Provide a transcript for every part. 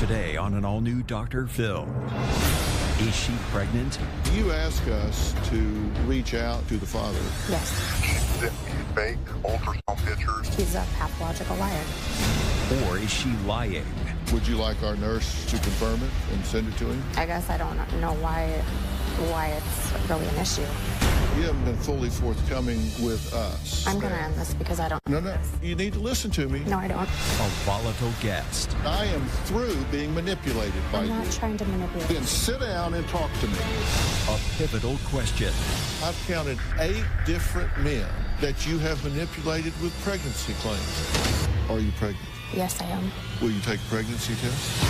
Today on an all-new Dr. Phil. Is she pregnant? You ask us to reach out to the father. Yes. Sent me fake ultrasound pictures. He's a pathological liar. Or is she lying? Would you like our nurse to confirm it and send it to him? I guess I don't know why it's really an issue. You haven't been fully forthcoming with us. I'm going to end this because I don't. No. You need to listen to me. No, I don't. A volatile guest. I am through being manipulated by I'm you. not trying to manipulate. Then sit down and talk to me. A pivotal question. I've counted 8 different men that you have manipulated with pregnancy claims. Are you pregnant? Yes, I am. Will you take a pregnancy test?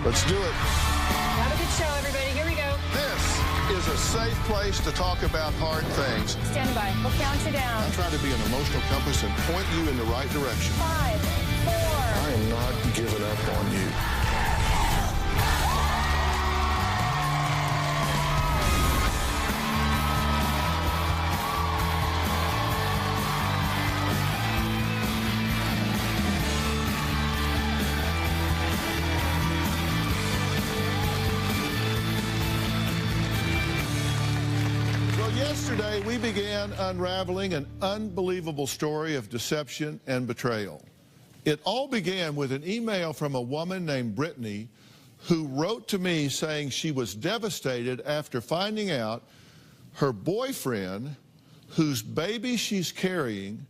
Let's do it. Have a good show, everybody. Here we go. This is a safe place to talk about hard things. Stand by. We'll count you down. I'm trying to be an emotional compass and point you in the right direction. 5, 4. I am not giving up on you. Yesterday, we began unraveling an unbelievable story of deception and betrayal. It all began with an email from a woman named Brittany who wrote to me saying she was devastated after finding out her boyfriend, whose baby she's carrying,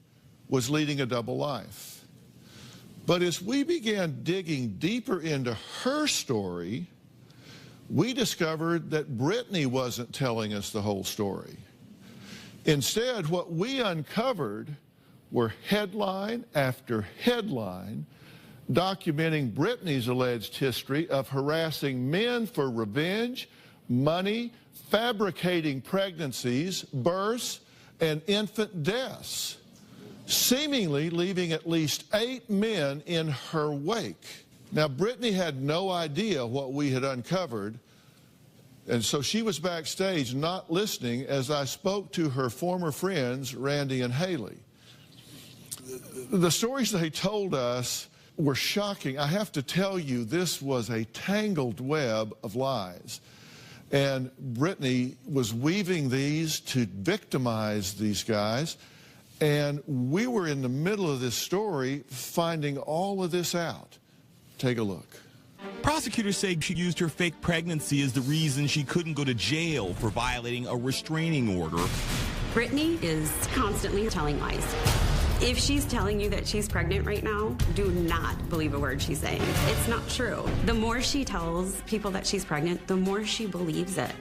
was leading a double life. But as we began digging deeper into her story, we discovered that Brittany wasn't telling us the whole story. Instead, what we uncovered were headline after headline documenting Brittany's alleged history of harassing men for revenge, money, fabricating pregnancies, births, and infant deaths, seemingly leaving at least 8 men in her wake. Now, Brittany had no idea what we had uncovered, and so she was backstage not listening as I spoke to her former friends, Randy and Haley. The stories they told us were shocking. I have to tell you, this was a tangled web of lies. And Brittany was weaving these to victimize these guys. And we were in the middle of this story finding all of this out. Take a look. Prosecutors say she used her fake pregnancy as the reason she couldn't go to jail for violating a restraining order. Brittany is constantly telling lies. If she's telling you that she's pregnant right now, do not believe a word she's saying. It's not true. The more she tells people that she's pregnant, the more she believes it.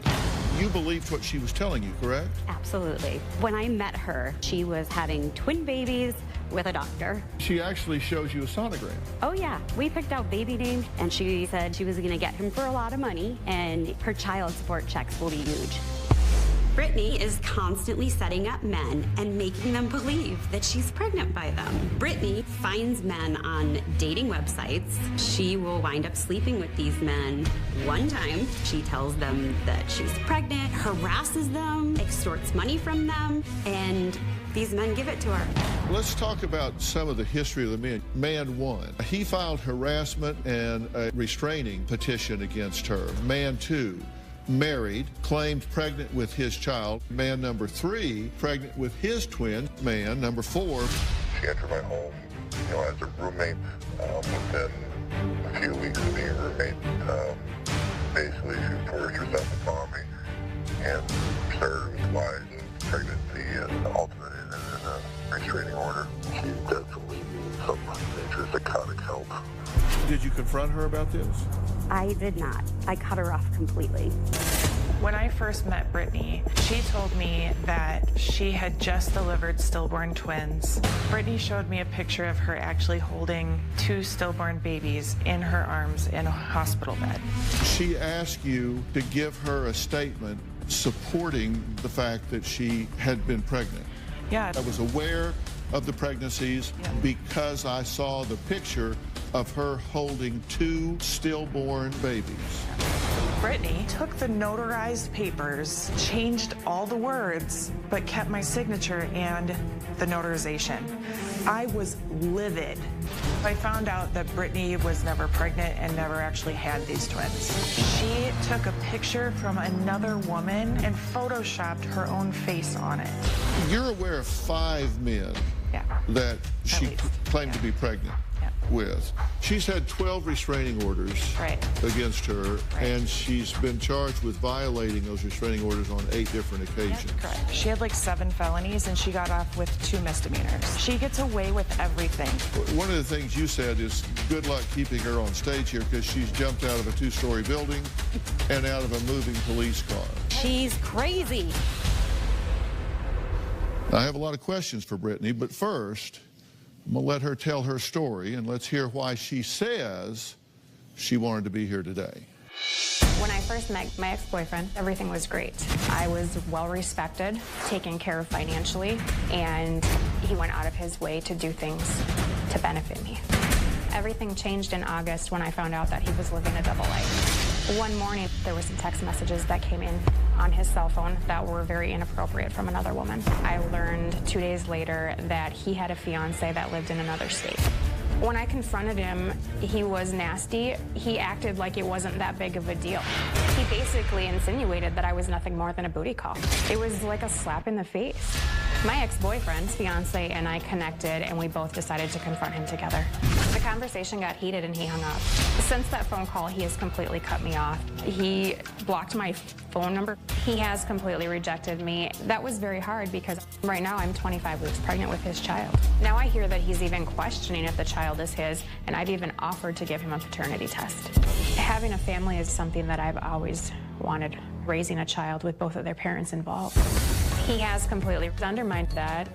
You believed what she was telling you, correct? Absolutely. When I met her, she was having twin babies with a doctor. She actually shows you a sonogram. Oh yeah, we picked out baby names and she said she was gonna get him for a lot of money and her child support checks will be huge. Brittany is constantly setting up men and making them believe that she's pregnant by them. Brittany finds men on dating websites. She will wind up sleeping with these men. One time, she tells them that she's pregnant, harasses them, extorts money from them, and these men give it to her. Let's talk about some of the history of the men. Man 1, he filed harassment and a restraining petition against her. Man 2, married, claimed pregnant with his child. Man number 3, pregnant with his twin. Man number 4. She entered my home, as a roommate. Within a few weeks of being a roommate, basically she forced herself upon me and served lies and pregnancy and ultimately in a restraining order. She definitely needs some major psychotic help. Did you confront her about this? I did not. I cut her off completely. When I first met Brittany, she told me that she had just delivered stillborn twins. Brittany showed me a picture of her actually holding 2 stillborn babies in her arms in a hospital bed. She asked you to give her a statement supporting the fact that she had been pregnant. Yeah. I was aware of the pregnancies because I saw the picture of her holding 2 stillborn babies. Brittany took the notarized papers, changed all the words, but kept my signature and the notarization. I was livid. I found out that Brittany was never pregnant and never actually had these twins. She took a picture from another woman and photoshopped her own face on it. You're aware of 5 men that she claimed to be pregnant with. She's had 12 restraining orders against her, and she's been charged with violating those restraining orders on 8 different occasions. Correct. She had like 7 felonies, and she got off with 2 misdemeanors. She gets away with everything. One of the things you said is good luck keeping her on stage here, because she's jumped out of a 2-story building and out of a moving police car. She's crazy. I have a lot of questions for Brittany, but first, I'm going to let her tell her story, and let's hear why she says she wanted to be here today. When I first met my ex-boyfriend, everything was great. I was well-respected, taken care of financially, and he went out of his way to do things to benefit me. Everything changed in August when I found out that he was living a double life. One morning, there were some text messages that came in on his cell phone that were very inappropriate from another woman. I learned 2 days later that he had a fiance that lived in another state. When I confronted him, he was nasty. He acted like it wasn't that big of a deal. He basically insinuated that I was nothing more than a booty call. It was like a slap in the face. My ex-boyfriend's fiance and I connected, and we both decided to confront him together. The conversation got heated and he hung up. Since that phone call, he has completely cut me off. He blocked my phone number. He has completely rejected me. That was very hard because right now I'm 25 weeks pregnant with his child. Now I hear that he's even questioning if the child is his, and I've even offered to give him a paternity test. Having a family is something that I've always wanted, raising a child with both of their parents involved. He has completely undermined that.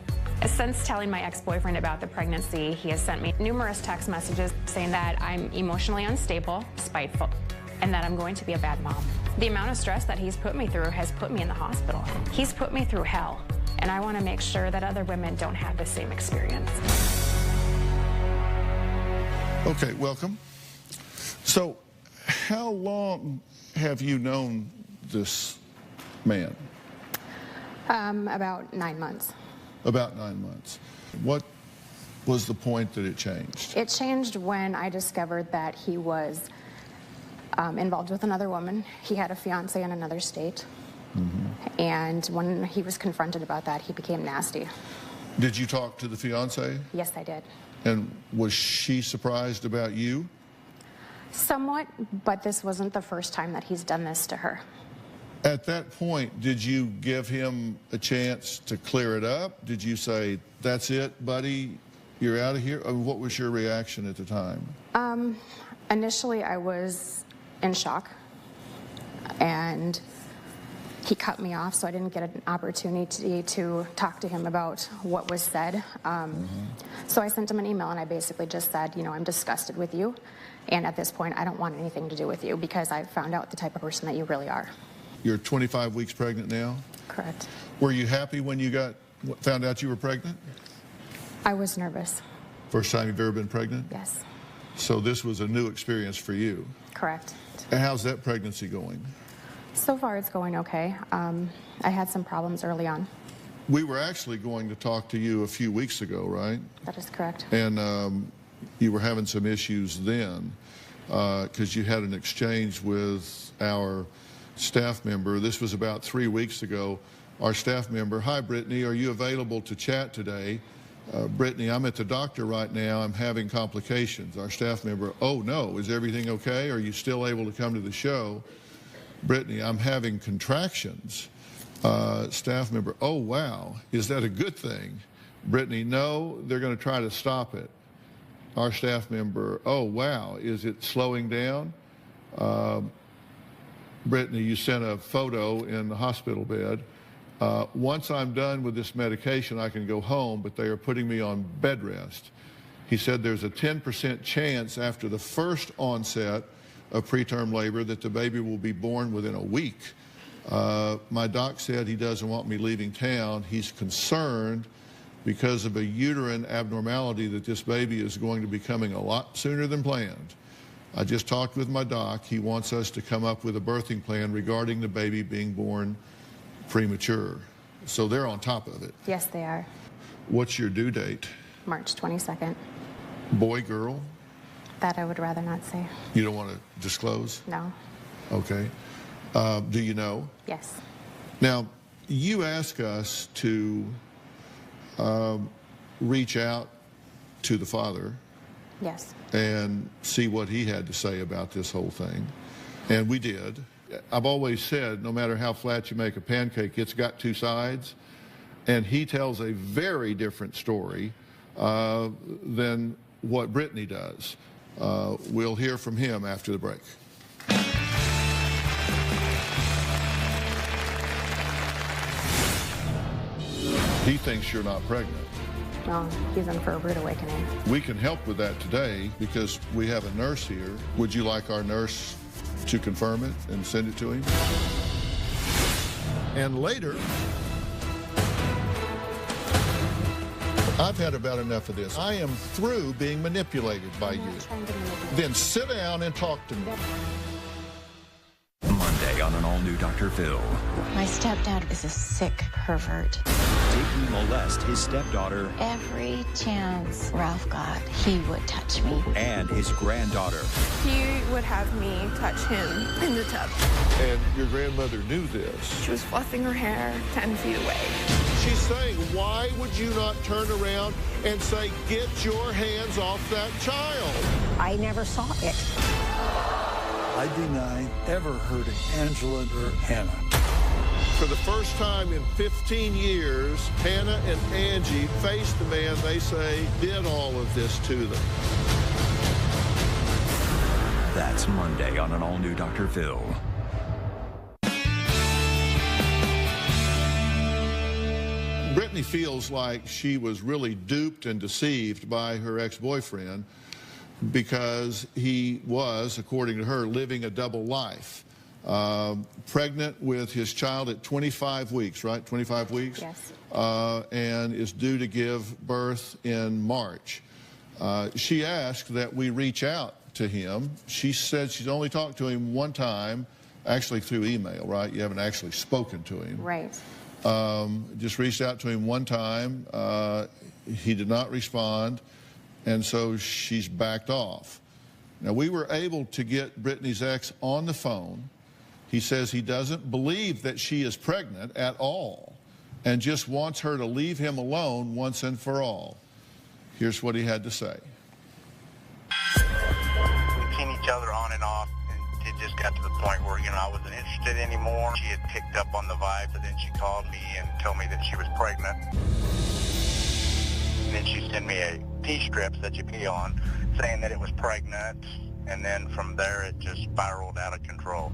Since telling my ex-boyfriend about the pregnancy, he has sent me numerous text messages saying that I'm emotionally unstable, spiteful, and that I'm going to be a bad mom. The amount of stress that he's put me through has put me in the hospital. He's put me through hell, and I want to make sure that other women don't have the same experience. Okay, welcome. So, how long have you known this man? About 9 months. About 9 months. What was the point that it changed? It changed when I discovered that he was involved with another woman. He had a fiance in another state. And when he was confronted about that, he became nasty. Did you talk to the fiance? Yes, I did. And was she surprised about you? Somewhat, but this wasn't the first time that he's done this to her. At that point, did you give him a chance to clear it up? Did you say, that's it, buddy, you're out of here? I mean, what was your reaction at the time? Initially, I was in shock, and he cut me off, so I didn't get an opportunity to talk to him about what was said. So I sent him an email, and I basically just said, you know, I'm disgusted with you, and at this point, I don't want anything to do with you because I found out the type of person that you really are. You're 25 weeks pregnant now? Correct. Were you happy when you found out you were pregnant? I was nervous. First time you've ever been pregnant? Yes. So this was a new experience for you? Correct. And how's that pregnancy going? So far, it's going okay. I had some problems early on. We were actually going to talk to you a few weeks ago, right? That is correct. And you were having some issues then because you had an exchange with our staff member. This was about 3 weeks ago. Our staff member, hi Brittany, are you available to chat today? Brittany, I'm at the doctor right now. I'm having complications. Our staff member, oh no, is everything okay? Are you still able to come to the show? Brittany, I'm having contractions. Staff member, oh wow, is that a good thing? Brittany, no, they're going to try to stop it. Our staff member, oh wow, is it slowing down? Brittany, you sent a photo in the hospital bed. Once I'm done with this medication, I can go home, but they are putting me on bed rest. He said there's a 10% chance after the first onset of preterm labor that the baby will be born within a week. My doc said he doesn't want me leaving town. He's concerned because of a uterine abnormality that this baby is going to be coming a lot sooner than planned. I just talked with my doc. He wants us to come up with a birthing plan regarding the baby being born premature. So they're on top of it. Yes, they are. What's your due date? March 22nd. Boy, girl? That I would rather not say. You don't want to disclose? No. Okay. Do you know? Yes. Now, you ask us to reach out to the father. Yes. And see what he had to say about this whole thing. And we did. I've always said, no matter how flat you make a pancake, it's got two sides. And he tells a very different story than what Brittany does. We'll hear from him after the break. He thinks you're not pregnant. Well, he's in for a rude awakening. We can help with that today because we have a nurse here. Would you like our nurse to confirm it and send it to him? And later, I've had about enough of this. I am through being manipulated by you. Then sit down and talk to me. Monday on an all-new Dr. Phil. My stepdad is a sick pervert. Did he molest his stepdaughter Every chance Ralph got, he would touch me. and his granddaughter? He would have me touch him in the tub. And your grandmother knew this. She was fluffing her hair 10 feet away. She's saying, why would you not turn around and say, get your hands off that child? I never saw it. I deny ever hurting Angela or Hannah. For the first time in 15 years, Hannah and Angie faced the man they say did all of this to them. That's Monday on an all-new Dr. Phil. Brittany feels like she was really duped and deceived by her ex-boyfriend because he was, according to her, living a double life. Pregnant with his child at 25 weeks, right? 25 weeks? Yes. And is due to give birth in March. She asked that we reach out to him. She said she's only talked to him one time, actually through email, right? You haven't actually spoken to him. Right. Just reached out to him one time. He did not respond, and so she's backed off. Now, we were able to get Brittany's ex on the phone. He says he doesn't believe that she is pregnant at all and just wants her to leave him alone once and for all. Here's what he had to say. We've seen each other on and off, and it just got to the point where, I wasn't interested anymore. She had picked up on the vibes, and then she called me and told me that she was pregnant. And then she sent me a pee strips that you pee on, saying that it was pregnant, and then from there it just spiraled out of control.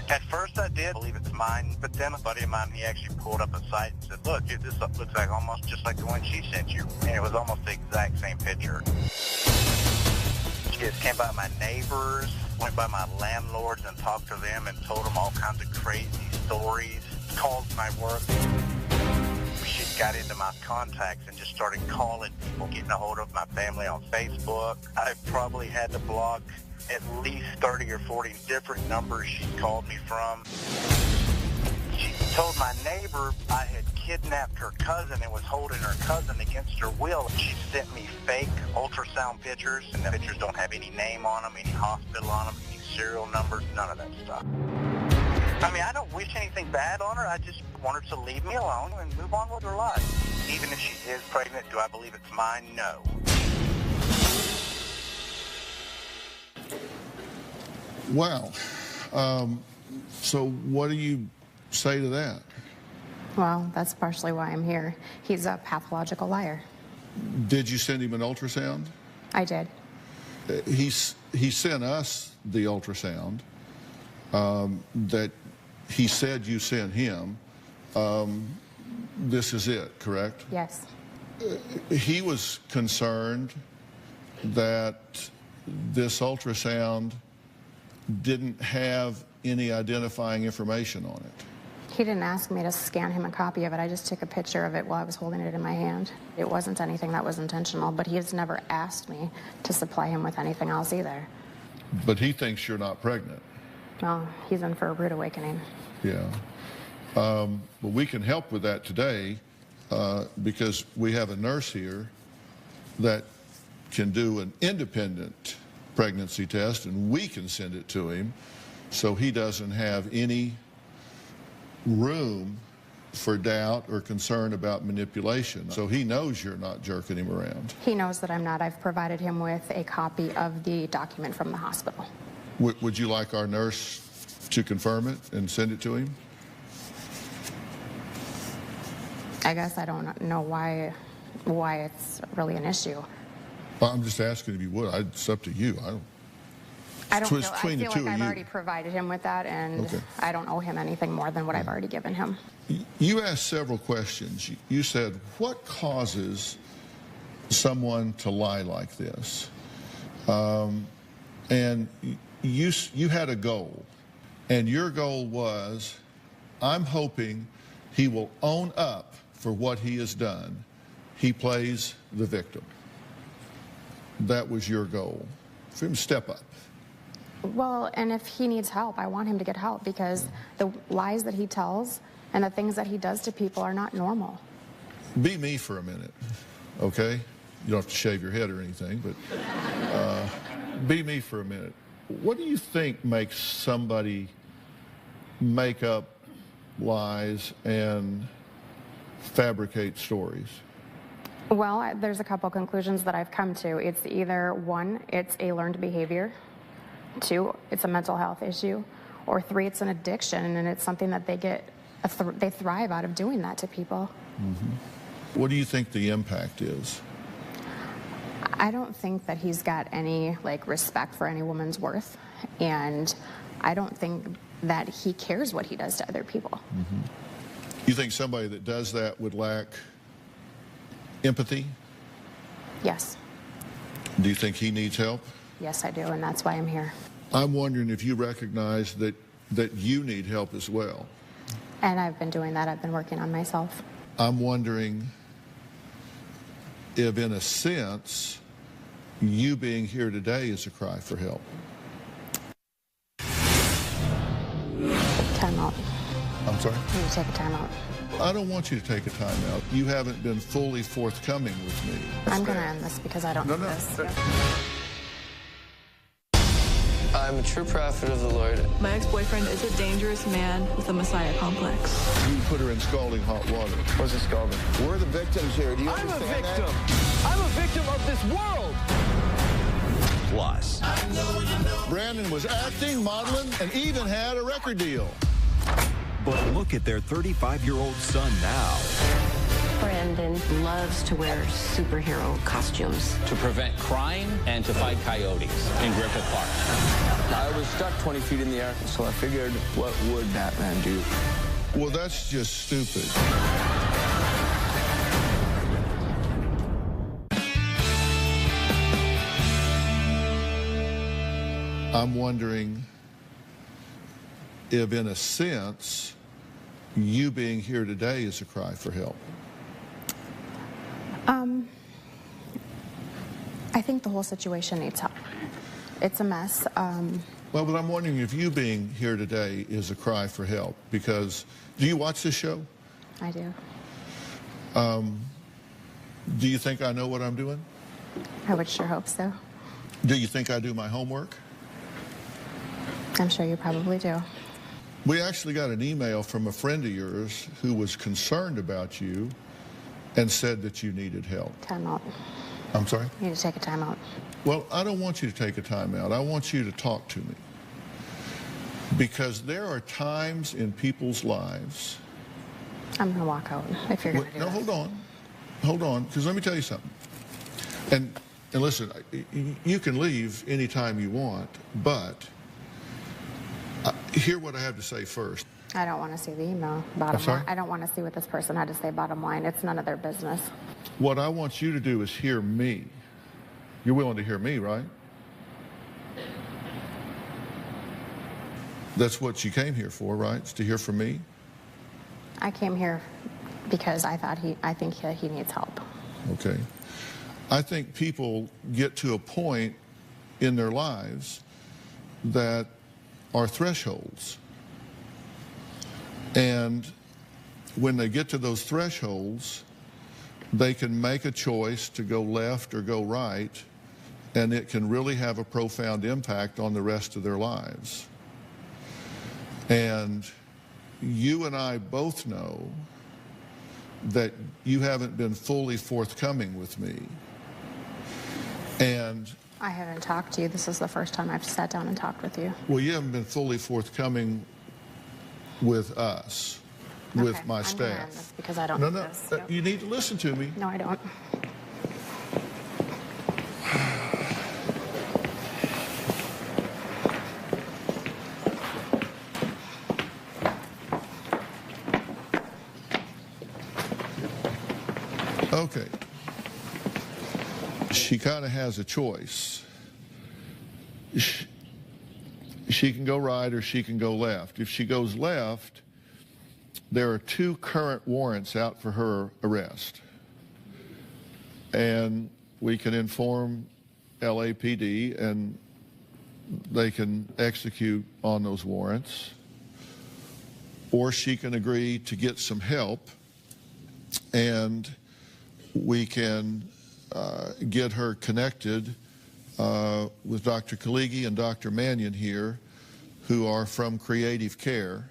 At first I did believe it's mine, but then a buddy of mine, he actually pulled up a site and said, look, dude, this looks like almost just like the one she sent you. And it was almost the exact same picture. She just came by my neighbors, went by my landlords and talked to them and told them all kinds of crazy stories, called my work. She got into my contacts and just started calling people, getting a hold of my family on Facebook. I've probably had to block at least 30 or 40 different numbers she called me from. She told my neighbor I had kidnapped her cousin and was holding her cousin against her will. She sent me fake ultrasound pictures, and the pictures don't have any name on them, any hospital on them, any serial numbers, none of that stuff. I mean, I don't wish anything bad on her. I just want her to leave me alone and move on with her life. Even if she is pregnant, do I believe it's mine? No. Wow. So what do you say to that? Well, that's partially why I'm here. He's a pathological liar. Did you send him an ultrasound? I did. He sent us the ultrasound that he said you sent him. This is it, correct? Yes. He was concerned that this ultrasound didn't have any identifying information on it. He didn't ask me to scan him a copy of it. I just took a picture of it while I was holding it in my hand. It wasn't anything that was intentional, but he has never asked me to supply him with anything else either. But he thinks you're not pregnant. Well, he's in for a rude awakening. Yeah. But we can help with that today because we have a nurse here that can do an independent pregnancy test, and we can send it to him so he doesn't have any room for doubt or concern about manipulation. So he knows you're not jerking him around. He knows that I'm not. I've provided him with a copy of the document from the hospital. Would you like our nurse to confirm it and send it to him? I guess I don't know why it's really an issue. Well, I'm just asking if you would. It's up to you. I feel like I've already provided him with that, and okay. I don't owe him anything more than what I've already given him. You asked several questions. You said, what causes someone to lie like this? And you had a goal, and your goal was, I'm hoping he will own up for what he has done. He plays the victim. That was your goal. For him to step up. Well, and if he needs help, I want him to get help, because the lies that he tells and the things that he does to people are not normal. Be me for a minute, okay? You don't have to shave your head or anything, but be me for a minute. What do you think makes somebody make up lies and fabricate stories? Well, there's a couple conclusions that I've come to. It's either, one, it's a learned behavior. 2, it's a mental health issue. Or 3, it's an addiction, and it's something that they thrive out of doing that to people. Mm-hmm. What do you think the impact is? I don't think that he's got any respect for any woman's worth, and I don't think that he cares what he does to other people. Mm-hmm. You think somebody that does that would lack empathy? Yes. Do you think he needs help? Yes, I do, and that's why I'm here. I'm wondering if you recognize that you need help as well. And I've been doing that. I've been working on myself. I'm wondering if, in a sense, you being here today is a cry for help. Time out. I'm sorry? I need to take a time out. I don't want you to take a time out. You haven't been fully forthcoming with me. I'm going to end this because I don't need this. I'm a true prophet of the Lord. My ex-boyfriend is a dangerous man with a messiah complex. You put her in scalding hot water. What's a scalding? We're the victims here. Do you understand that? I'm a victim of this world. Plus, Brandon was acting, modeling, and even had a record deal. But look at their 35-year-old son now. Brandon loves to wear superhero costumes. To prevent crime and to fight coyotes in Griffith Park. I was stuck 20 feet in the air, so I figured, what would Batman do? Well, that's just stupid. I'm wondering if, in a sense, you being here today is a cry for help. I think the whole situation needs help. It's a mess. Well, but I'm wondering if you being here today is a cry for help, because do you watch this show? I do. Do you think I know what I'm doing? I would sure hope so. Do you think I do my homework? I'm sure you probably do. We actually got an email from a friend of yours who was concerned about you and said that you needed help. Time out. I'm sorry? You need to take a time out. Well, I don't want you to take a time out. I want you to talk to me. Because there are times in people's lives... I'm going to walk out if you're going to do No, that. hold on, because let me tell you something. And listen, you can leave anytime you want, but hear what I have to say first. I don't want to see the email. Bottom line. I don't want to see what this person had to say. Bottom line, it's none of their business. What I want you to do is hear me. You're willing to hear me, right? That's what you came here for, right? It's to hear from me. I came here because I think he needs help. Okay. I think people get to a point in their lives that are thresholds. And when they get to those thresholds, they can make a choice to go left or go right, and it can really have a profound impact on the rest of their lives. And you and I both know that you haven't been fully forthcoming with me. And I haven't talked to you. This is the first time I've sat down and talked with you. well, you haven't been fully forthcoming with us, with my staff. Because I don't No, do no, this. you need to listen to me. No, I don't. Okay. She kind of has a choice. She can go right or she can go left. If she goes left, there are 2 current warrants out for her arrest. And we can inform LAPD and they can execute on those warrants. Or she can agree to get some help and we can get her connected with Dr. Kaligi and Dr. Mannion here, who are from Creative Care,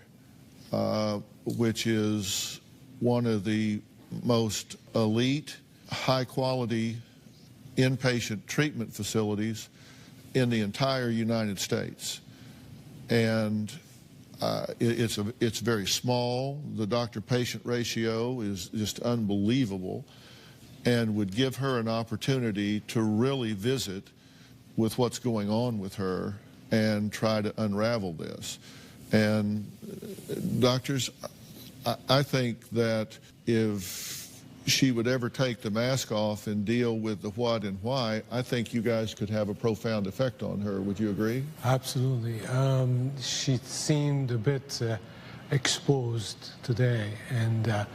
which is one of the most elite, high-quality inpatient treatment facilities in the entire United States. And it's very small. The doctor-patient ratio is just unbelievable, and would give her an opportunity to really visit with what's going on with her and try to unravel this. And doctors, I think that if she would ever take the mask off and deal with the what and why, I think you guys could have a profound effect on her. Would you agree? Absolutely. She seemed a bit exposed today, and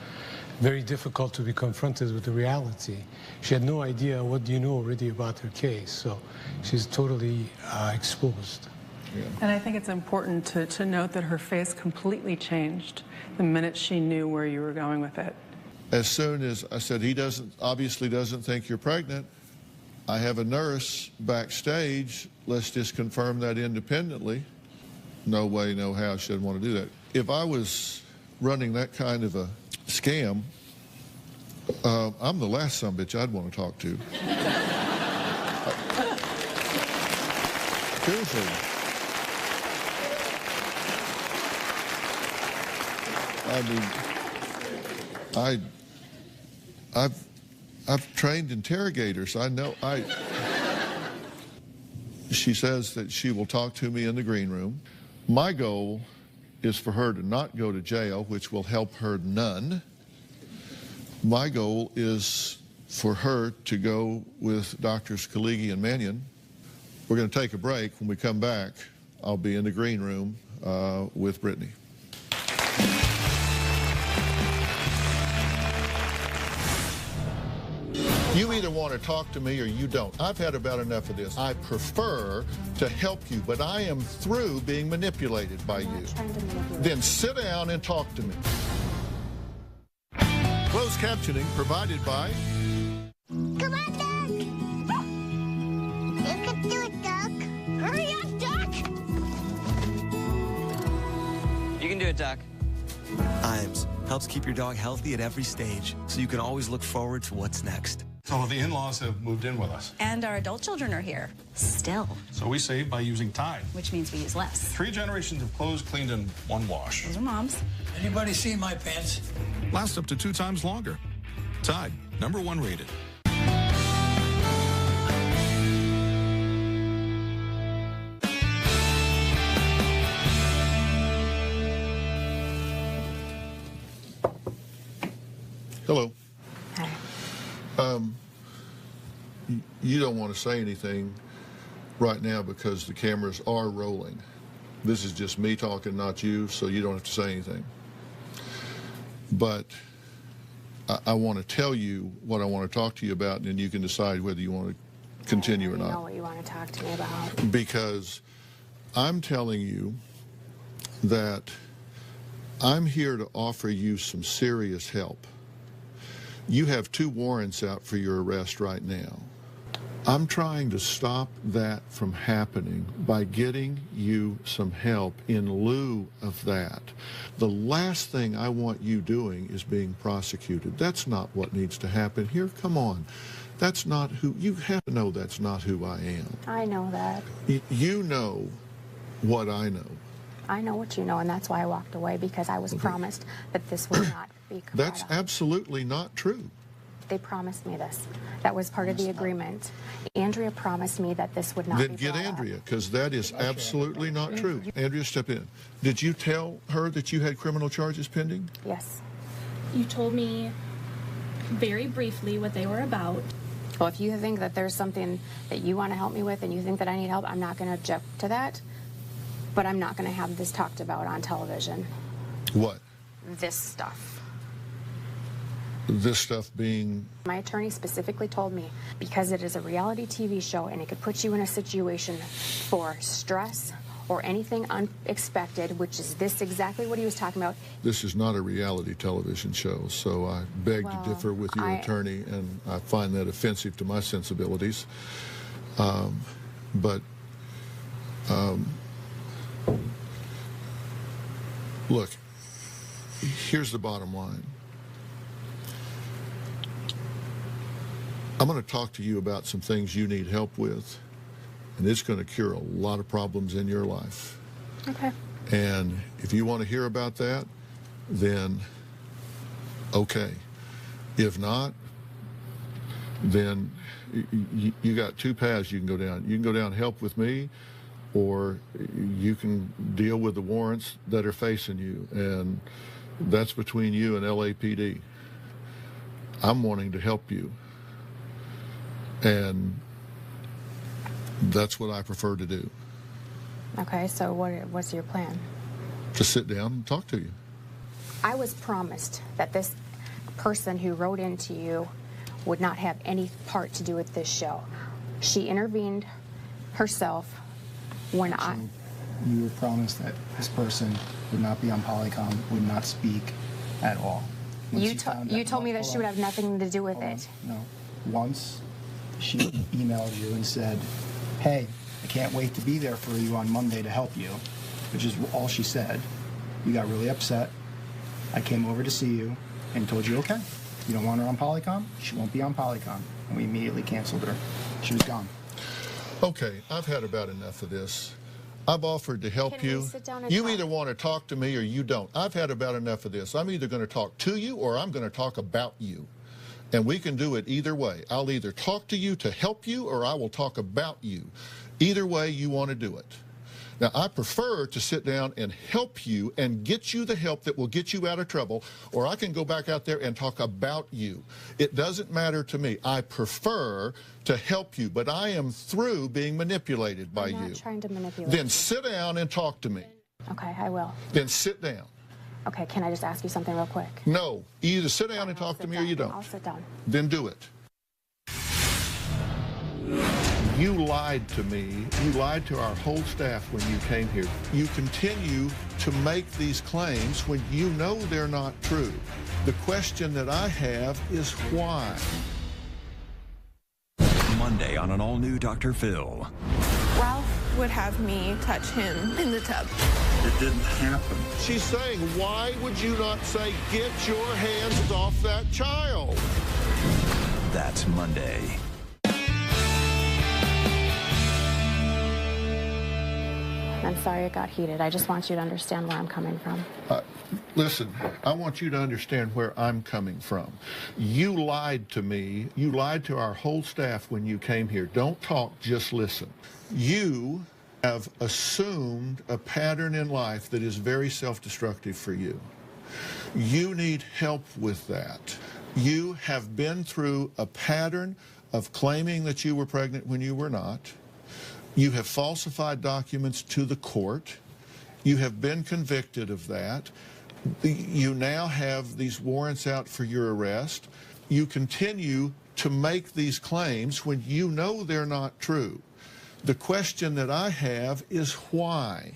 very difficult to be confronted with the reality. She had no idea what you know already about her case, so she's totally exposed. Yeah. And I think it's important to note that her face completely changed the minute she knew where you were going with it. As soon as I said, he obviously doesn't think you're pregnant, I have a nurse backstage, let's just confirm that independently. No way, no how, she doesn't want to do that. If I was running that kind of a scam, I'm the last sumbitch I'd want to talk to. Seriously. I mean, I've trained interrogators. I know. She says that she will talk to me in the green room. My goal is for her to not go to jail, which will help her none. My goal is for her to go with Doctors Kaligi and Mannion. We're going to take a break. When we come back, I'll be in the green room with Brittany. You either want to talk to me or you don't. I've had about enough of this. I prefer to help you, but I am through being manipulated by you. Then sit down and talk to me. Closed captioning provided by... Come on, Duck! You can do it, Duck! Hurry up, Duck! You can do it, Duck. IAMS helps keep your dog healthy at every stage, so you can always look forward to what's next. So the in-laws have moved in with us. And our adult children are here. Still. So we save by using Tide. Which means we use less. 3 generations of clothes cleaned in 1 wash. Those are Mom's. Anybody see my pants? Lasts up to 2 times longer. Tide, #1 rated. Hello. Hi. You don't want to say anything right now because the cameras are rolling. This is just me talking, not you, so you don't have to say anything. But I want to tell you what I want to talk to you about, and then you can decide whether you want to continue or not. I know what you want to talk to me about. Because I'm telling you that I'm here to offer you some serious help. You have 2 warrants out for your arrest right now. I'm trying to stop that from happening by getting you some help in lieu of that. The last thing I want you doing is being prosecuted. That's not what needs to happen here. Come on. That's not who, you have to know that's not who I am. I know that. You know what I know. I know what you know, and that's why I walked away, because I was promised that this would not be caught That's up. absolutely not true. They promised me this. That was part of the agreement. Andrea promised me that this would not be Then brought get up. Andrea, because that is absolutely not true. Andrea, step in. Did you tell her that you had criminal charges pending? Yes. You told me very briefly what they were about. Well, if you think that there's something that you want to help me with and you think that I need help, I'm not going to object to that. But I'm not going to have this talked about on television. What? This stuff. This stuff being... My attorney specifically told me, because it is a reality TV show and it could put you in a situation for stress or anything unexpected, which is this exactly what he was talking about. This is not a reality television show, so I beg to differ with your attorney, and I find that offensive to my sensibilities. Look, here's the bottom line. I'm going to talk to you about some things you need help with, and it's going to cure a lot of problems in your life. Okay. And if you want to hear about that, then okay. If not, then you got 2 paths you can go down. You can go down help with me, or you can deal with the warrants that are facing you, and that's between you and LAPD. I'm wanting to help you, and that's what I prefer to do. Okay, so what's your plan? To sit down and talk to you. I was promised that this person who wrote into you would not have any part to do with this show. She intervened herself when You were promised that this person would not be on Polycom, would not speak at all. You told me that she would have nothing to do with it. No. Once she emailed you and said, hey, I can't wait to be there for you on Monday to help you, which is all she said. You got really upset. I came over to see you and told you, okay, you don't want her on Polycom? She won't be on Polycom. And we immediately canceled her. She was gone. Okay, I've had about enough of this. I've offered to help you. You either want to talk to me or you don't. I've had about enough of this. I'm either going to talk to you or I'm going to talk about you. And we can do it either way. I'll either talk to you to help you or I will talk about you. Either way you want to do it. Now, I prefer to sit down and help you and get you the help that will get you out of trouble, or I can go back out there and talk about you. It doesn't matter to me. I prefer to help you, but I am through being manipulated by you. I'm not trying to manipulate Then you. sit down and talk to me. Okay, I will. Then sit down. Okay, can I just ask you something real quick? No, either sit down and talk to me or you don't. I'll sit down. Then do it. You lied to me. You lied to our whole staff when you came here. You continue to make these claims when you know they're not true. The question that I have is why? Monday on an all-new Dr. Phil. Ralph would have me touch him in the tub. It didn't happen. She's saying, why would you not say, get your hands off that child? That's Monday. I'm sorry it got heated. I just want you to understand where I'm coming from. Listen, I want you to understand where I'm coming from. You lied to me. You lied to our whole staff when you came here. Don't talk, just listen. You have assumed a pattern in life that is very self-destructive for you. You need help with that. You have been through a pattern of claiming that you were pregnant when you were not. You have falsified documents to the court. You have been convicted of that. You now have these warrants out for your arrest. You continue to make these claims when you know they're not true. The question that I have is why?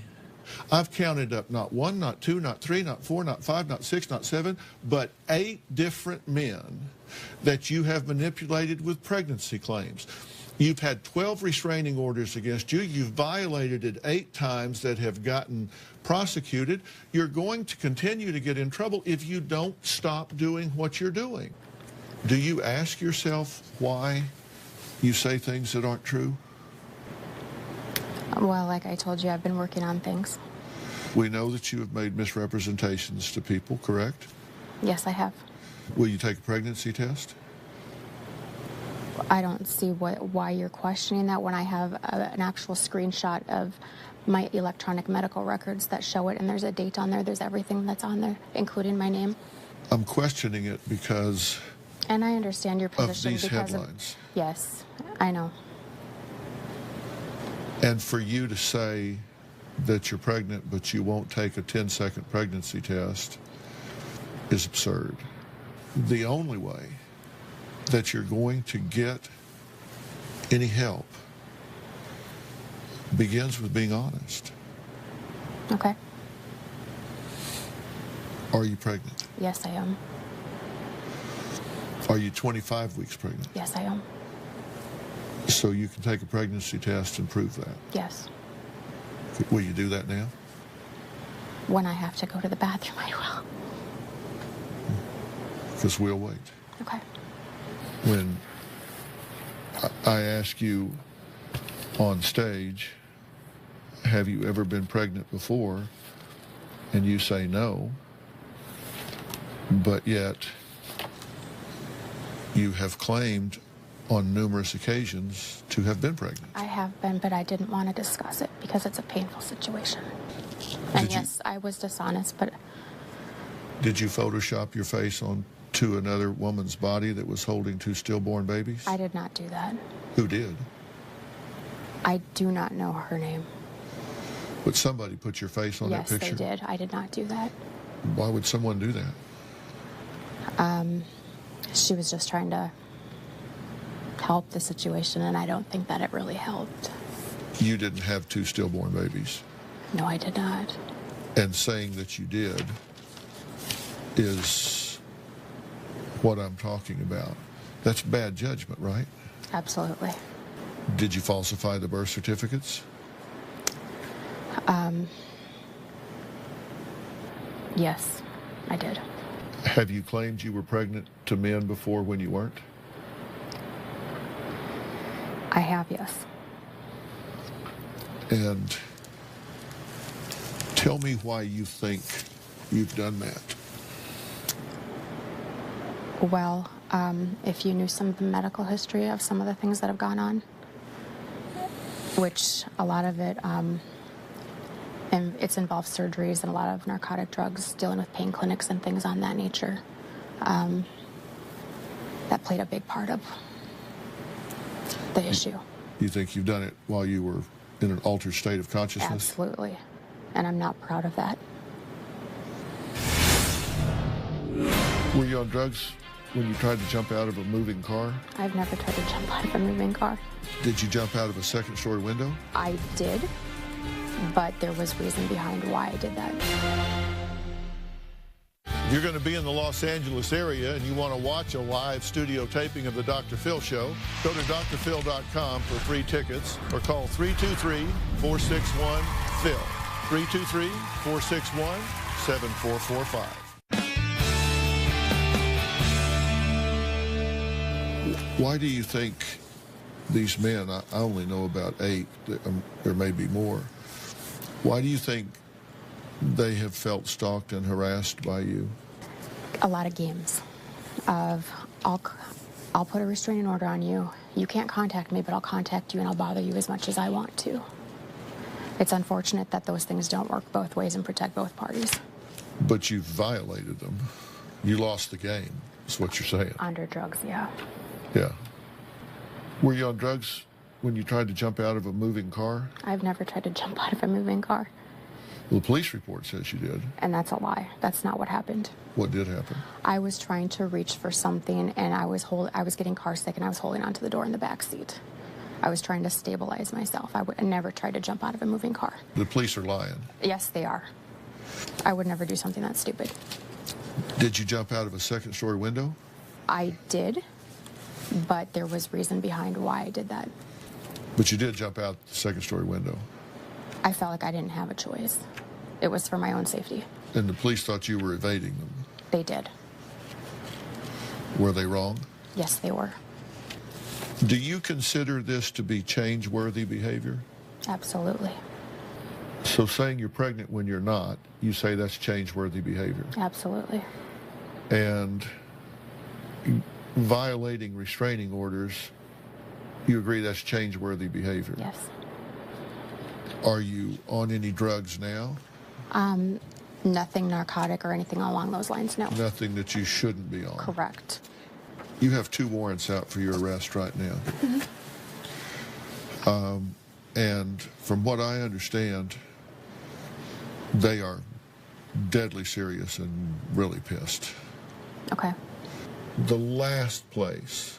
I've counted up not 1, not 2, not 3, not 4, not 5, not 6, not 7, but 8 different men that you have manipulated with pregnancy claims. You've had 12 restraining orders against you. You've violated it 8 times that have gotten prosecuted. You're going to continue to get in trouble if you don't stop doing what you're doing. Do you ask yourself why you say things that aren't true? Well, like I told you, I've been working on things. We know that you have made misrepresentations to people, correct? Yes, I have. Will you take a pregnancy test? I don't see why you're questioning that when I have an actual screenshot of my electronic medical records that show it, and there's a date on there. There's everything that's on there, including my name. I'm questioning it because and I understand your position of these because headlines. Yes, I know. And for you to say that you're pregnant but you won't take a 10-second pregnancy test is absurd. The only way that you're going to get any help begins with being honest. Okay. Are you pregnant? Yes, I am. Are you 25 weeks pregnant? Yes, I am. So you can take a pregnancy test and prove that? Yes. Will you do that now? When I have to go to the bathroom, I will. Because we'll wait. Okay. When I ask you on stage, have you ever been pregnant before? And you say no, but yet you have claimed on numerous occasions to have been pregnant. I have been, but I didn't want to discuss it because it's a painful situation. And yes, I was dishonest, but... Did you Photoshop your face onto another woman's body that was holding 2 stillborn babies? I did not do that. Who did? I do not know her name. But somebody put your face on that picture? Yes, they did. I did not do that. Why would someone do that? She was just trying to help the situation, and I don't think that it really helped. You didn't have 2 stillborn babies? No, I did not. And saying that you did is what I'm talking about. That's bad judgment, right? Absolutely. Did you falsify the birth certificates? Yes, I did. Have you claimed you were pregnant to men before when you weren't? I have, yes. And tell me why you think you've done that. Well, if you knew some of the medical history of some of the things that have gone on, which a lot of it, and it's involved surgeries and a lot of narcotic drugs, dealing with pain clinics and things on that nature. That played a big part of the issue. You think you've done it while you were in an altered state of consciousness? Absolutely. And I'm not proud of that. Were you on drugs when you tried to jump out of a moving car? I've never tried to jump out of a moving car. Did you jump out of a second-story window? I did, but there was reason behind why I did that. If you're going to be in the Los Angeles area and you want to watch a live studio taping of the Dr. Phil Show, go to drphil.com for free tickets or call 323-461-PHIL. 323-461-7445. Why do you think these men, I only know about 8, there may be more, why do you think they have felt stalked and harassed by you? A lot of games of, I'll put a restraining order on you. You can't contact me, but I'll contact you and I'll bother you as much as I want to. It's unfortunate that those things don't work both ways and protect both parties. But you've violated them. You lost the game, is what you're saying. Under drugs, yeah. Yeah. Were you on drugs when you tried to jump out of a moving car? I've never tried to jump out of a moving car. Well, the police report says you did. And that's a lie. That's not what happened. What did happen? I was trying to reach for something, and I was getting car sick, and I was holding onto the door in the back seat. I was trying to stabilize myself. I would never try to jump out of a moving car. The police are lying. Yes, they are. I would never do something that stupid. Did you jump out of a second-story window? I did, but there was reason behind why I did that. But you did jump out the second-story window. I felt like I didn't have a choice. It was for my own safety. And the police thought you were evading them. They did. Were they wrong? Yes, they were. Do you consider this to be change-worthy behavior? Absolutely. So saying you're pregnant when you're not, you say that's change-worthy behavior? Absolutely. And violating restraining orders, you agree that's change-worthy behavior? Yes. Are you on any drugs now? Nothing narcotic or anything along those lines, no. Nothing that you shouldn't be on? Correct. You have 2 warrants out for your arrest right now. Mm-hmm. And from what I understand, they are deadly serious and really pissed. Okay. The last place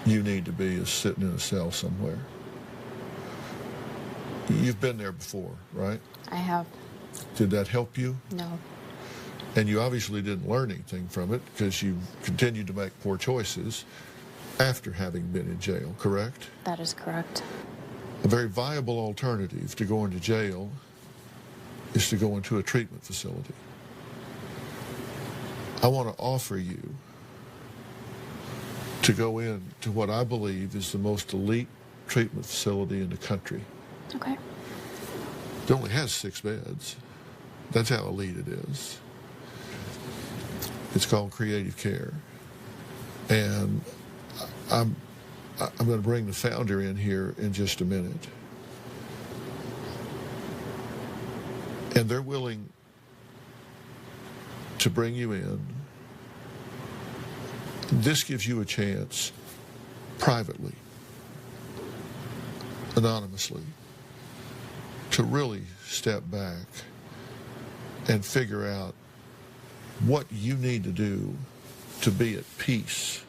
you need to be is sitting in a cell somewhere. You've been there before, right? I have. Did that help you? No. And you obviously didn't learn anything from it because you continued to make poor choices after having been in jail, correct? That is correct. A very viable alternative to going to jail is to go into a treatment facility. I want to offer you to go into what I believe is the most elite treatment facility in the country. Okay. It only has 6 beds. That's how elite it is. It's called Creative Care. And I'm going to bring the founder in here in just a minute. And they're willing to bring you in. This gives you a chance privately, anonymously, to really step back and figure out what you need to do to be at peace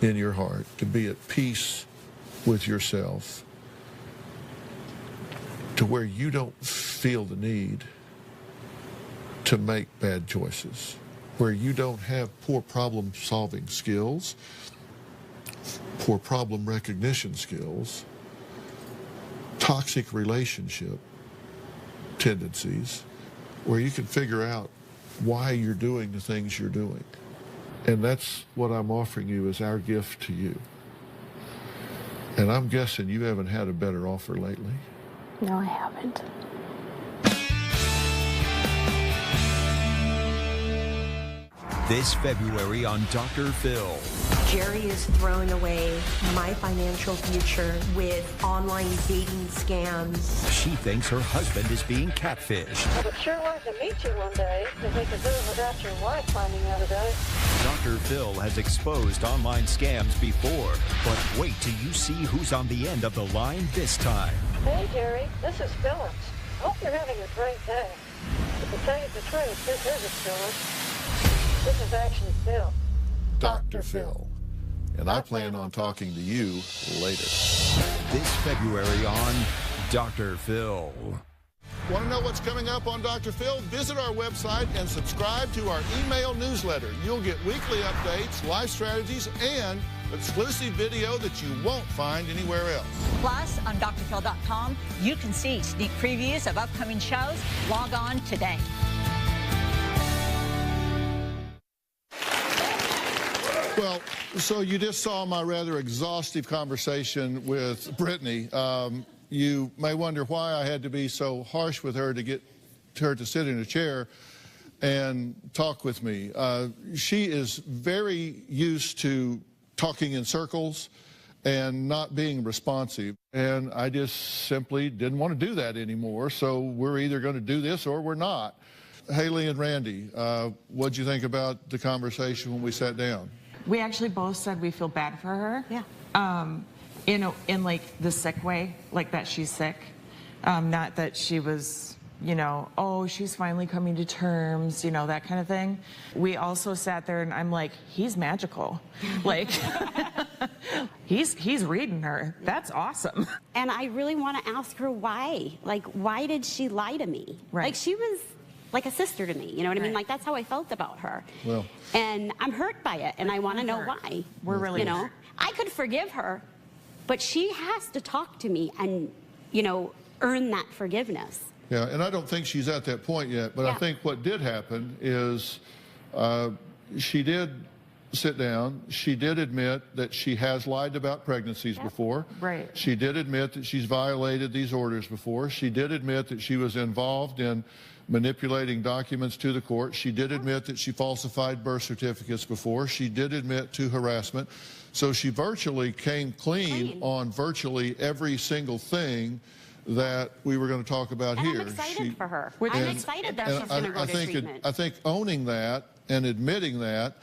in your heart, to be at peace with yourself, to where you don't feel the need to make bad choices, where you don't have poor problem-solving skills, poor problem recognition skills, toxic relationship tendencies, where you can figure out why you're doing the things you're doing. And that's what I'm offering you as our gift to you. And I'm guessing you haven't had a better offer lately. No, I haven't. This February on Dr. Phil. Jerry is throwing away my financial future with online dating scams. She thinks her husband is being catfished. I would sure like to meet you one day if we could do it without your wife finding out about it. Dr. Phil has exposed online scams before, but wait till you see who's on the end of the line this time. Hey, Jerry, this is Phillips. Hope you're having a great day. But to tell you the truth, this isn't Phillips. This is actually Phil. Dr. Phil. And I plan on talking to you later. This February on Dr. Phil. Want to know what's coming up on Dr. Phil? Visit our website and subscribe to our email newsletter. You'll get weekly updates, life strategies, and exclusive video that you won't find anywhere else. Plus, on drphil.com, you can see sneak previews of upcoming shows. Log on today. Well, so you just saw my rather exhaustive conversation with Brittany. You may wonder why I had to be so harsh with her to get her to sit in a chair and talk with me. She is very used to talking in circles and not being responsive. And I just simply didn't want to do that anymore. So we're either going to do this or we're not. Haley and Randy, what'd you think about the conversation when we sat down? We actually both said we feel bad for her. Yeah. In like the sick way, like that she's sick. Not that she was, you know, oh, she's finally coming to terms, you know, that kind of thing. We also sat there and I'm like, he's magical. Like, he's reading her. That's awesome. And I really want to ask her why. Like, why did she lie to me? Right. Like, she was like a sister to me, you know what I mean? Like, that's how I felt about her. Well, and I'm hurt by it, and I want to know why. We're really hurt. I could forgive her, but she has to talk to me and, earn that forgiveness. Yeah, and I don't think she's at that point yet, but I think what did happen is she did sit down. She did admit that she has lied about pregnancies before. Right. She did admit that she's violated these orders before. She did admit that she was involved in manipulating documents to the court. She did admit that she falsified birth certificates before. She did admit to harassment. So she virtually came clean on virtually every single thing that we were going to talk about here. I'm excited for her. I'm excited that she's going to go to treatment. I think owning that and admitting that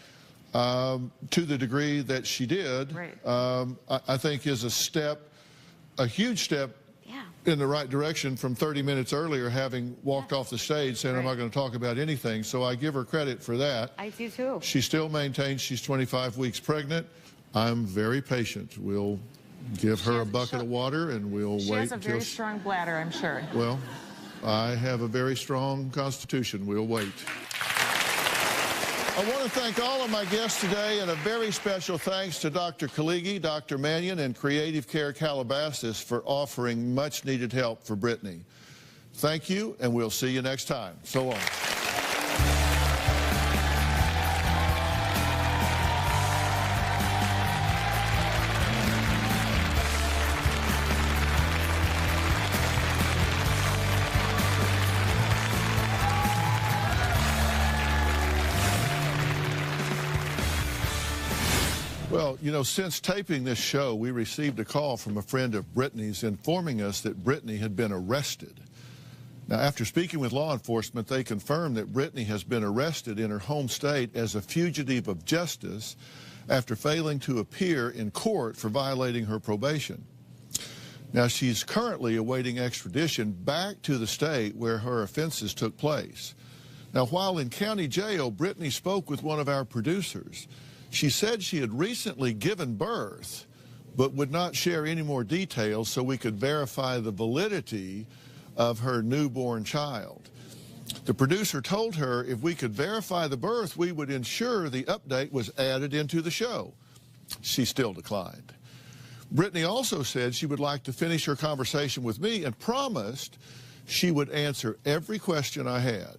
to the degree that she did, I think is a huge step in the right direction from 30 minutes earlier, having walked off the stage saying, I'm not going to talk about anything. So I give her credit for that. I do too. She still maintains she's 25 weeks pregnant. I'm very patient. We'll give her a bucket of water and we'll wait. She has a very strong bladder, I'm sure. Well, I have a very strong constitution. We'll wait. I want to thank all of my guests today, and a very special thanks to Dr. Kaligi, Dr. Mannion, and Creative Care Calabasas for offering much-needed help for Brittany. Thank you, and we'll see you next time. So long. Well, since taping this show, we received a call from a friend of Brittany's informing us that Brittany had been arrested. Now, after speaking with law enforcement, they confirmed that Brittany has been arrested in her home state as a fugitive of justice after failing to appear in court for violating her probation. Now, she's currently awaiting extradition back to the state where her offenses took place. Now, while in county jail, Brittany spoke with one of our producers. She said she had recently given birth, but would not share any more details so we could verify the validity of her newborn child. The producer told her if we could verify the birth, we would ensure the update was added into the show. She still declined. Brittany also said she would like to finish her conversation with me and promised she would answer every question I had.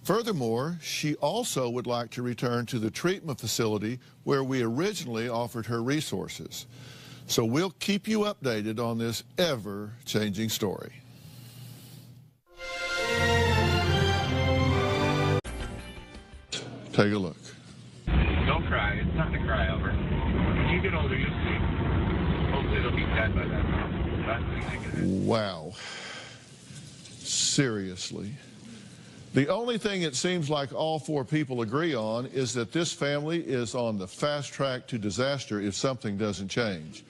Furthermore, she also would like to return to the treatment facility where we originally offered her resources. So we'll keep you updated on this ever-changing story. Take a look. Don't cry. It's nothing to cry over. When you get older, you'll see. Hopefully it'll be dead by that time. That's the thing I can do. Wow. Seriously. The only thing it seems like all four people agree on is that this family is on the fast track to disaster if something doesn't change.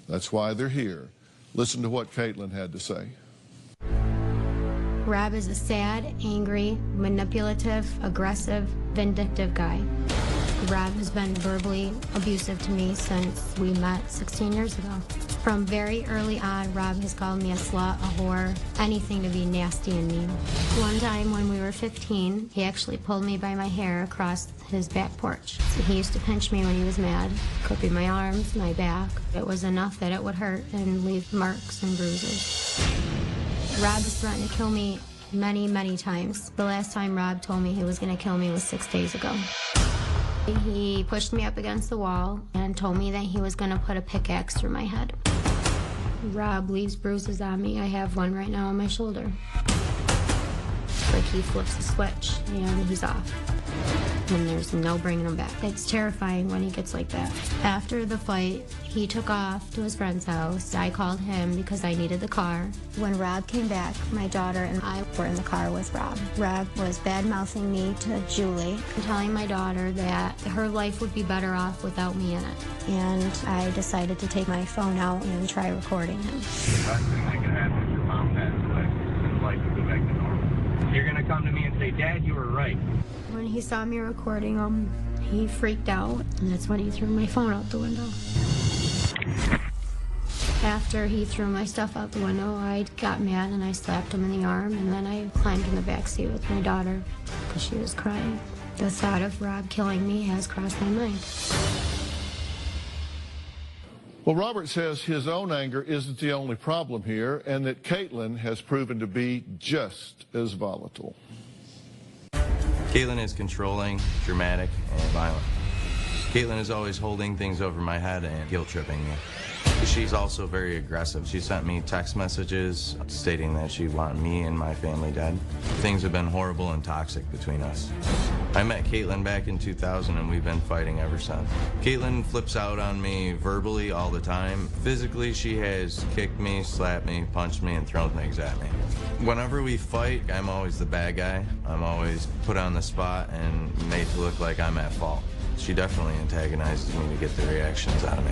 That's why they're here. Listen to what Caitlin had to say. Rob is a sad, angry, manipulative, aggressive, vindictive guy. Rob has been verbally abusive to me since we met 16 years ago. From very early on, Rob has called me a slut, a whore, anything to be nasty and mean. One time when we were 15, he actually pulled me by my hair across his back porch. So he used to pinch me when he was mad, clipping my arms, my back. It was enough that it would hurt and leave marks and bruises. Rob has threatened to kill me many, many times. The last time Rob told me he was going to kill me was 6 days ago. He pushed me up against the wall and told me that he was going to put a pickaxe through my head. Rob leaves bruises on me. I have one right now on my shoulder. Like he flips the switch and he's off. And there's no bringing him back. It's terrifying when he gets like that. After the fight, he took off to his friend's house. I called him because I needed the car. When Rob came back, my daughter and I were in the car with Rob. Rob was bad-mouthing me to Julie and telling my daughter that her life would be better off without me in it. And I decided to take my phone out and try recording him. The best thing that can happen is your mom passes away and life will go back to normal. You're going to come to me and say, Dad, you were right. When he saw me recording him, he freaked out, and that's when he threw my phone out the window. After he threw my stuff out the window, I got mad and I slapped him in the arm, and then I climbed in the back seat with my daughter because she was crying. The thought of Rob killing me has crossed my mind. Well, Robert says his own anger isn't the only problem here, and that Caitlin has proven to be just as volatile. Caitlin is controlling, dramatic, and violent. Caitlin is always holding things over my head and guilt-tripping me. She's also very aggressive. She sent me text messages stating that she wanted me and my family dead. Things have been horrible and toxic between us. I met Caitlin back in 2000 and we've been fighting ever since. Caitlin flips out on me verbally all the time. Physically, she has kicked me, slapped me, punched me, and thrown things at me. Whenever we fight, I'm always the bad guy. I'm always put on the spot and made to look like I'm at fault. She definitely antagonizes me to get the reactions out of me.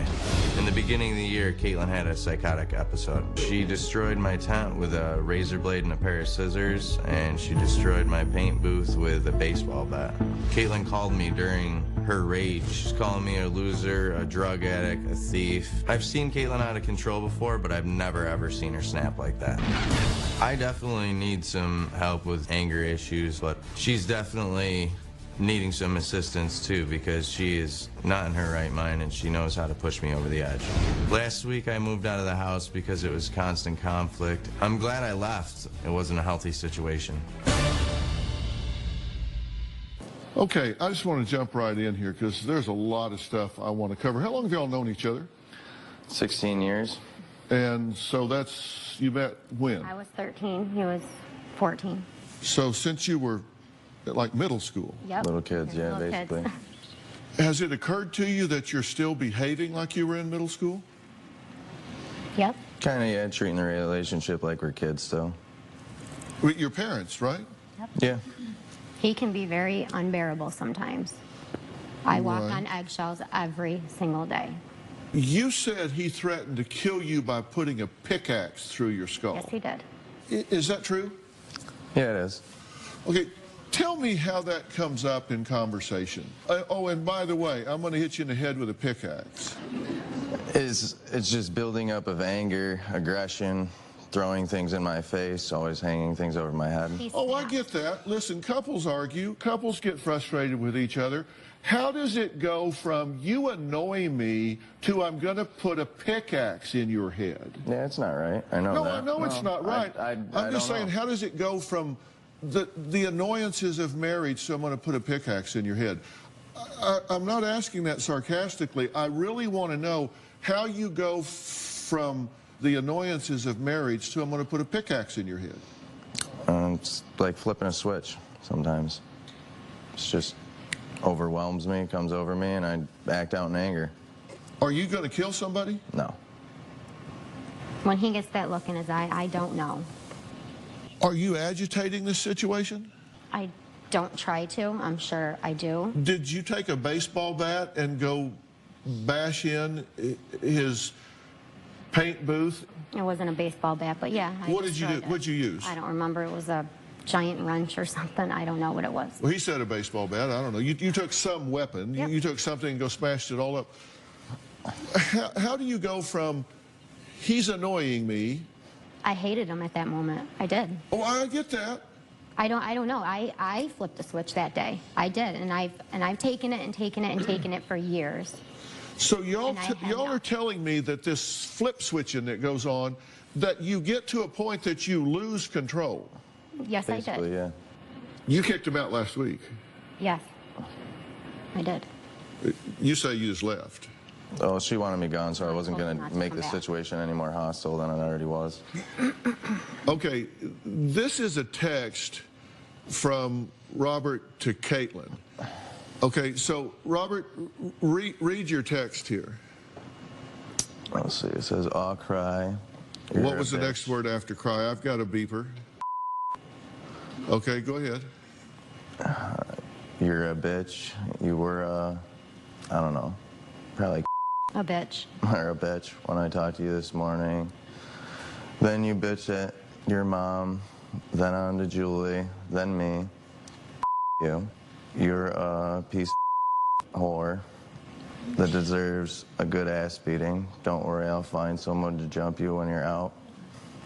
In the beginning of the year, Caitlin had a psychotic episode. She destroyed my tent with a razor blade and a pair of scissors, and she destroyed my paint booth with a baseball bat. Caitlin called me during her rage. She's calling me a loser, a drug addict, a thief. I've seen Caitlin out of control before, but I've never ever seen her snap like that. I definitely need some help with anger issues, but she's definitely needing some assistance too, because she is not in her right mind and she knows how to push me over the edge. Last week I moved out of the house because it was constant conflict. I'm glad I left. It wasn't a healthy situation. Okay, I just want to jump right in here because there's a lot of stuff I want to cover. How long have y'all known each other? 16 years. And so you met when? I was 13, he was 14. So since you were like middle school? Yep. Little kids, yeah, little basically. Kids. Has it occurred to you that you're still behaving like you were in middle school? Yep. Kind of, yeah, treating the relationship like we're kids still. With your parents, right? Yep. Yeah. He can be very unbearable sometimes. I walk on eggshells every single day. You said he threatened to kill you by putting a pickaxe through your skull. Yes, he did. Is that true? Yeah, it is. Okay, tell me how that comes up in conversation. Oh, and by the way, I'm going to hit you in the head with a pickaxe. It's just building up of anger, aggression, throwing things in my face, always hanging things over my head. Oh, I get that. Listen, couples argue. Couples get frustrated with each other. How does it go from you annoying me to I'm going to put a pickaxe in your head? Yeah, it's not right. I know that. No, it's not right. I'm just saying, how does it go from the annoyances of marriage to I'm going to put a pickaxe in your head? I'm not asking that sarcastically. I really want to know how you go from the annoyances of marriage to I'm going to put a pickaxe in your head. It's like flipping a switch sometimes. It's just overwhelms me, comes over me, and I act out in anger. Are you going to kill somebody? No. When he gets that look in his eye, I don't know. Are you agitating this situation? I don't try to. I'm sure I do. Did you take a baseball bat and go bash in his paint booth? It wasn't a baseball bat, but yeah. What did you do? What'd you use? I don't remember. It was a giant wrench or something. I don't know what it was. Well, he said a baseball bat. I don't know. You took some weapon. Yep. You took something and go smashed it all up. How do you go from he's annoying me? I hated him at that moment. I did. Oh, I get that. I don't know. I flipped the switch that day. I did, and I've taken it and taken it and taken it for years. So y'all are telling me that this flip switching that goes on, that you get to a point that you lose control. Yes, basically, I did. Yeah. You kicked him out last week. Yes, I did. You say you just left. Oh, she wanted me gone, so I wasn't going to make the situation any more hostile than it already was. Okay, this is a text from Robert to Caitlin. Okay, so Robert, read your text here. Let's see, it says, "I'll cry." What was the next word after cry? I've got a beeper. Okay, go ahead. You're a bitch. You were, I don't know, probably a bitch. Or a bitch when I talked to you this morning. Then you bitch at your mom, then on to Julie, then me. You. You're a piece of whore. that deserves a good ass beating. Don't worry, I'll find someone to jump you when you're out.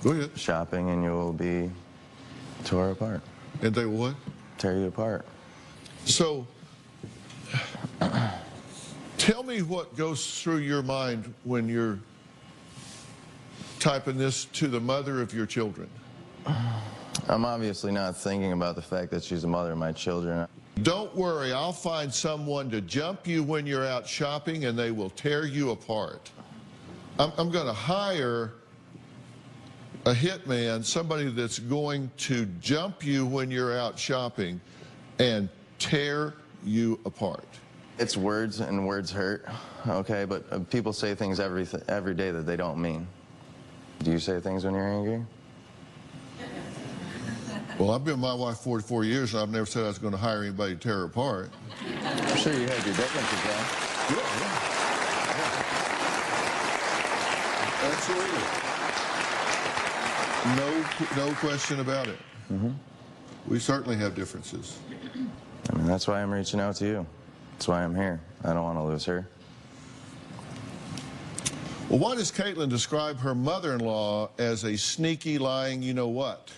Go ahead. Shopping, and you will be tore apart. And they will what? Tear you apart. So, tell me what goes through your mind when you're typing this to the mother of your children. I'm obviously not thinking about the fact that she's the mother of my children. Don't worry, I'll find someone to jump you when you're out shopping, and they will tear you apart. I'm going to hire a hitman, somebody that's going to jump you when you're out shopping and tear you apart. It's words, and words hurt, okay? But people say things every day that they don't mean. Do you say things when you're angry? Well, I've been with my wife 44 years, and I've never said I was going to hire anybody to tear her apart. I'm sure you had your differences, though. Yeah. Absolutely. No question about it. Mm-hmm. We certainly have differences. I mean, that's why I'm reaching out to you. That's why I'm here. I don't want to lose her. Well, why does Caitlin describe her mother-in-law as a sneaky, lying you-know-what?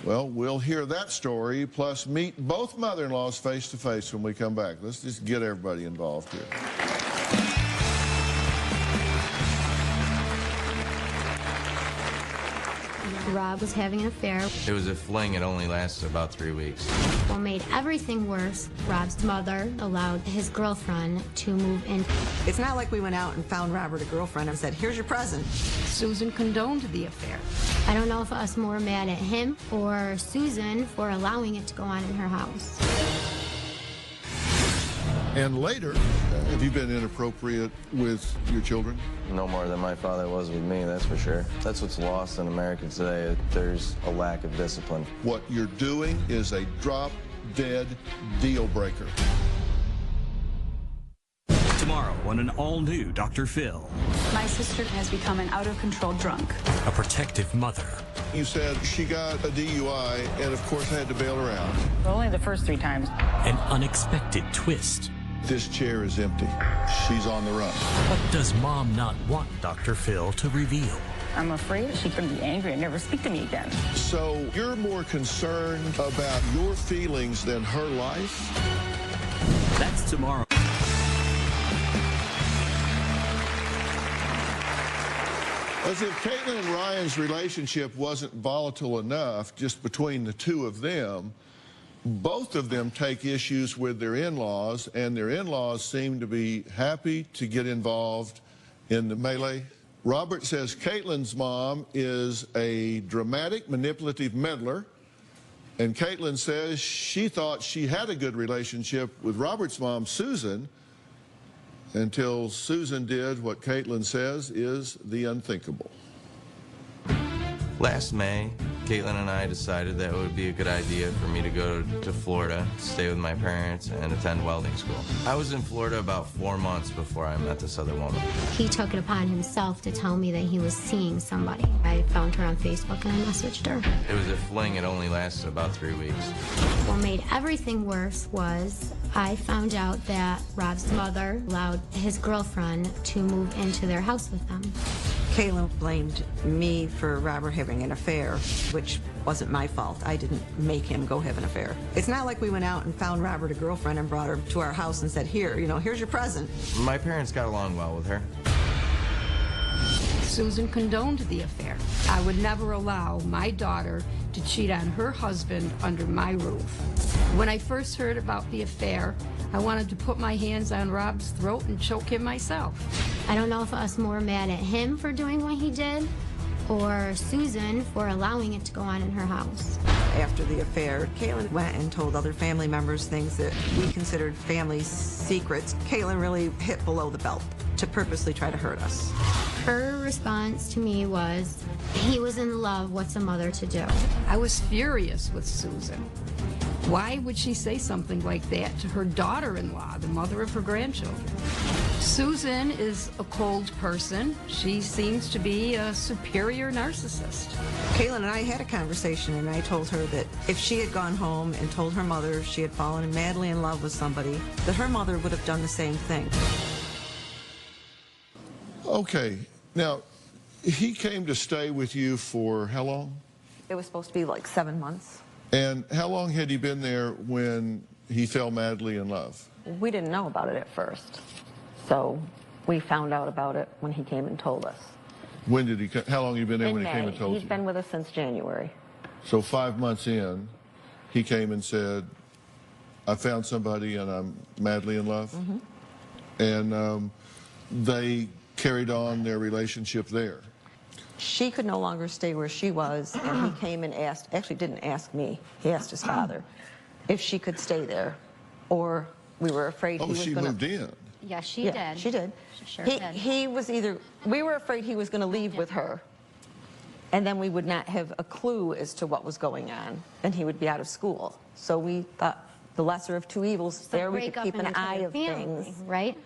Well, we'll hear that story, plus meet both mother-in-laws face-to-face when we come back. Let's just get everybody involved here. Rob was having an affair. It was a fling. It only lasted about 3 weeks. What made everything worse, Rob's mother allowed his girlfriend to move in. It's not like we went out and found Robert a girlfriend and said, here's your present. Susan condoned the affair. I don't know if us more mad at him or Susan for allowing it to go on in her house. And later, have you been inappropriate with your children? No more than my father was with me, that's for sure. That's what's lost in America today. There's a lack of discipline. What you're doing is a drop-dead deal breaker. Tomorrow on an all-new Dr. Phil. My sister has become an out-of-control drunk. A protective mother. You said she got a DUI and, of course, had to bail her out. Only the first 3 times. An unexpected twist. This chair is empty. She's on the run. What does mom not want Dr. Phil to reveal? I'm afraid she's going to be angry and never speak to me again. So you're more concerned about your feelings than her life? That's tomorrow. As if Caitlin and Ryan's relationship wasn't volatile enough just between the two of them, both of them take issues with their in-laws, and their in-laws seem to be happy to get involved in the melee. Robert says Caitlin's mom is a dramatic, manipulative meddler, and Caitlin says she thought she had a good relationship with Robert's mom, Susan, until Susan did what Caitlin says is the unthinkable. Last May, Caitlin and I decided that it would be a good idea for me to go to Florida, stay with my parents, and attend welding school. I was in Florida about 4 months before I met this other woman. He took it upon himself to tell me that he was seeing somebody. I found her on Facebook and I messaged her. It was a fling. It only lasted about 3 weeks. What made everything worse was I found out that Rob's mother allowed his girlfriend to move into their house with them. Caitlin blamed me for Robert having an affair, which wasn't my fault. I didn't make him go have an affair. It's not like we went out and found Robert a girlfriend and brought her to our house and said, here, here's your present. My parents got along well with her. Susan condoned the affair. I would never allow my daughter to cheat on her husband under my roof. When I first heard about the affair, I wanted to put my hands on Rob's throat and choke him myself. I don't know if us more mad at him for doing what he did or Susan for allowing it to go on in her house. After the affair, Caitlin went and told other family members things that we considered family secrets. Caitlin really hit below the belt to purposely try to hurt us. Her response to me was, he was in love, what's a mother to do? I was furious with Susan. Why would she say something like that to her daughter-in-law, the mother of her grandchildren? Susan is a cold person. She seems to be a superior narcissist. Caitlin and I had a conversation, and I told her that if she had gone home and told her mother she had fallen madly in love with somebody, that her mother would have done the same thing. Okay. Now, he came to stay with you for how long? It was supposed to be like 7 months. And how long had he been there when he fell madly in love? We didn't know about it at first. So we found out about it when he came and told us. When did he come? How long had he been there when he came and told you? He's been with us since January. So 5 months in, he came and said, I found somebody and I'm madly in love. And they carried on their relationship there. She could no longer stay where she was, and he came and asked, actually didn't ask me, he asked his father, if she could stay there, or we were afraid he was going to... Oh, she moved in. Yes, she did. She did. She sure did. He was either, we were afraid he was going to leave with her, and then we would not have a clue as to what was going on, and he would be out of school. So we thought the lesser of two evils, there we could keep an eye of things. Right?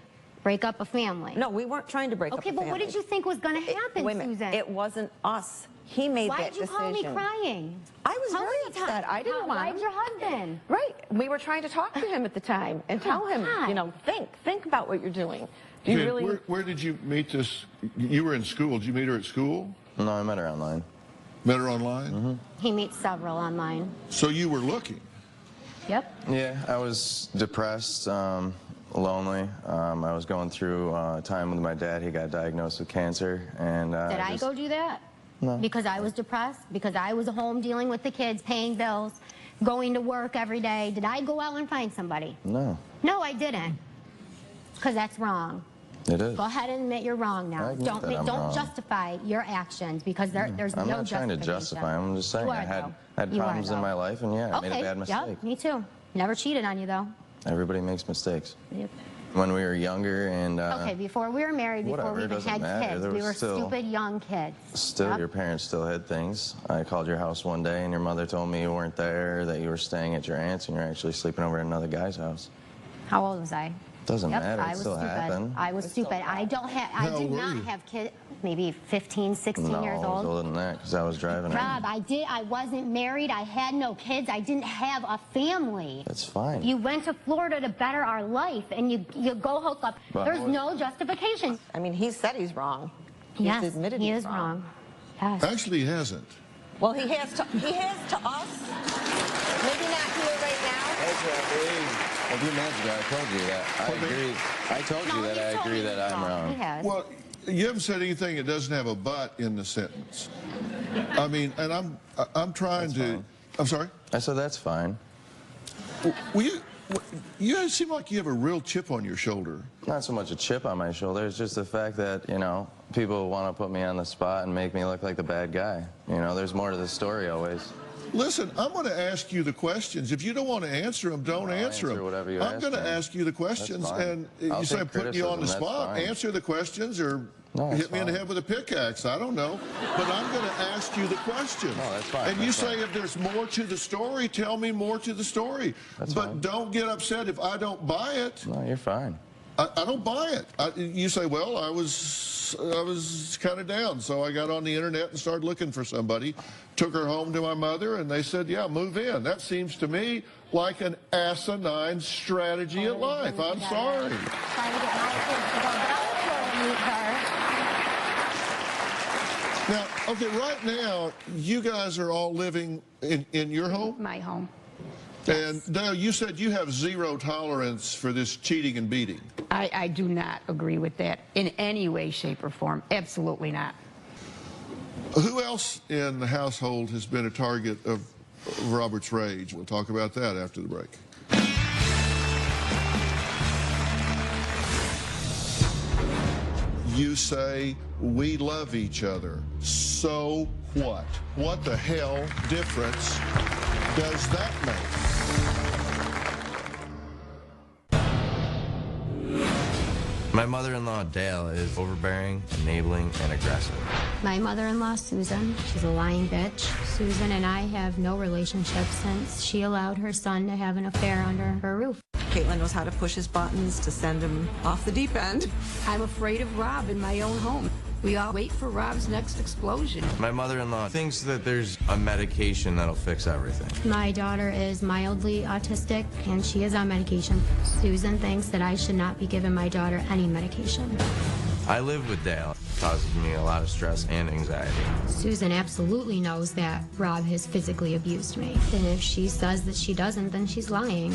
Break up a family. No, we weren't trying to break up a family. Okay, but what did you think was going to happen, Wait a minute. Susan? It wasn't us. He made Why that did you decision. call me crying? I was very upset. I didn't want him. Why'd your husband? Right. We were trying to talk to him at the time and tell him, you know, think about what you're doing. Do you really... Where did you meet this? You were in school. Did you meet her at school? No, I met her online. Met her online? He meets several online. So you were looking? Yep. Yeah, I was depressed, lonely. I was going through time with my dad. He got diagnosed with cancer. And Did I go do that? No. Because I was depressed? Because I was home dealing with the kids, paying bills, going to work every day. Did I go out and find somebody? No. No, I didn't. Because that's wrong. It is. Go ahead and admit you're wrong now. Don't justify your actions because there's no justification. I'm not trying to justify. I'm just saying I had problems in my life, and yeah, I made a bad mistake. Yep, me too. Never cheated on you though. Everybody makes mistakes. Yep. When we were younger and... okay, before we were married, before we even had kids, we were stupid young kids. Still, your parents still had things. I called your house one day and your mother told me you weren't there, that you were staying at your aunt's and you're actually sleeping over at another guy's house. How old was I? Doesn't matter, I it was still stupid. happened. I was stupid. I did not have kids, maybe 15, 16 years old. No, I was older than that because I was driving her. Rob, I wasn't married. I had no kids. I didn't have a family. That's fine. You went to Florida to better our life, and you go hook up. There's no justification. I mean, he said he's wrong. Yes, he's admitted he he's is wrong. Yes. Actually, he hasn't. Well, he has to us. Maybe not here right now. A few minutes ago, I told you that. I agree. I told you that I agree that I'm wrong. He has. Well, you haven't said anything that doesn't have a but in the sentence. I mean, and I'm trying to... I'm sorry? I said that's fine. Well, you seem like you have a real chip on your shoulder. Not so much a chip on my shoulder. It's just the fact that, you know, people want to put me on the spot and make me look like the bad guy. You know, there's more to the story always. Listen, I'm going to ask you the questions. If you don't want to answer them, don't answer them. I'm going to ask you the questions, and you say I'm putting you on the spot. Answer the questions or hit me in the head with a pickaxe. I don't know. But I'm going to ask you the questions. No, that's fine. And you say if there's more to the story, tell me more to the story. But don't get upset if I don't buy it. No, you're fine. I don't buy it. You say, well, I was kind of down, so I got on the internet and started looking for somebody. Took her home to my mother, and they said, yeah, move in. That seems to me like an asinine strategy of life. I'm sorry. Trying to get my kids to go Belfort and meet her. Now, okay, right now, you guys are all living in your home? My home. And Dale, you said you have zero tolerance for this cheating and beating. I do not agree with that in any way, shape, or form. Absolutely not. Who else in the household has been a target of Robert's rage? We'll talk about that after the break. You say, we love each other. So what? What the hell difference does that make? My mother-in-law, Dale, is overbearing, enabling, and aggressive. My mother-in-law, Susan, she's a lying bitch. Susan and I have no relationship since she allowed her son to have an affair under her roof. Caitlin knows how to push his buttons to send him off the deep end. I'm afraid of Rob in my own home. We all wait for Rob's next explosion. My mother-in-law thinks that there's a medication that'll fix everything. My daughter is mildly autistic, and she is on medication. Susan thinks that I should not be giving my daughter any medication. I live with Dale. It causes me a lot of stress and anxiety. Susan absolutely knows that Rob has physically abused me. And if she says that she doesn't, then she's lying.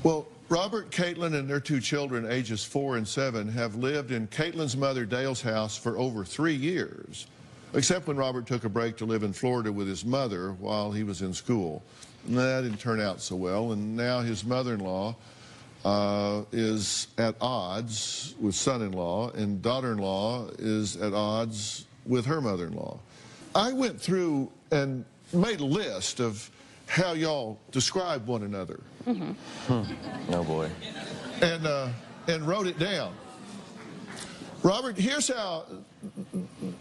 Well, Robert, Caitlin, and their 2 children, ages 4 and 7, have lived in Caitlin's mother, Dale's house for over 3 years, except when Robert took a break to live in Florida with his mother while he was in school. And that didn't turn out so well, and now his mother-in-law is at odds with son-in-law, and daughter-in-law is at odds with her mother-in-law. I went through and made a list of how y'all describe one another. Oh boy. And wrote it down. Robert, here's how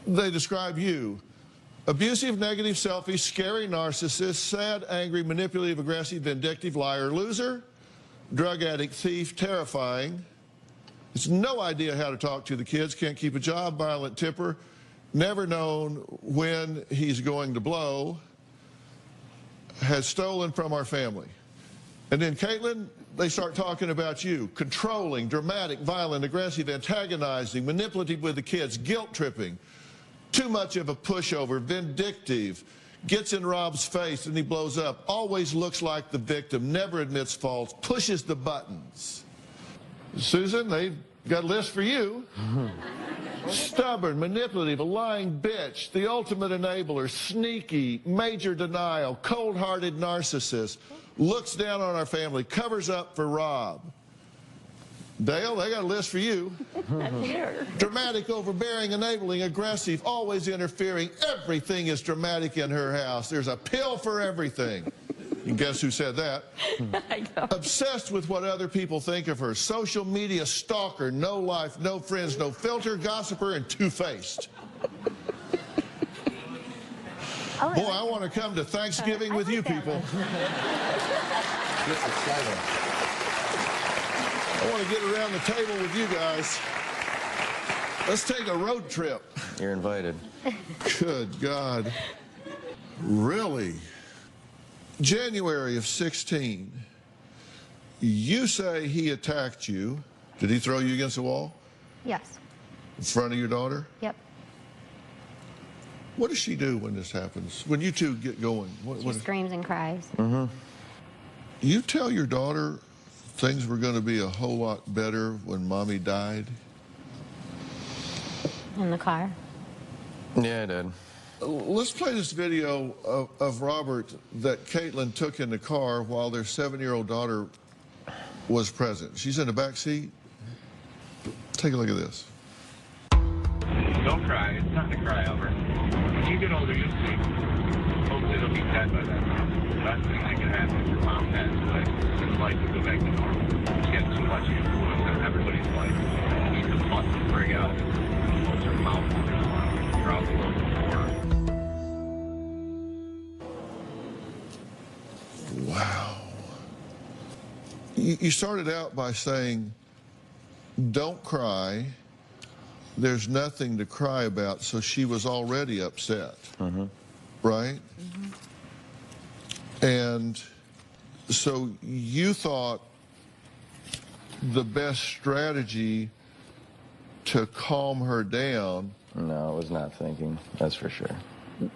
they describe you. Abusive, negative, selfish, scary narcissist, sad, angry, manipulative, aggressive, vindictive, liar, loser, drug addict, thief, terrifying. It's no idea how to talk to the kids, can't keep a job, violent tipper, never known when he's going to blow, has stolen from our family. And then Caitlin, they start talking about you. Controlling, dramatic, violent, aggressive, antagonizing, manipulative with the kids, guilt-tripping, too much of a pushover, vindictive, gets in Rob's face and he blows up, always looks like the victim, never admits faults, pushes the buttons. Susan, they've got a list for you. Stubborn, manipulative, a lying bitch, the ultimate enabler, sneaky, major denial, cold-hearted narcissist, looks down on our family, covers up for Rob. Dale, they got a list for you. Dramatic, overbearing, enabling, aggressive, always interfering. Everything is dramatic in her house. There's a pill for everything. And guess who said that? I know. Obsessed with what other people think of her. Social media stalker, no life, no friends, no filter, gossiper, and two-faced. Boy, I want to come to Thanksgiving with you people. It's exciting. I want to get around the table with you guys. Let's take a road trip. You're invited. Good God. Really? January of 16, you say he attacked you. Did he throw you against the wall? Yes. In front of your daughter? Yep. What does she do when this happens? When you two get going? She screams and cries. You tell your daughter things were going to be a whole lot better when Mommy died? In the car. Yeah, I did. Let's play this video of Robert that Caitlin took in the car while their 7-year-old daughter was present. She's in the back seat. Take a look at this. Don't cry. It's nothing to cry over. When you get older, you'll see. Hopefully it'll be dead by then. The best thing that can happen is your mom passed away and life will go back to normal. She's getting too much influence on everybody's life. You need to bust the frig out of it. Close her mouth. You're out the door. Wow. You started out by saying, don't cry. There's nothing to cry about. So she was already upset, right? And so you thought the best strategy to calm her down. No, I was not thinking, that's for sure.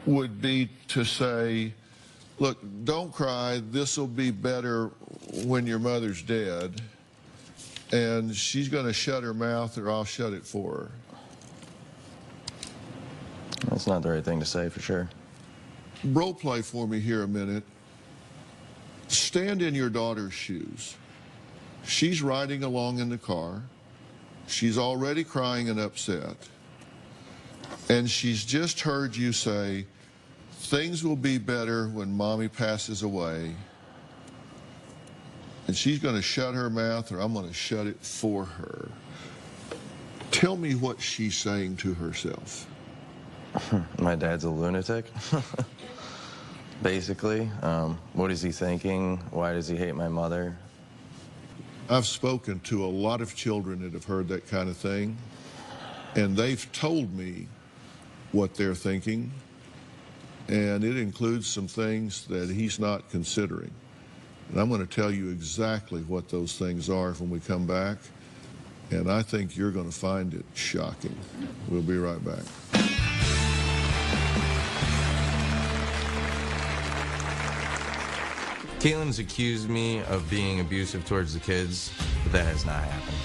Would be to say, look, don't cry, this will be better when your mother's dead, and she's going to shut her mouth or I'll shut it for her. That's not the right thing to say, for sure. Role play for me here a minute. Stand in your daughter's shoes. She's riding along in the car. She's already crying and upset. And she's just heard you say, things will be better when Mommy passes away. And she's going to shut her mouth or I'm going to shut it for her. Tell me what she's saying to herself. My dad's a lunatic, basically. What is he thinking? Why does he hate my mother? I've spoken to a lot of children that have heard that kind of thing, and they've told me what they're thinking, and it includes some things that he's not considering. And I'm going to tell you exactly what those things are when we come back. And I think you're going to find it shocking. We'll be right back. Caitlin's accused me of being abusive towards the kids, but that has not happened.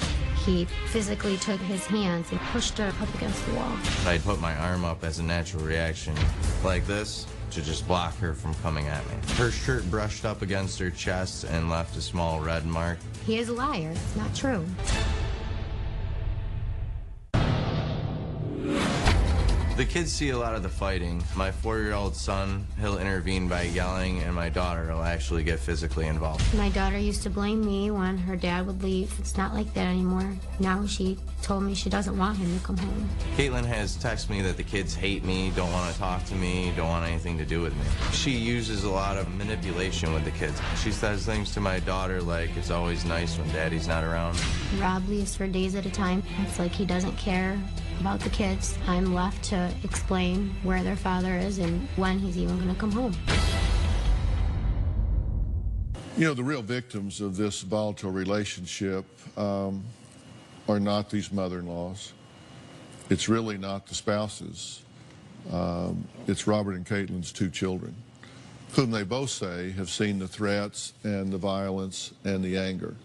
He physically took his hands and pushed her up against the wall. I'd put my arm up as a natural reaction, like this, to just block her from coming at me. Her shirt brushed up against her chest and left a small red mark. He is a liar. It's not true. The kids see a lot of the fighting. My 4-year-old son, he'll intervene by yelling, and my daughter will actually get physically involved. My daughter used to blame me when her dad would leave. It's not like that anymore. Now she told me she doesn't want him to come home. Caitlin has texted me that the kids hate me, don't want to talk to me, don't want anything to do with me. She uses a lot of manipulation with the kids. She says things to my daughter like, it's always nice when daddy's not around. Rob leaves for days at a time. It's like he doesn't care about the kids. I'm left to explain where their father is and when he's even going to come home. You know, the real victims of this volatile relationship are not these mother-in-laws. It's really not the spouses. It's Robert and Caitlin's 2 children, whom they both say have seen the threats and the violence and the anger.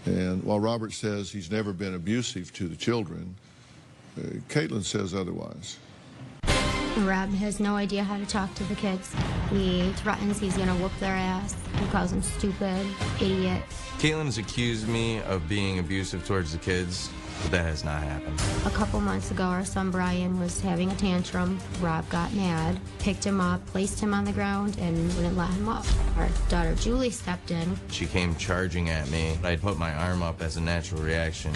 And while Robert says he's never been abusive to the children, Caitlin says otherwise. Rob has no idea how to talk to the kids. He threatens he's going to whoop their ass. He calls them stupid, idiot. Caitlin's accused me of being abusive towards the kids, but that has not happened. A couple months ago, our son Brian was having a tantrum. Rob got mad, picked him up, placed him on the ground, and wouldn't let him up. Our daughter Julie stepped in. She came charging at me. I'd put my arm up as a natural reaction,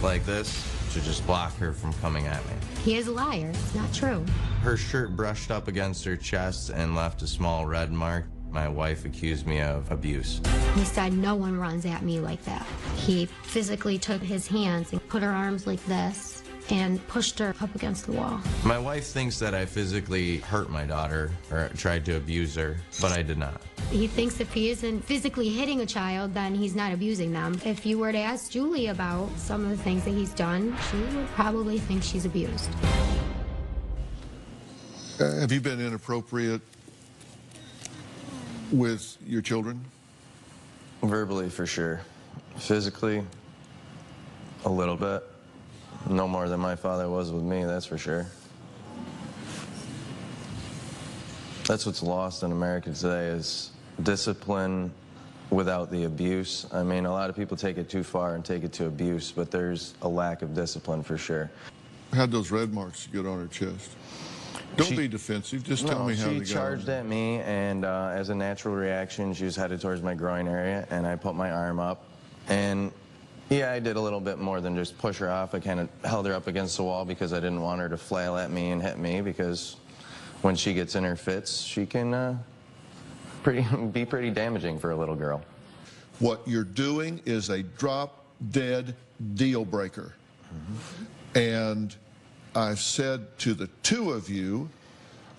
like this, to just block her from coming at me. He is a liar. It's not true. Her shirt brushed up against her chest and left a small red mark. My wife accused me of abuse. He said no one runs at me like that. He physically took his hands and put her arms like this and pushed her up against the wall. My wife thinks that I physically hurt my daughter or tried to abuse her, but I did not. He thinks if he isn't physically hitting a child, then he's not abusing them. If you were to ask Julie about some of the things that he's done, she would probably think she's abused. Have you been inappropriate with your children? Verbally, for sure. Physically, a little bit. No more than my father was with me, that's for sure. That's what's lost in America today is discipline without the abuse. I mean, a lot of people take it too far and take it to abuse, but there's a lack of discipline for sure. How'd those red marks get on her chest? Don't be defensive. Just tell me how they got. She charged at me, and as a natural reaction, she was headed towards my groin area, and I put my arm up. And yeah, I did a little bit more than just push her off. I kind of held her up against the wall because I didn't want her to flail at me and hit me, because when she gets in her fits, she can be pretty damaging for a little girl. What you're doing is a drop-dead deal breaker. Mm-hmm. And I've said to the 2 of you,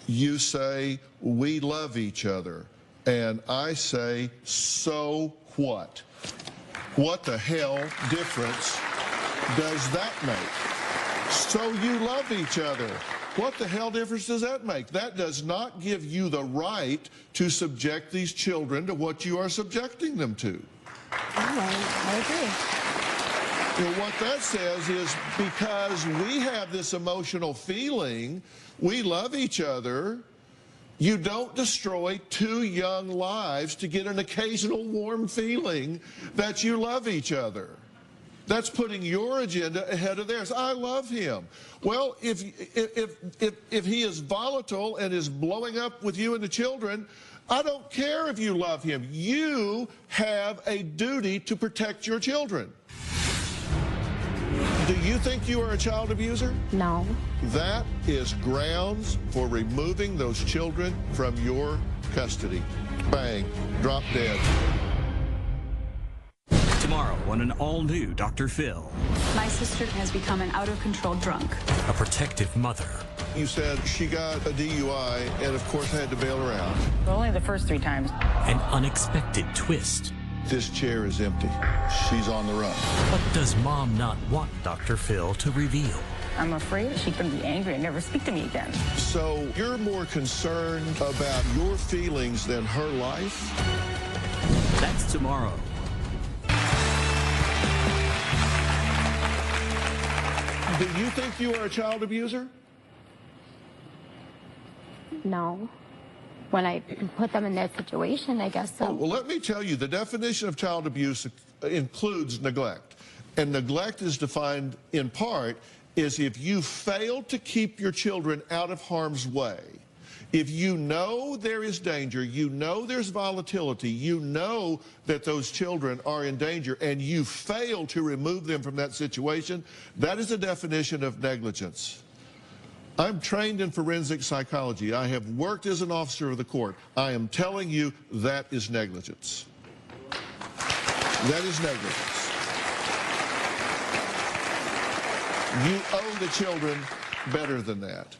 you say, we love each other. And I say, so what? What the hell difference does that make? So you love each other. What the hell difference does that make? That does not give you the right to subject these children to what you are subjecting them to. I agree. You know, what that says is because we have this emotional feeling, we love each other, you don't destroy 2 young lives to get an occasional warm feeling that you love each other. That's putting your agenda ahead of theirs. I love him. Well, if he is volatile and is blowing up with you and the children, I don't care if you love him. You have a duty to protect your children. Do you think you are a child abuser? No. That is grounds for removing those children from your custody. Bang. Drop dead. Tomorrow on an all-new Dr. Phil. My sister has become an out-of-control drunk. A protective mother. You said she got a DUI and, of course, had to bail her out. But only the first 3 times. An unexpected twist. this chair is empty. She's on the run. What does mom not want Dr. Phil to reveal? I'm afraid she's going to be angry and never speak to me again. So you're more concerned about your feelings than her life? That's tomorrow. Do you think you are a child abuser? No. When I put them in that situation, I guess so. Oh, well, let me tell you, the definition of child abuse includes neglect. And neglect is defined in part is if you fail to keep your children out of harm's way. If you know there is danger, you know there's volatility, you know that those children are in danger, and you fail to remove them from that situation, that is a definition of negligence. I'm trained in forensic psychology. I have worked as an officer of the court. I am telling you that is negligence. That is negligence. You owe the children better than that.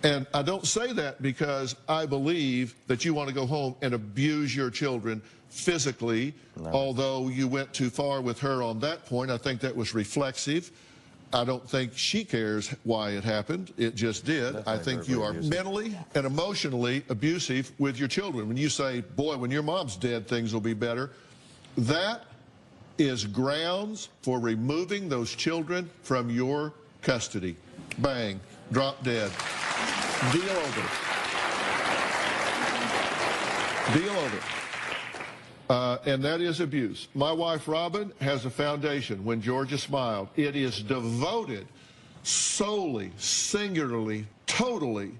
And I don't say that because I believe that you want to go home and abuse your children physically, although you went too far with her on that point. I think that was reflexive. I don't think she cares why it happened. It just did. Definitely. I think you are mentally and emotionally abusive with your children. When you say, boy, when your mom's dead, things will be better, that is grounds for removing those children from your custody. Bang, drop dead. Deal over. Deal over. And that is abuse. My wife, Robin, has a foundation, When Georgia Smiled. It is devoted solely, singularly, totally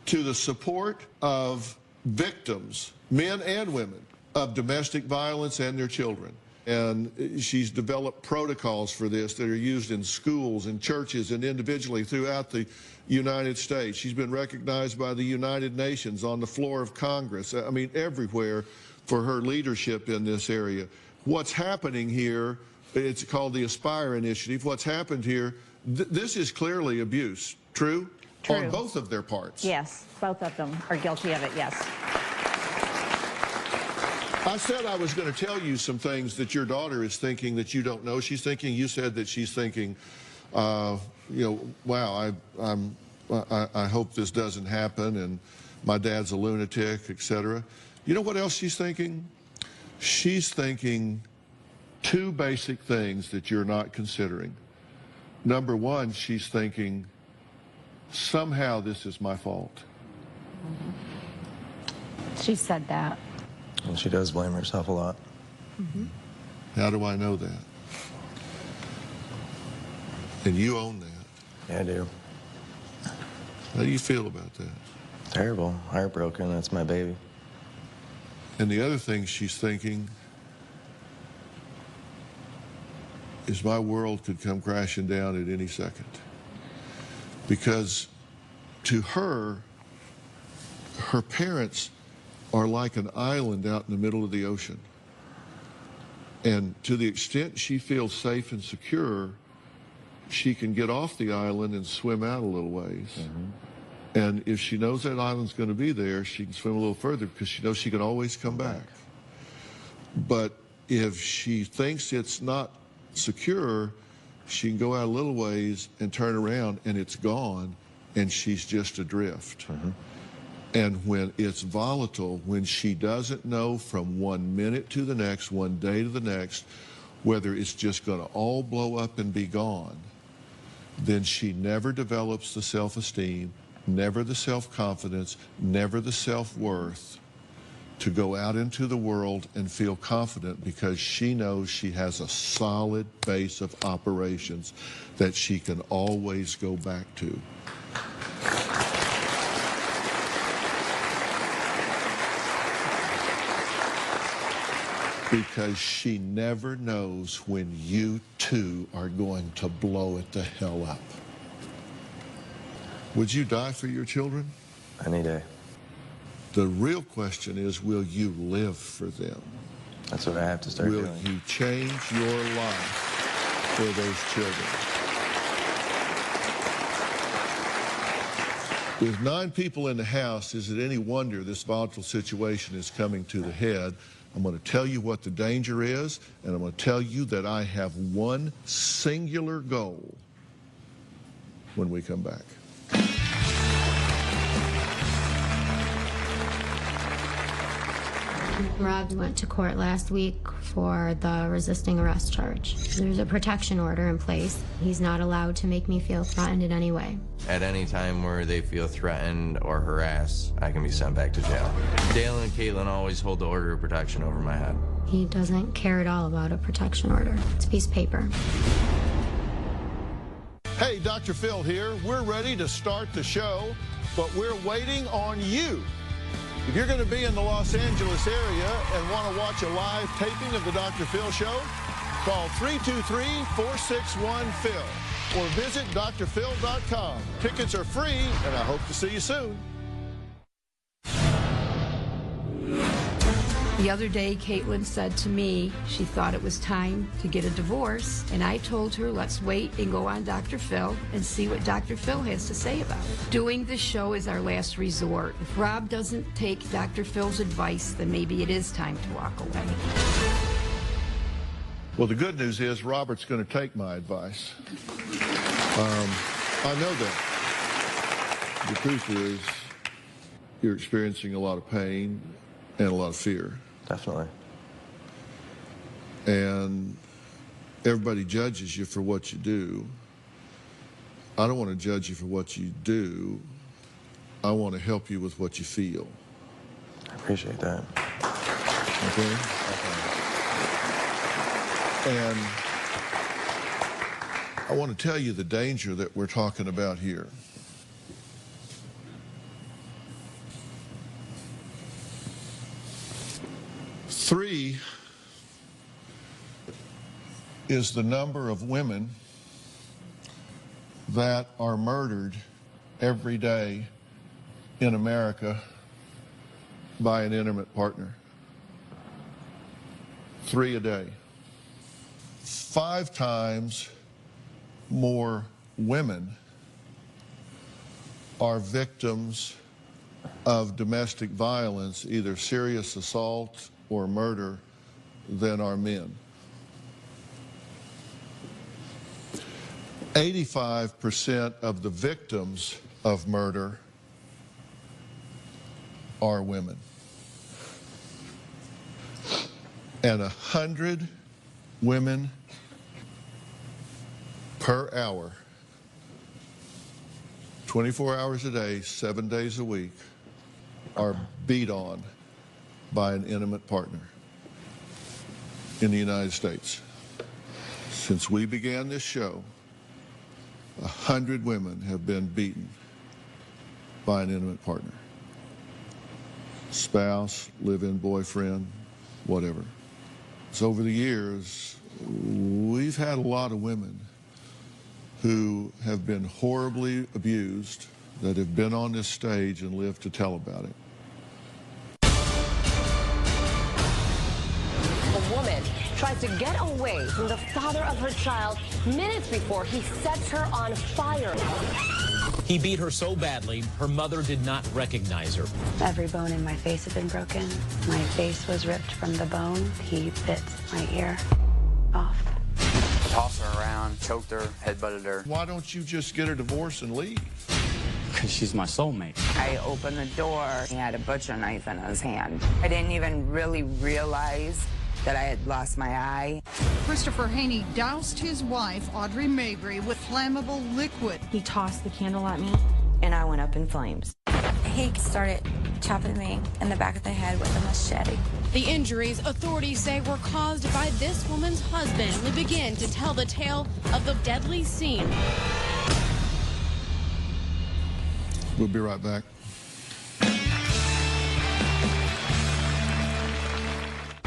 to the support of victims, men and women, of domestic violence and their children. And she's developed protocols for this that are used in schools and churches and individually throughout the United States. She's been recognized by the United Nations, on the floor of Congress, I mean, everywhere, for her leadership in this area. What's happening here, it's called the Aspire Initiative. What's happened here, this is clearly abuse. True? True. On both of their parts. Yes, both of them are guilty of it, yes. I said I was going to tell you some things that your daughter is thinking that you don't know she's thinking. You said that she's thinking, you know, wow, I hope this doesn't happen, and my dad's a lunatic, etc. You know what else she's thinking? She's thinking two basic things that you're not considering. Number one, she's thinking, somehow this is my fault. She said that. And she does blame herself a lot. How do I know that? And you own that. Yeah, I do. How do you feel about that? Terrible. Heartbroken. That's my baby. And the other thing she's thinking is my world could come crashing down at any second. Because to her, her parents are like an island out in the middle of the ocean. And to the extent she feels safe and secure, she can get off the island and swim out a little ways. And if she knows that island's going to be there, she can swim a little further because she knows she can always come back. But if she thinks it's not secure, she can go out a little ways and turn around and it's gone and she's just adrift. And when it's volatile, when she doesn't know from 1 minute to the next, 1 day to the next, whether it's just going to all blow up and be gone, then she never develops the self-esteem, never the self-confidence, never the self-worth to go out into the world and feel confident because she knows she has a solid base of operations that she can always go back to. Because she never knows when you two are going to blow it the hell up. Would you die for your children? Any day. The real question is, will you live for them? That's what I have to start doing. Will you change your life for those children? With 9 people in the house, is it any wonder this volatile situation is coming to the head? I'm going to tell you what the danger is, and I'm going to tell you that I have one singular goal when we come back. Rob went to court last week for the resisting arrest charge. There's a protection order in place. He's not allowed to make me feel threatened in any way. At any time where they feel threatened or harassed, I can be sent back to jail. Dale and Caitlin always hold the order of protection over my head. He doesn't care at all about a protection order. It's a piece of paper. Hey, Dr. Phil here. We're ready to start the show, but we're waiting on you. If you're going to be in the Los Angeles area and want to watch a live taping of the Dr. Phil Show, call 323-461-PHIL or visit drphil.com. Tickets are free, and I hope to see you soon. The other day, Caitlin said to me she thought it was time to get a divorce, and I told her let's wait and go on Dr. Phil and see what Dr. Phil has to say about it. Doing this show is our last resort. If Rob doesn't take Dr. Phil's advice, then maybe it is time to walk away. Well, the good news is Robert's going to take my advice. I know that. The truth is you're experiencing a lot of pain and a lot of fear. Definitely. And everybody judges you for what you do. I don't want to judge you for what you do. I want to help you with what you feel. I appreciate that. Okay? And I want to tell you the danger that we're talking about here. Three is the number of women that are murdered every day in America by an intimate partner. 3 a day. 5 times more women are victims of domestic violence, either serious assault or murder, than are men. 85% of the victims of murder are women. And 100 women per hour, 24 hours a day, 7 days a week, are beat on by an intimate partner in the United States. Since we began this show, 100 women have been beaten by an intimate partner. Spouse, live-in boyfriend, whatever. So over the years, we've had a lot of women who have been horribly abused that have been on this stage and lived to tell about it. A woman tries to get away from the father of her child minutes before he sets her on fire. He beat her so badly, her mother did not recognize her. Every bone in my face had been broken. My face was ripped from the bone. He bit my ear off. Tossed her around, choked her, headbutted her. Why don't you just get a divorce and leave? Because she's my soulmate. I opened the door. He had a butcher knife in his hand. I didn't even really realize that I had lost my eye. Christopher Haney doused his wife, Audrey Mabry, with flammable liquid. He tossed the candle at me, and I went up in flames. He started chopping me in the back of the head with a machete. The injuries, authorities say, were caused by this woman's husband. We begin to tell the tale of the deadly scene. We'll be right back.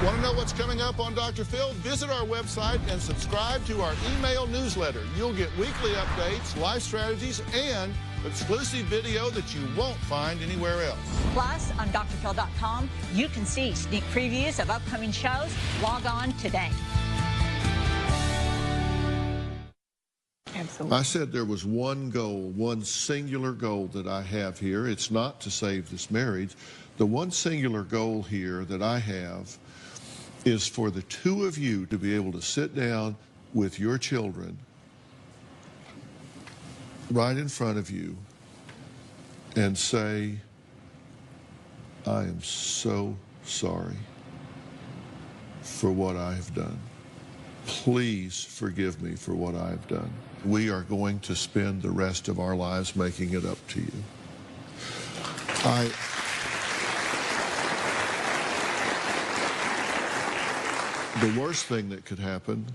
Want to know what's coming up on Dr. Phil? Visit our website and subscribe to our email newsletter. You'll get weekly updates, life strategies, and exclusive video that you won't find anywhere else. Plus, on drphil.com, you can see sneak previews of upcoming shows. Log on today. Absolutely. I said there was one goal, one singular goal that I have here. It's not to save this marriage. The one singular goal here that I have is for the two of you to be able to sit down with your children right in front of you and say, I am so sorry for what I have done. Please forgive me for what I have done. We are going to spend the rest of our lives making it up to you. The worst thing that could happen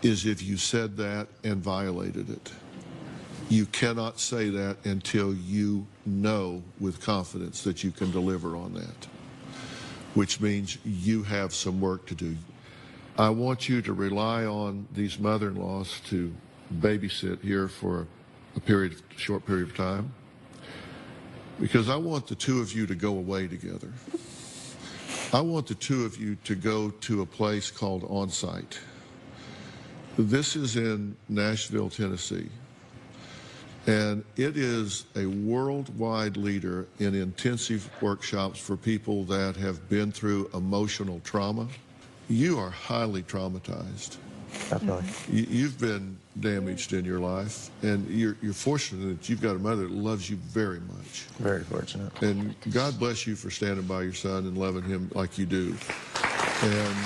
is if you said that and violated it. You cannot say that until you know with confidence that you can deliver on that, which means you have some work to do. I want you to rely on these mother-in-laws to babysit here for a short period of time, because I want the two of you to go away together. I want the two of you to go to a place called On-Site. This is in Nashville, Tennessee, and it is a worldwide leader in intensive workshops for people that have been through emotional trauma. You are highly traumatized. Definitely. You've been damaged in your life, and you're fortunate that you've got a mother that loves you very much. Very fortunate. And God bless you for standing by your son and loving him like you do. And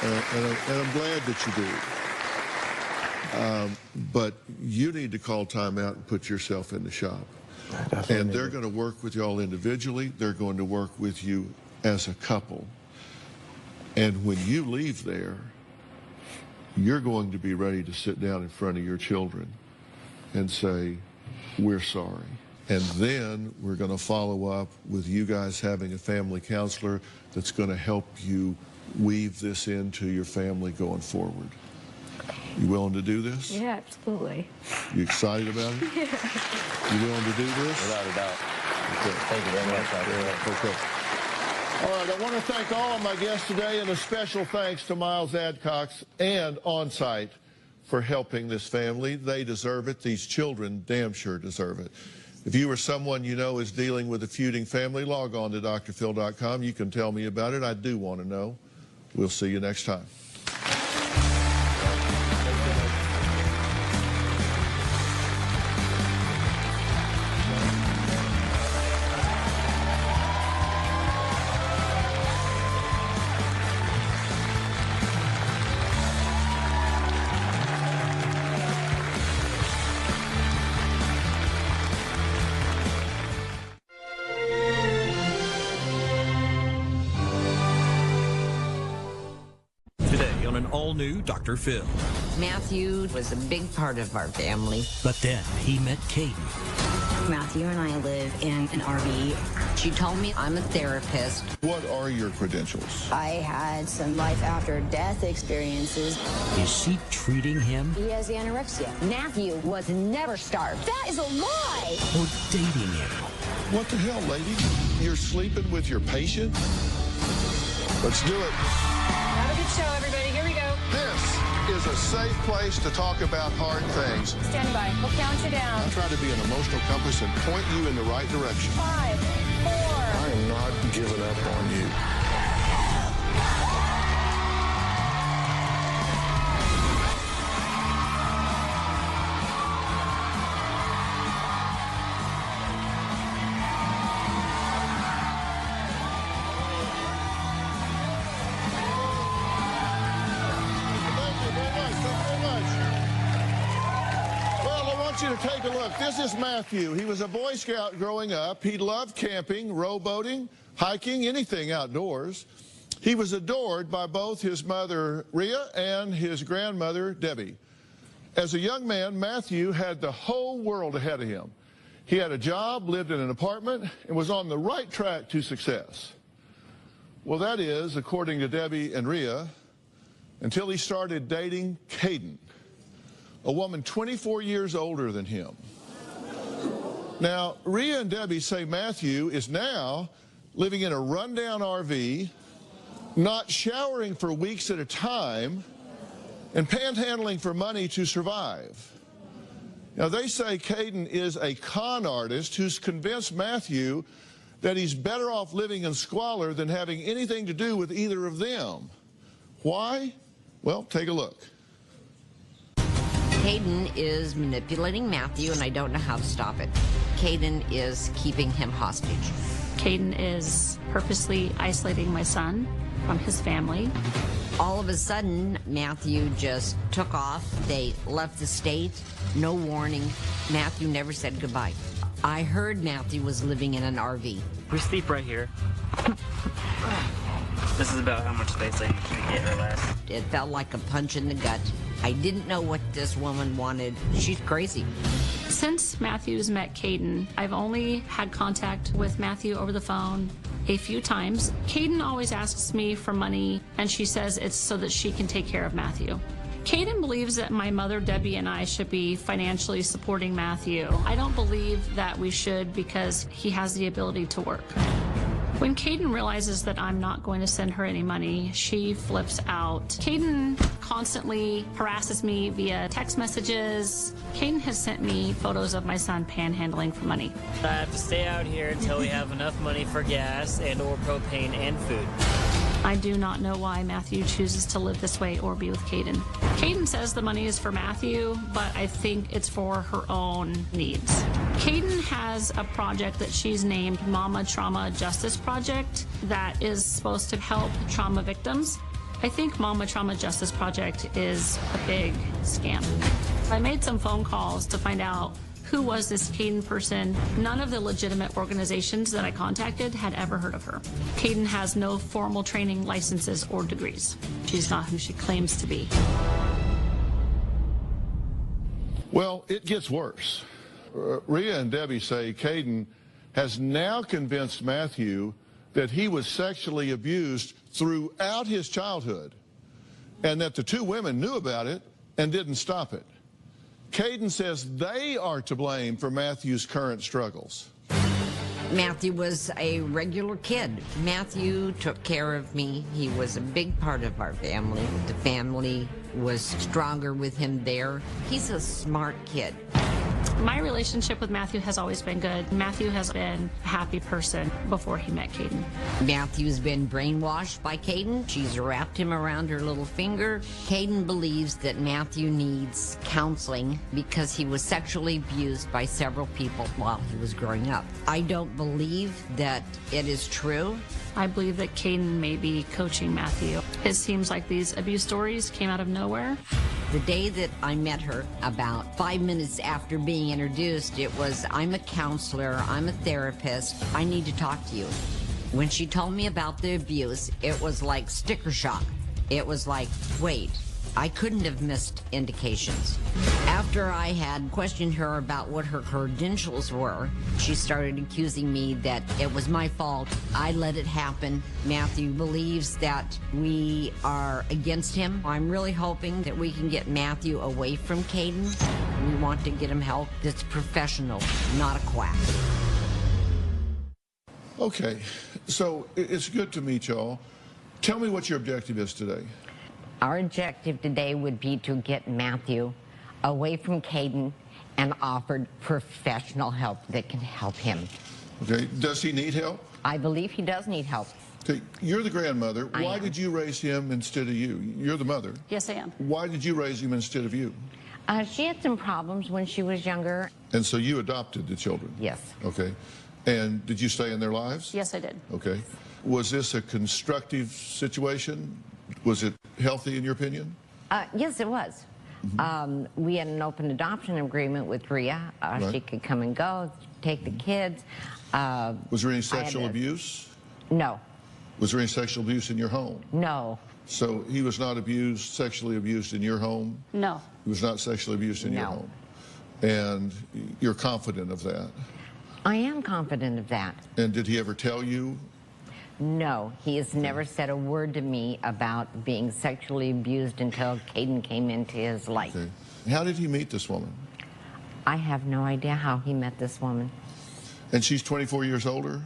I'm glad that you do. But you need to call time out and put yourself in the shop. And they're going to work with you all individually. They're going to work with you as a couple. And when you leave there, you're going to be ready to sit down in front of your children and say, we're sorry. And then we're going to follow up with you guys having a family counselor that's going to help you weave this into your family going forward. You willing to do this? Yeah, absolutely. You excited about it? Yeah. You willing to do this? Without a doubt. Okay. Thank you very much. Okay. All right, I want to thank all of my guests today, and a special thanks to Miles Adcox and On-Site for helping this family. They deserve it. These children damn sure deserve it. If you or someone you know is dealing with a feuding family, log on to drphil.com. You can tell me about it. I do want to know. We'll see you next time. All-new Dr. Phil. Matthew was a big part of our family. But then he met Katie. Matthew and I live in an RV. She told me I'm a therapist. What are your credentials? I had some life after death experiences. Is she treating him? He has anorexia. Matthew was never starved. That is a lie! Or dating him? What the hell, lady? You're sleeping with your patient? Let's do it. Have a good show, everybody. Here we go. This is a safe place to talk about hard things. Stand by. We'll count you down. I'll try to be an emotional compass and point you in the right direction. 5, 4. I am not giving up on you. You to take a look. This is Matthew. He was a Boy Scout growing up. He loved camping, rowboating, hiking, anything outdoors. He was adored by both his mother, Rhea, and his grandmother, Debbie. As a young man, Matthew had the whole world ahead of him. He had a job, lived in an apartment, and was on the right track to success. Well, that is, according to Debbie and Rhea, until he started dating Caden, a woman 24 years older than him. Now, Rhea and Debbie say Matthew is now living in a rundown RV, not showering for weeks at a time, and panhandling for money to survive. Now, they say Caden is a con artist who's convinced Matthew that he's better off living in squalor than having anything to do with either of them. Why? Well, take a look. Caden is manipulating Matthew, and I don't know how to stop it. Caden is keeping him hostage. Caden is purposely isolating my son from his family. All of a sudden, Matthew just took off. They left the state, no warning. Matthew never said goodbye. I heard Matthew was living in an RV. We sleep right here. This is about how much space I usually get or less. It felt like a punch in the gut. I didn't know what this woman wanted. She's crazy. Since Matthew's met Caden, I've only had contact with Matthew over the phone a few times. Caden always asks me for money, and she says it's so that she can take care of Matthew. Caden believes that my mother, Debbie, and I should be financially supporting Matthew. I don't believe that we should because he has the ability to work. When Caden realizes that I'm not going to send her any money, she flips out. Caden constantly harasses me via text messages. Caden has sent me photos of my son panhandling for money. I have to stay out here until we have enough money for gas and or propane and food. I do not know why Matthew chooses to live this way or be with Caden. Caden says the money is for Matthew, but I think it's for her own needs. Caden has a project that she's named Mama Trauma Justice Project that is supposed to help trauma victims. I think Mama Trauma Justice Project is a big scam. I made some phone calls to find out who was this Caden person. None of the legitimate organizations that I contacted had ever heard of her. Caden has no formal training, licenses, or degrees. She's not who she claims to be. Well, it gets worse. Rhea and Debbie say Caden has now convinced Matthew that he was sexually abused throughout his childhood and that the two women knew about it and didn't stop it. Caden says they are to blame for Matthew's current struggles. Matthew was a regular kid. Matthew took care of me. He was a big part of our family. The family was stronger with him there. He's a smart kid. My relationship with Matthew has always been good. Matthew has been a happy person before he met Caden. Matthew's been brainwashed by Caden. She's wrapped him around her little finger. Caden believes that Matthew needs counseling because he was sexually abused by several people while he was growing up. I don't believe that it is true. I believe that Caden may be coaching Matthew. It seems like these abuse stories came out of nowhere. The day that I met her, about 5 minutes after being introduced, it was, I'm a counselor, I'm a therapist, I need to talk to you. When she told me about the abuse, it was like sticker shock. It was like, wait, I couldn't have missed indications. After I had questioned her about what her credentials were, she started accusing me that it was my fault. I let it happen. Matthew believes that we are against him. I'm really hoping that we can get Matthew away from Caden. We want to get him help that's professional, not a quack. Okay, so it's good to meet y'all. Tell me what your objective is today. Our objective today would be to get Matthew away from Caden and offered professional help that can help him. Okay, does he need help? I believe he does need help. Okay, you're the grandmother. I Why am. did you raise him instead of you? You're the mother. Yes, I am. Why did you raise him instead of you? She had some problems when she was younger. And so you adopted the children? Yes. Okay. And did you stay in their lives? Yes, I did. Okay. Was this a constructive situation? Was it healthy in your opinion? Yes, it was. We had an open adoption agreement with Rhea. Right. She could come and go, take the kids. Was there any sexual abuse? No. Was there any sexual abuse in your home? No. So he was not abused, sexually abused in your home? No. He was not sexually abused in your No. home? And you're confident of that? I am confident of that. And did he ever tell you? No, he has never said a word to me about being sexually abused until Caden came into his life. Okay. How did he meet this woman? I have no idea how he met this woman. And she's 24 years older?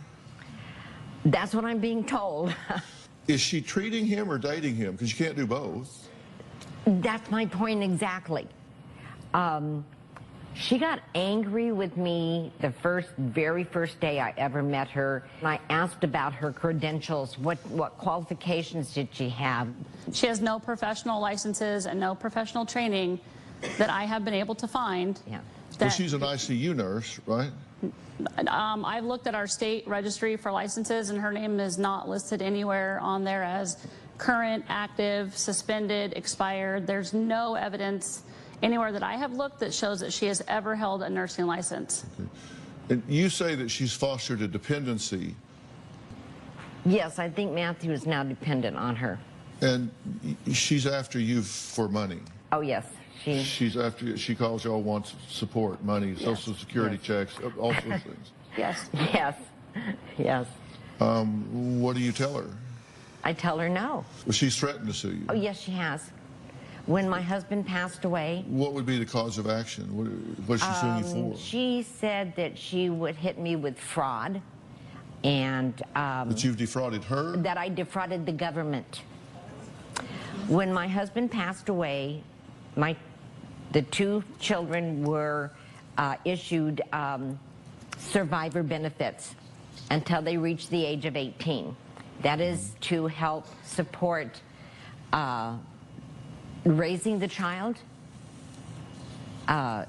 That's what I'm being told. Is she treating him or dating him? Because you can't do both. That's my point exactly. She got angry with me the very first day I ever met her. I asked about her credentials. What qualifications did she have? She has no professional licenses and no professional training that I have been able to find. Yeah. Well, she's an ICU nurse, right? I've looked at our state registry for licenses, and her name is not listed anywhere on there as current, active, suspended, expired. There's no evidence anywhere that I have looked that shows that she has ever held a nursing license. Okay. And you say that she's fostered a dependency. Yes, I think Matthew is now dependent on her. And she's after you for money. Oh, yes. She's after you. She calls y'all, wants support, money, Social Security checks, all sorts of things. Yes. Yes. Yes. What do you tell her? I tell her no. Well, she's threatened to sue you. Oh, yes, she has. When my husband passed away. What would be the cause of action? What's she suing you for? She said that she would hit me with fraud, and that you've defrauded her? That I defrauded the government. When my husband passed away, the two children were issued survivor benefits until they reached the age of 18. That is to help support raising the child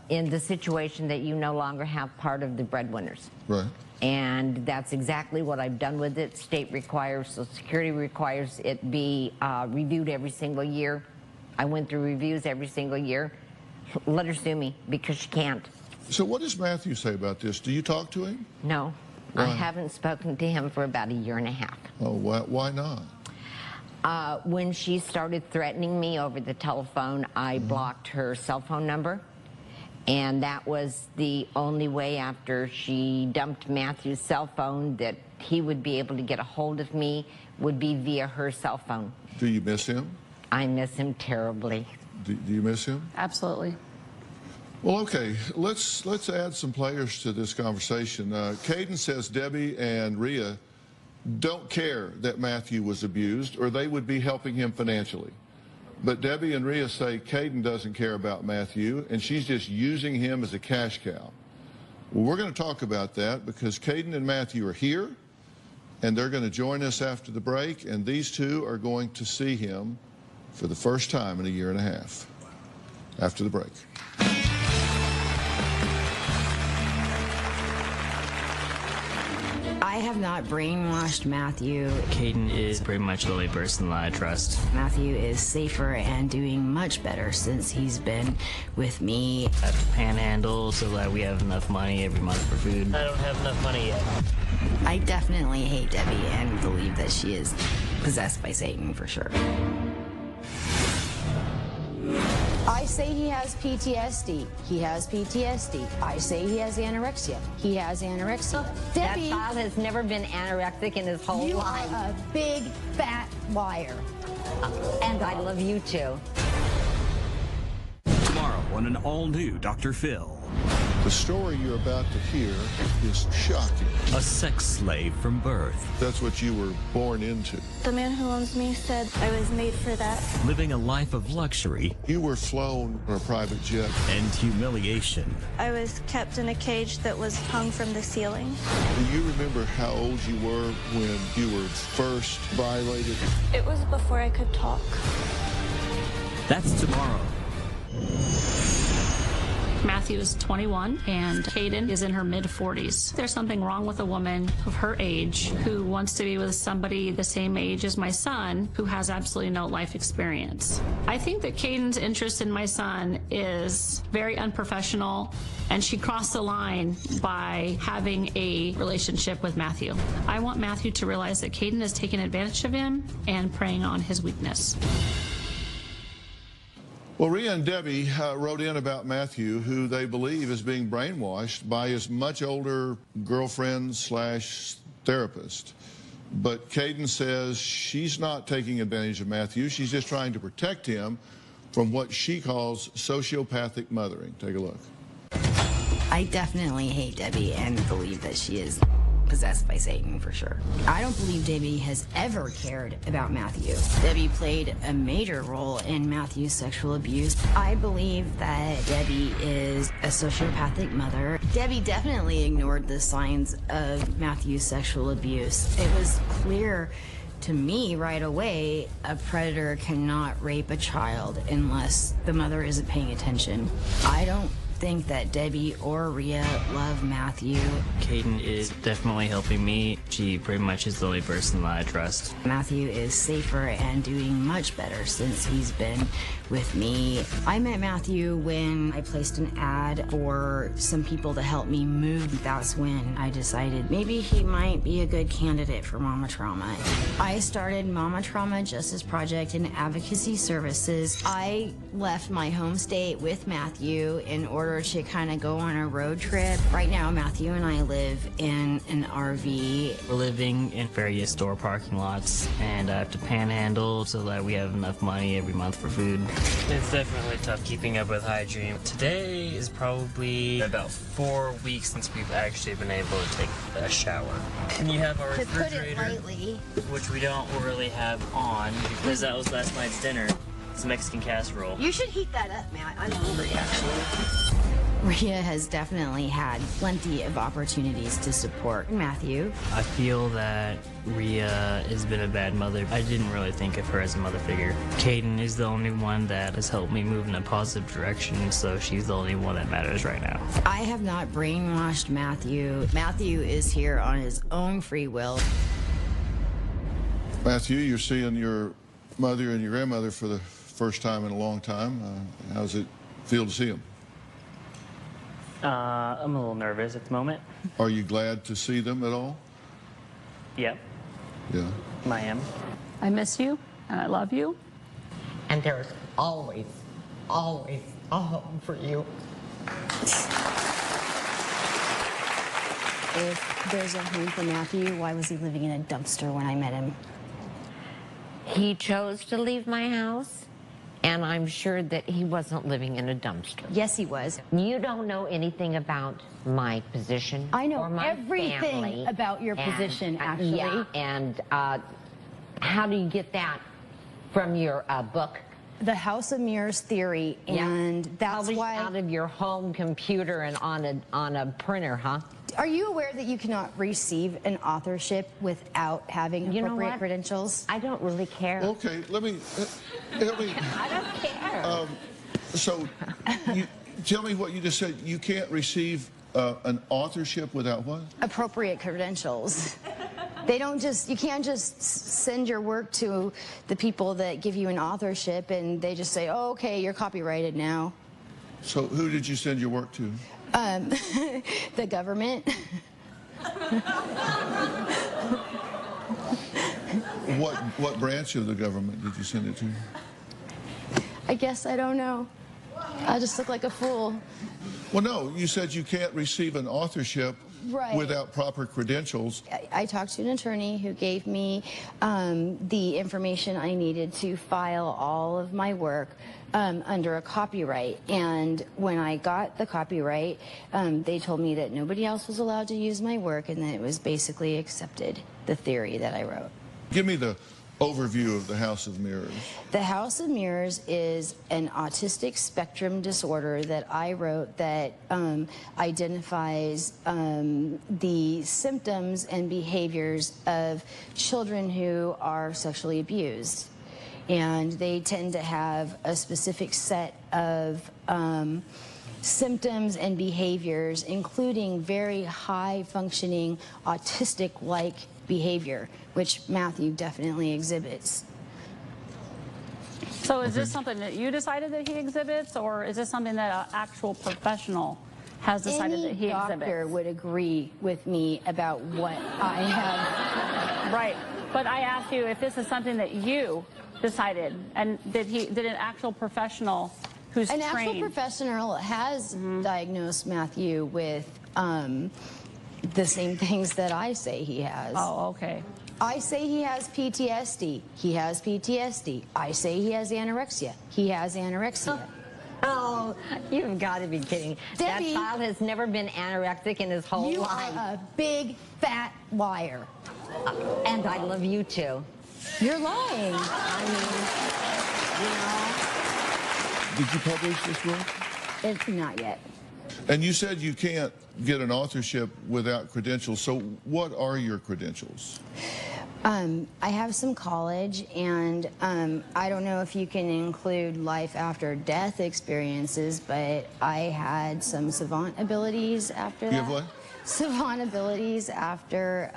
in the situation that you no longer have part of the breadwinners. Right. And that's exactly what I've done with it. State requires, Social Security requires it be reviewed every single year. I went through reviews every single year. Let her sue me because she can't. So what does Matthew say about this? Do you talk to him? No. Why? I haven't spoken to him for about 1.5 years. Oh, why not? When she started threatening me over the telephone, I blocked her cell phone number. And that was the only way, after she dumped Matthew's cell phone, that he would be able to get a hold of me, would be via her cell phone. Do you miss him? I miss him terribly. Do you miss him? Absolutely. Well, okay, let's add some players to this conversation. Caden says Debbie and Rhea don't care that Matthew was abused, or they would be helping him financially. But Debbie and Rhea say Caden doesn't care about Matthew, and she's just using him as a cash cow. Well, we're going to talk about that because Caden and Matthew are here, and they're going to join us after the break, and these two are going to see him for the first time in 1.5 years. After the break. I have not brainwashed Matthew. Caden is pretty much the only person that I trust. Matthew is safer and doing much better since he's been with me. I have to panhandle so that we have enough money every month for food. I don't have enough money yet. I definitely hate Debbie and believe that she is possessed by Satan for sure. I say he has PTSD. He has PTSD. I say he has anorexia. He has anorexia. Debbie, that child has never been anorexic in his whole life. You are a big, fat liar. And I love you too. Tomorrow on an all-new Dr. Phil. The story you're about to hear is shocking. A sex slave from birth. That's what you were born into. The man who owns me said I was made for that. Living a life of luxury. You were flown on a private jet. And humiliation. I was kept in a cage that was hung from the ceiling. Do you remember how old you were when you were first violated? It was before I could talk. That's tomorrow. Matthew is 21 and Caden is in her mid-40s. There's something wrong with a woman of her age who wants to be with somebody the same age as my son who has absolutely no life experience. I think that Caden's interest in my son is very unprofessional, and she crossed the line by having a relationship with Matthew. I want Matthew to realize that Caden is taking advantage of him and preying on his weakness. Well, Rhea and Debbie wrote in about Matthew, who they believe is being brainwashed by his much older girlfriend/therapist. But Caden says she's not taking advantage of Matthew. She's just trying to protect him from what she calls sociopathic mothering. Take a look. I definitely hate Debbie and believe that she is possessed by Satan for sure. I don't believe Debbie has ever cared about Matthew. Debbie played a major role in Matthew's sexual abuse. I believe that Debbie is a sociopathic mother. Debbie definitely ignored the signs of Matthew's sexual abuse. It was clear to me right away, a predator cannot rape a child unless the mother isn't paying attention. I don't think that Debbie or Rhea love Matthew. Caden is definitely helping me. She pretty much is the only person that I trust. Matthew is safer and doing much better since he's been with me. I met Matthew when I placed an ad for some people to help me move. That's when I decided maybe he might be a good candidate for Mama Trauma. I started Mama Trauma Justice Project and Advocacy Services. I left my home state with Matthew in order to kind of go on a road trip. Right now, Matthew and I live in an RV. We're living in various store parking lots, and I have to panhandle so that we have enough money every month for food. It's definitely tough keeping up with hygiene. Today is probably about 4 weeks since we've actually been able to take a shower. And you have our refrigerator, to put it lightly, which we don't really have on because that was last night's dinner. It's Mexican casserole. You should heat that up, Matt. I'm hungry, actually. Rhea has definitely had plenty of opportunities to support Matthew. I feel that Rhea has been a bad mother. I didn't really think of her as a mother figure. Caden is the only one that has helped me move in a positive direction, so she's the only one that matters right now. I have not brainwashed Matthew. Matthew is here on his own free will. Matthew, you're seeing your mother and your grandmother for the first time in a long time. How does it feel to see them? I'm a little nervous at the moment. Are you glad to see them at all? Yep. Yeah. I am. I miss you, and I love you. And there's always, always a home for you. If there's a home for Matthew, why was he living in a dumpster when I met him? He chose to leave my house, and I'm sure that he wasn't living in a dumpster. Yes, he was. You don't know anything about my position. I know or my everything family, about your position, actually. Yeah, and how do you get that from your book? The House of Mirrors theory, and that's Published why out of your home computer and on a printer, huh? Are you aware that you cannot receive an authorship without having appropriate credentials? I don't really care. Okay, let me I don't care. So, tell me what you just said. You can't receive an authorship without what? Appropriate credentials. They don't just, you can't just send your work to the people that give you an authorship and they just say, oh, okay, you're copyrighted now. So who did you send your work to? The government. What branch of the government did you send it to? I guess I don't know. I just look like a fool. Well, no, you said you can't receive an authorship without proper credentials. I talked to an attorney who gave me the information I needed to file all of my work under a copyright. And when I got the copyright, they told me that nobody else was allowed to use my work and that it was basically accepted, the theory that I wrote. Give me the overview of the House of Mirrors. The House of Mirrors is an autistic spectrum disorder that I wrote that identifies the symptoms and behaviors of children who are sexually abused. And they tend to have a specific set of symptoms and behaviors, including very high-functioning autistic-like behavior, which Matthew definitely exhibits. So is this something that you decided that he exhibits, or is this something that an actual professional has decided that he exhibits? Any doctor would agree with me about what I have. Right, but I asked you if this is something that you decided, and did an actual professional who's trained? An actual professional has diagnosed Matthew with the same things that I say he has. Oh, okay. I say he has PTSD. He has PTSD. I say he has anorexia. He has anorexia. Oh, you've got to be kidding. Debbie, that child has never been anorexic in his whole life. You are a big, fat liar. And I love you, too. You're lying. I mean, Did you publish this book? It's not yet. And you said you can't get an authorship without credentials. So what are your credentials? I have some college, and I don't know if you can include life after death experiences, but I had some savant abilities after that. You have what? Savant abilities after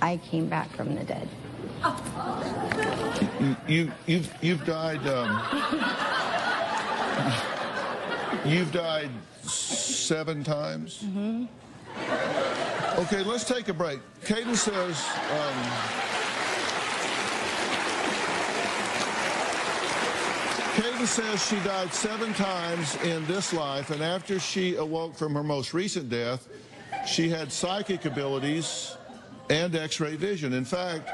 I came back from the dead. You've died. You've died 7 times. Mm-hmm. Okay, let's take a break. Caden says. Caden says she died 7 times in this life, and after she awoke from her most recent death, she had psychic abilities and X-ray vision. In fact,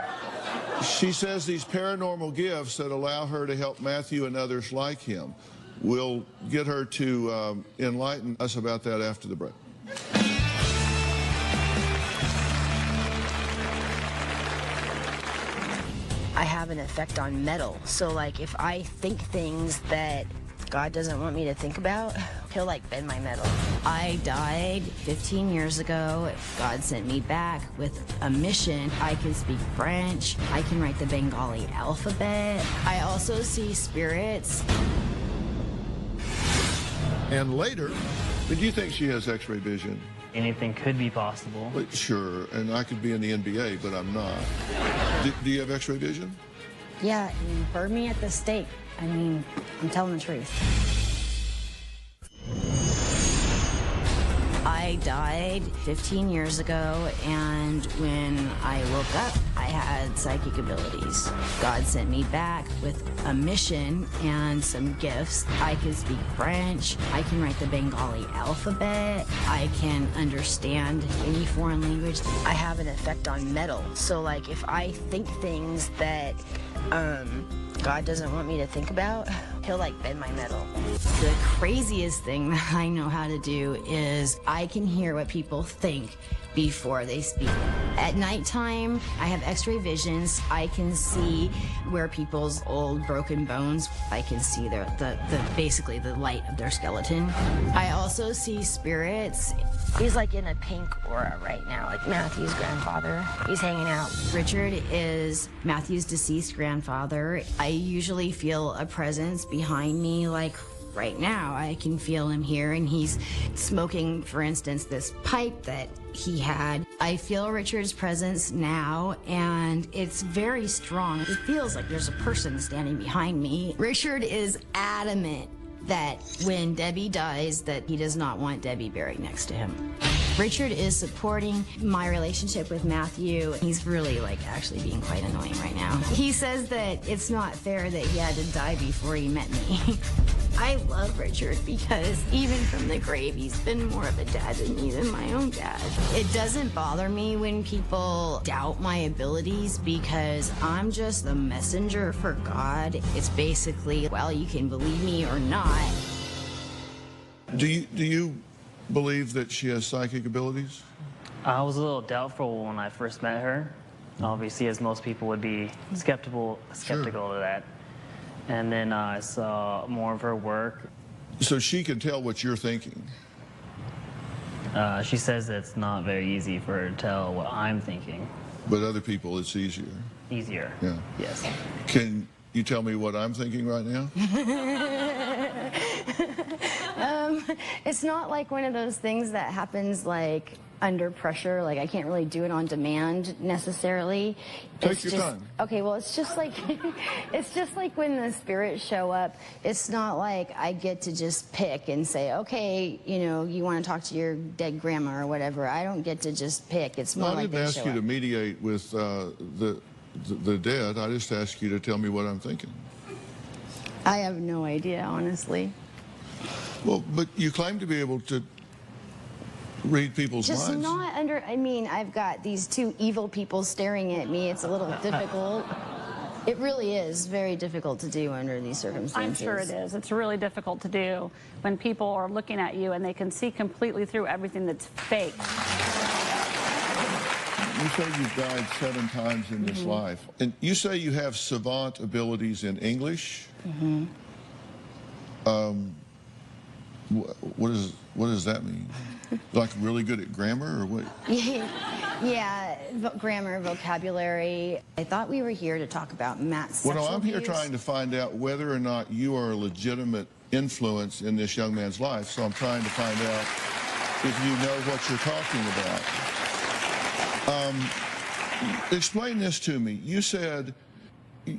she says these paranormal gifts that allow her to help Matthew and others like him. We'll get her to enlighten us about that after the break. I have an effect on metal. So, like, if I think things that God doesn't want me to think about, he'll, like, bend my metal. I died 15 years ago. God sent me back with a mission. I can speak French. I can write the Bengali alphabet. I also see spirits. And later, did you think she has X-ray vision? Anything could be possible. Well, sure, and I could be in the NBA, but I'm not. Do you have X-ray vision? Yeah, you burned me at the stake. I mean, I'm telling the truth. I died 15 years ago, and when I woke up, I had psychic abilities. God sent me back with a mission and some gifts. I can speak French. I can write the Bengali alphabet. I can understand any foreign language. I have an effect on metal. So, like, if I think things that God doesn't want me to think about, he'll, like, bend my metal. The craziest thing that I know how to do is I can hear what people think before they speak. At nighttime, I have X-ray visions. I can see where people's old broken bones. I can see basically the light of their skeleton. I also see spirits. He's like in a pink aura right now, like Matthew's grandfather. He's hanging out. Richard is Matthew's deceased grandfather. I usually feel a presence behind me, like right now. I can feel him here, and he's smoking, for instance, this pipe that he had. I feel Richard's presence now, and it's very strong. It feels like there's a person standing behind me. Richard is adamant that when Debbie dies, that he does not want Debbie buried next to him. Richard is supporting my relationship with Matthew. He's really, like, actually being quite annoying right now. He says that it's not fair that he had to die before he met me. I love Richard because even from the grave, he's been more of a dad to me than my own dad. It doesn't bother me when people doubt my abilities because I'm just the messenger for God. It's basically, well, you can believe me or not. Do you believe that she has psychic abilities? I was a little doubtful when I first met her. Obviously, as most people would be skeptical of that. And then I saw more of her work. So she can tell what you're thinking? She says that it's not very easy for her to tell what I'm thinking. But other people, it's easier. Easier. Yeah. Yes. Can you tell me what I'm thinking right now? It's not like one of those things that happens, like, under pressure. Like, I can't really do it on demand necessarily. Take your time. Okay, well, it's just like it's just like when the spirits show up. It's not like I get to just pick and say, okay, you know, you want to talk to your dead grandma or whatever. I don't get to just pick. It's more like they show up. I didn't ask you to mediate with the dead. I just asked you to tell me what I'm thinking. I have no idea, honestly. Well, but you claim to be able to read people's minds. Just not under, I mean, I've got these 2 evil people staring at me. It's a little difficult. It really is very difficult to do under these circumstances. I'm sure it is. It's really difficult to do when people are looking at you and they can see completely through everything that's fake. You say you've died 7 times in this life. And you say you have savant abilities in English. What does that mean? Like really good at grammar or what? Yeah, grammar, vocabulary. I thought we were here to talk about Matt's sexual Well, no, I'm here abuse. trying to find out whether or not you are a legitimate influence in this young man's life. So I'm trying to find out if you know what you're talking about. Explain this to me. You said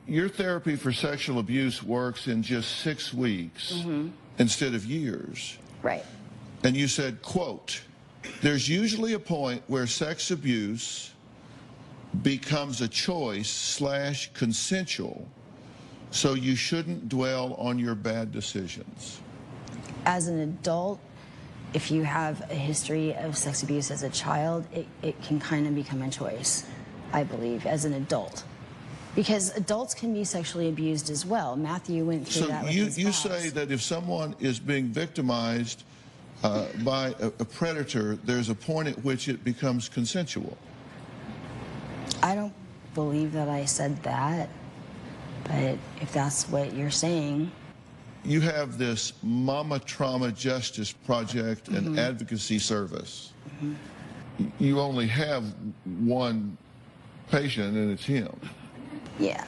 your therapy for sexual abuse works in just 6 weeks instead of years. Right. And you said, quote, there's usually a point where sex abuse becomes a choice / consensual, so you shouldn't dwell on your bad decisions. As an adult, if you have a history of sex abuse as a child, it can kind of become a choice, I believe, as an adult. Because adults can be sexually abused as well. Matthew went through that with his So you spouse. say that if someone is being victimized by a predator, there's a point at which it becomes consensual. I don't believe that I said that, but if that's what you're saying. You have this Mama Trauma Justice Project and advocacy service. You only have one patient, and it's him. Yeah.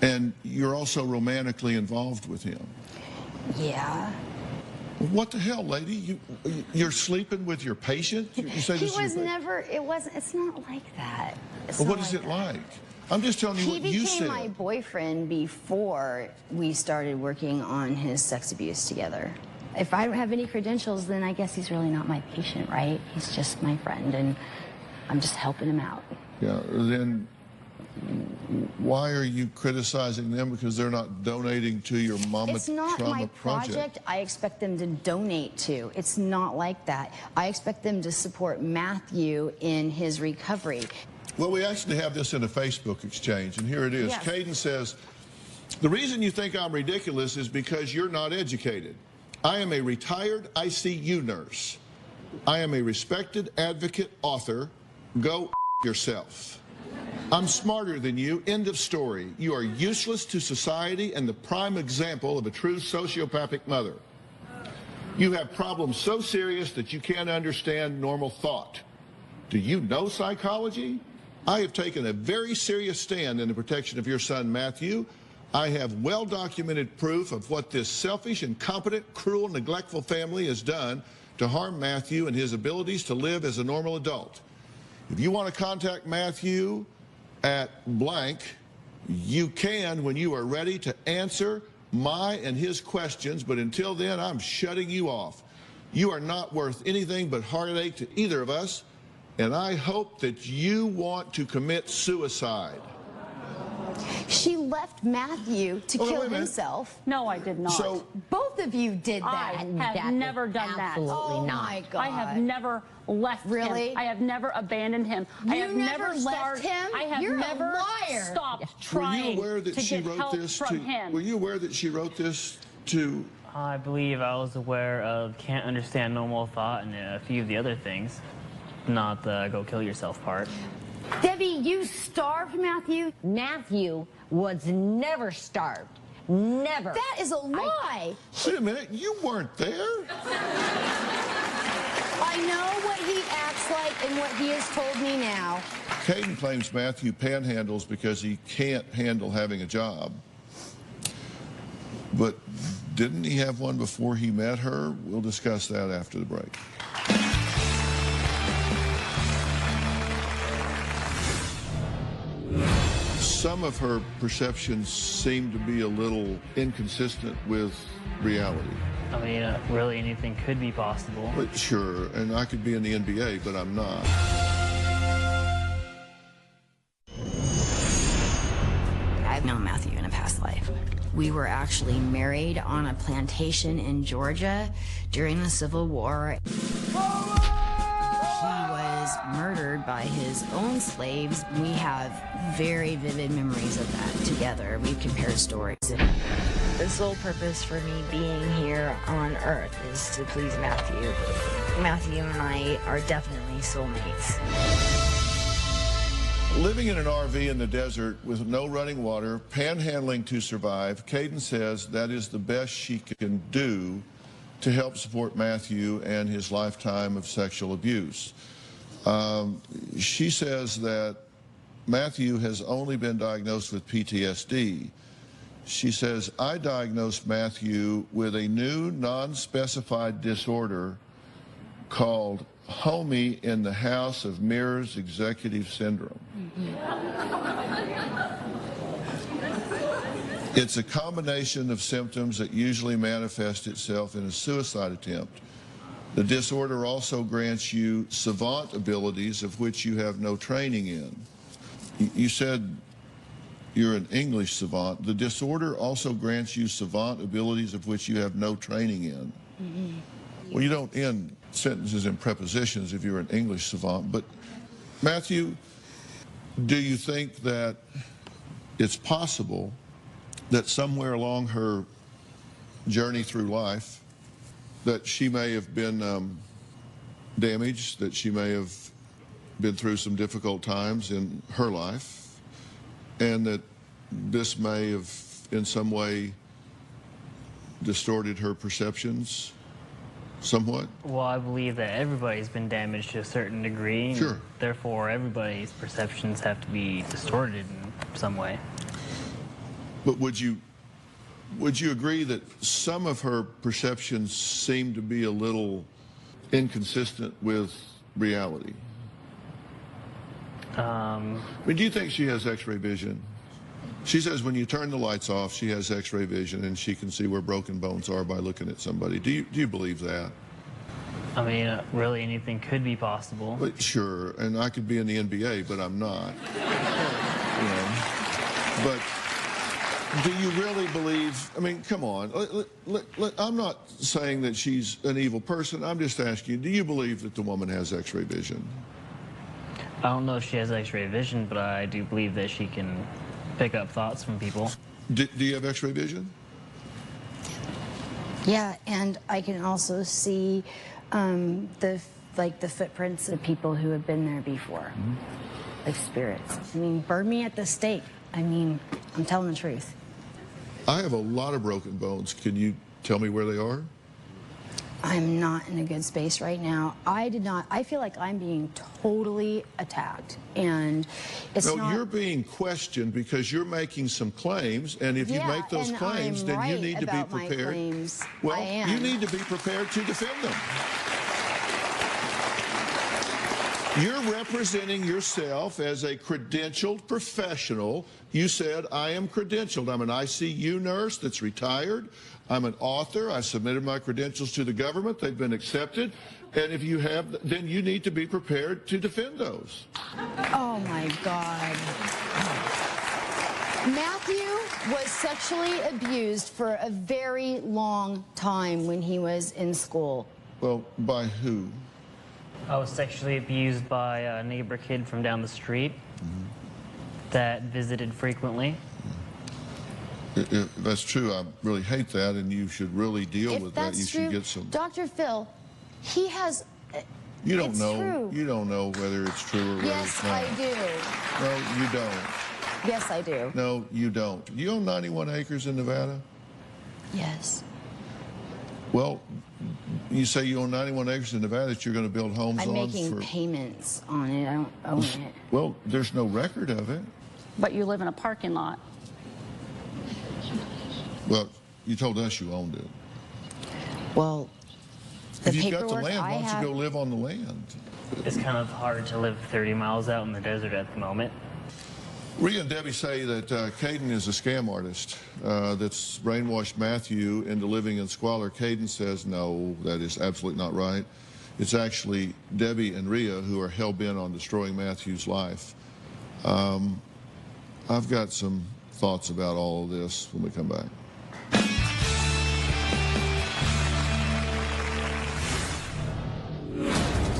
And you're also romantically involved with him. Yeah. What the hell, lady? You're sleeping with your patient? You say He this is was your never, it's not like that. It's Well, not what is like it that. like? I'm just telling you He what you became said. my boyfriend before we started working on his sex abuse together. If I don't have any credentials, then I guess he's really not my patient, right? He's just my friend, and I'm just helping him out. Yeah, then why are you criticizing them because they're not donating to your Mama It's not Trauma my project I expect them to donate to. It's not like that. I expect them to support Matthew in his recovery. Well, we actually have this in a Facebook exchange, and here it is. Yes. Caden says, the reason you think I'm ridiculous is because you're not educated. I am a retired ICU nurse. I am a respected advocate author. Go yourself. I'm smarter than you. End of story. You are useless to society and the prime example of a true sociopathic mother. You have problems so serious that you can't understand normal thought. Do you know psychology? I have taken a very serious stand in the protection of your son, Matthew. I have well-documented proof of what this selfish, incompetent, cruel, neglectful family has done to harm Matthew and his abilities to live as a normal adult. If you want to contact Matthew at blank, you can when you are ready to answer my and his questions, but until then, I'm shutting you off. You are not worth anything but heartache to either of us, and I hope that you want to commit suicide. She left Matthew to Oh, kill wait a minute. himself. No, I did not. So, Both of you did that. I have never done that. Oh my God. I have never left Really? him. I have never abandoned him. I You have never left started, him? I have You're a never liar. stopped were trying you aware that to she get wrote help this from to? him. Were you aware that she wrote this to? I believe I was aware of can't understand normal thought and a few of the other things, not the go kill yourself part. Debbie, you starved Matthew? Matthew was never starved. Never. That is a lie. Wait a minute, you weren't there. I know what he acts like and what he has told me now. Caden claims Matthew panhandles because he can't handle having a job. But didn't he have one before he met her? We'll discuss that after the break. Some of her perceptions seem to be a little inconsistent with reality. I mean, really anything could be possible. But sure, and I could be in the NBA, but I'm not. I've known Matthew in a past life. We were actually married on a plantation in Georgia during the Civil War. He was murdered by his own slaves. We have very vivid memories of that together. We've compared stories. The sole purpose for me being here on Earth is to please Matthew. Matthew and I are definitely soulmates. Living in an RV in the desert with no running water, panhandling to survive, Caden says that is the best she can do to help support Matthew and his lifetime of sexual abuse. She says that Matthew has only been diagnosed with PTSD. She says, I diagnosed Matthew with a new non-specified disorder called Homie in the House of Mirrors Executive Syndrome. It's a combination of symptoms that usually manifest itself in a suicide attempt. The disorder also grants you savant abilities of which you have no training in. You said you're an English savant. The disorder also grants you savant abilities of which you have no training in. Well, you don't end sentences in prepositions if you're an English savant. But Matthew, do you think that it's possible that somewhere along her journey through life that she may have been damaged, that she may have been through some difficult times in her life, and that this may have in some way distorted her perceptions somewhat? Well, I believe that everybody's been damaged to a certain degree. Sure. Therefore, everybody's perceptions have to be distorted in some way. But would you agree that some of her perceptions seem to be a little inconsistent with reality? I mean, do you think she has X-ray vision? She says when you turn the lights off, she has X-ray vision and she can see where broken bones are by looking at somebody. Do you believe that? I mean, really anything could be possible. But sure, and I could be in the NBA, but I'm not. You know, but do you really believe, I mean, come on. I'm not saying that she's an evil person. I'm just asking you, do you believe that the woman has X-ray vision? I don't know if she has X-ray vision, but I do believe that she can pick up thoughts from people. Do you have X-ray vision? Yeah, and I can also see the footprints of people who have been there before, like spirits. I mean, burn me at the stake. I mean, I'm telling the truth. I have a lot of broken bones. Can you tell me where they are? I'm not in a good space right now. I feel like I'm being totally attacked, and it's not... No, you're being questioned because you're making some claims, and if you make those claims, then you need to be prepared. Well, you need to be prepared to defend them. You're representing yourself as a credentialed professional. You said, I am credentialed. I'm an ICU nurse that's retired. I'm an author. I submitted my credentials to the government. They've been accepted. And if you have, then you need to be prepared to defend those. Oh, my God. Matthew was sexually abused for a very long time when he was in school. Well, by who? I was sexually abused by a neighbor kid from down the street that visited frequently. If that's true, I really hate that, and you should really deal with that. You should get some... Dr. Phil, he has... You don't know. True. You don't know whether it's true or whether it's not. Yes, I do. No, you don't. Yes, I do. No, you don't. You own 91 acres in Nevada? Yes. Well, you say you own 91 acres in Nevada that you're going to build homes on? I'm making payments on it. I don't own it. Well, there's no record of it. But you live in a parking lot. Well, you told us you owned it. Well, if you've got the land, why don't you go live on the land? It's kind of hard to live 30 miles out in the desert at the moment. Rhea and Debbie say that Caden is a scam artist that's brainwashed Matthew into living in squalor. Caden says, no, that is absolutely not right. It's actually Debbie and Rhea who are hell-bent on destroying Matthew's life. I've got some thoughts about all of this when we come back.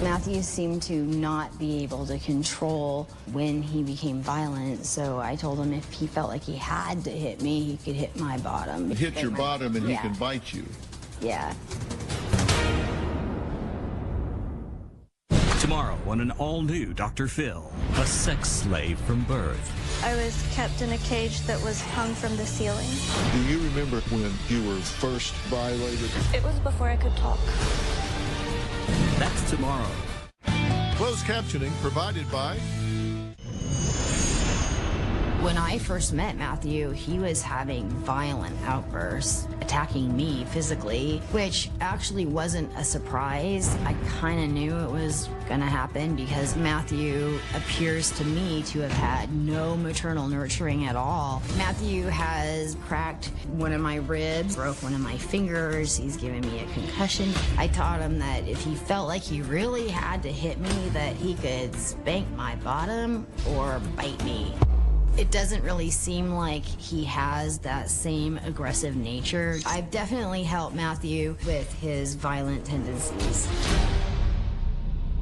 Matthew seemed to not be able to control when he became violent, so I told him if he felt like he had to hit me, he could hit my bottom. Hit your bottom and he can bite you. Yeah. Tomorrow on an all-new Dr. Phil, a sex slave from birth. I was kept in a cage that was hung from the ceiling. Do you remember when you were first violated? It was before I could talk. That's tomorrow. Closed captioning provided by... When I first met Matthew, he was having violent outbursts, attacking me physically, which actually wasn't a surprise. I kind of knew it was going to happen because Matthew appears to me to have had no maternal nurturing at all. Matthew has cracked one of my ribs, broke one of my fingers, he's given me a concussion. I taught him that if he felt like he really had to hit me, that he could spank my bottom or bite me. It doesn't really seem like he has that same aggressive nature. I've definitely helped Matthew with his violent tendencies.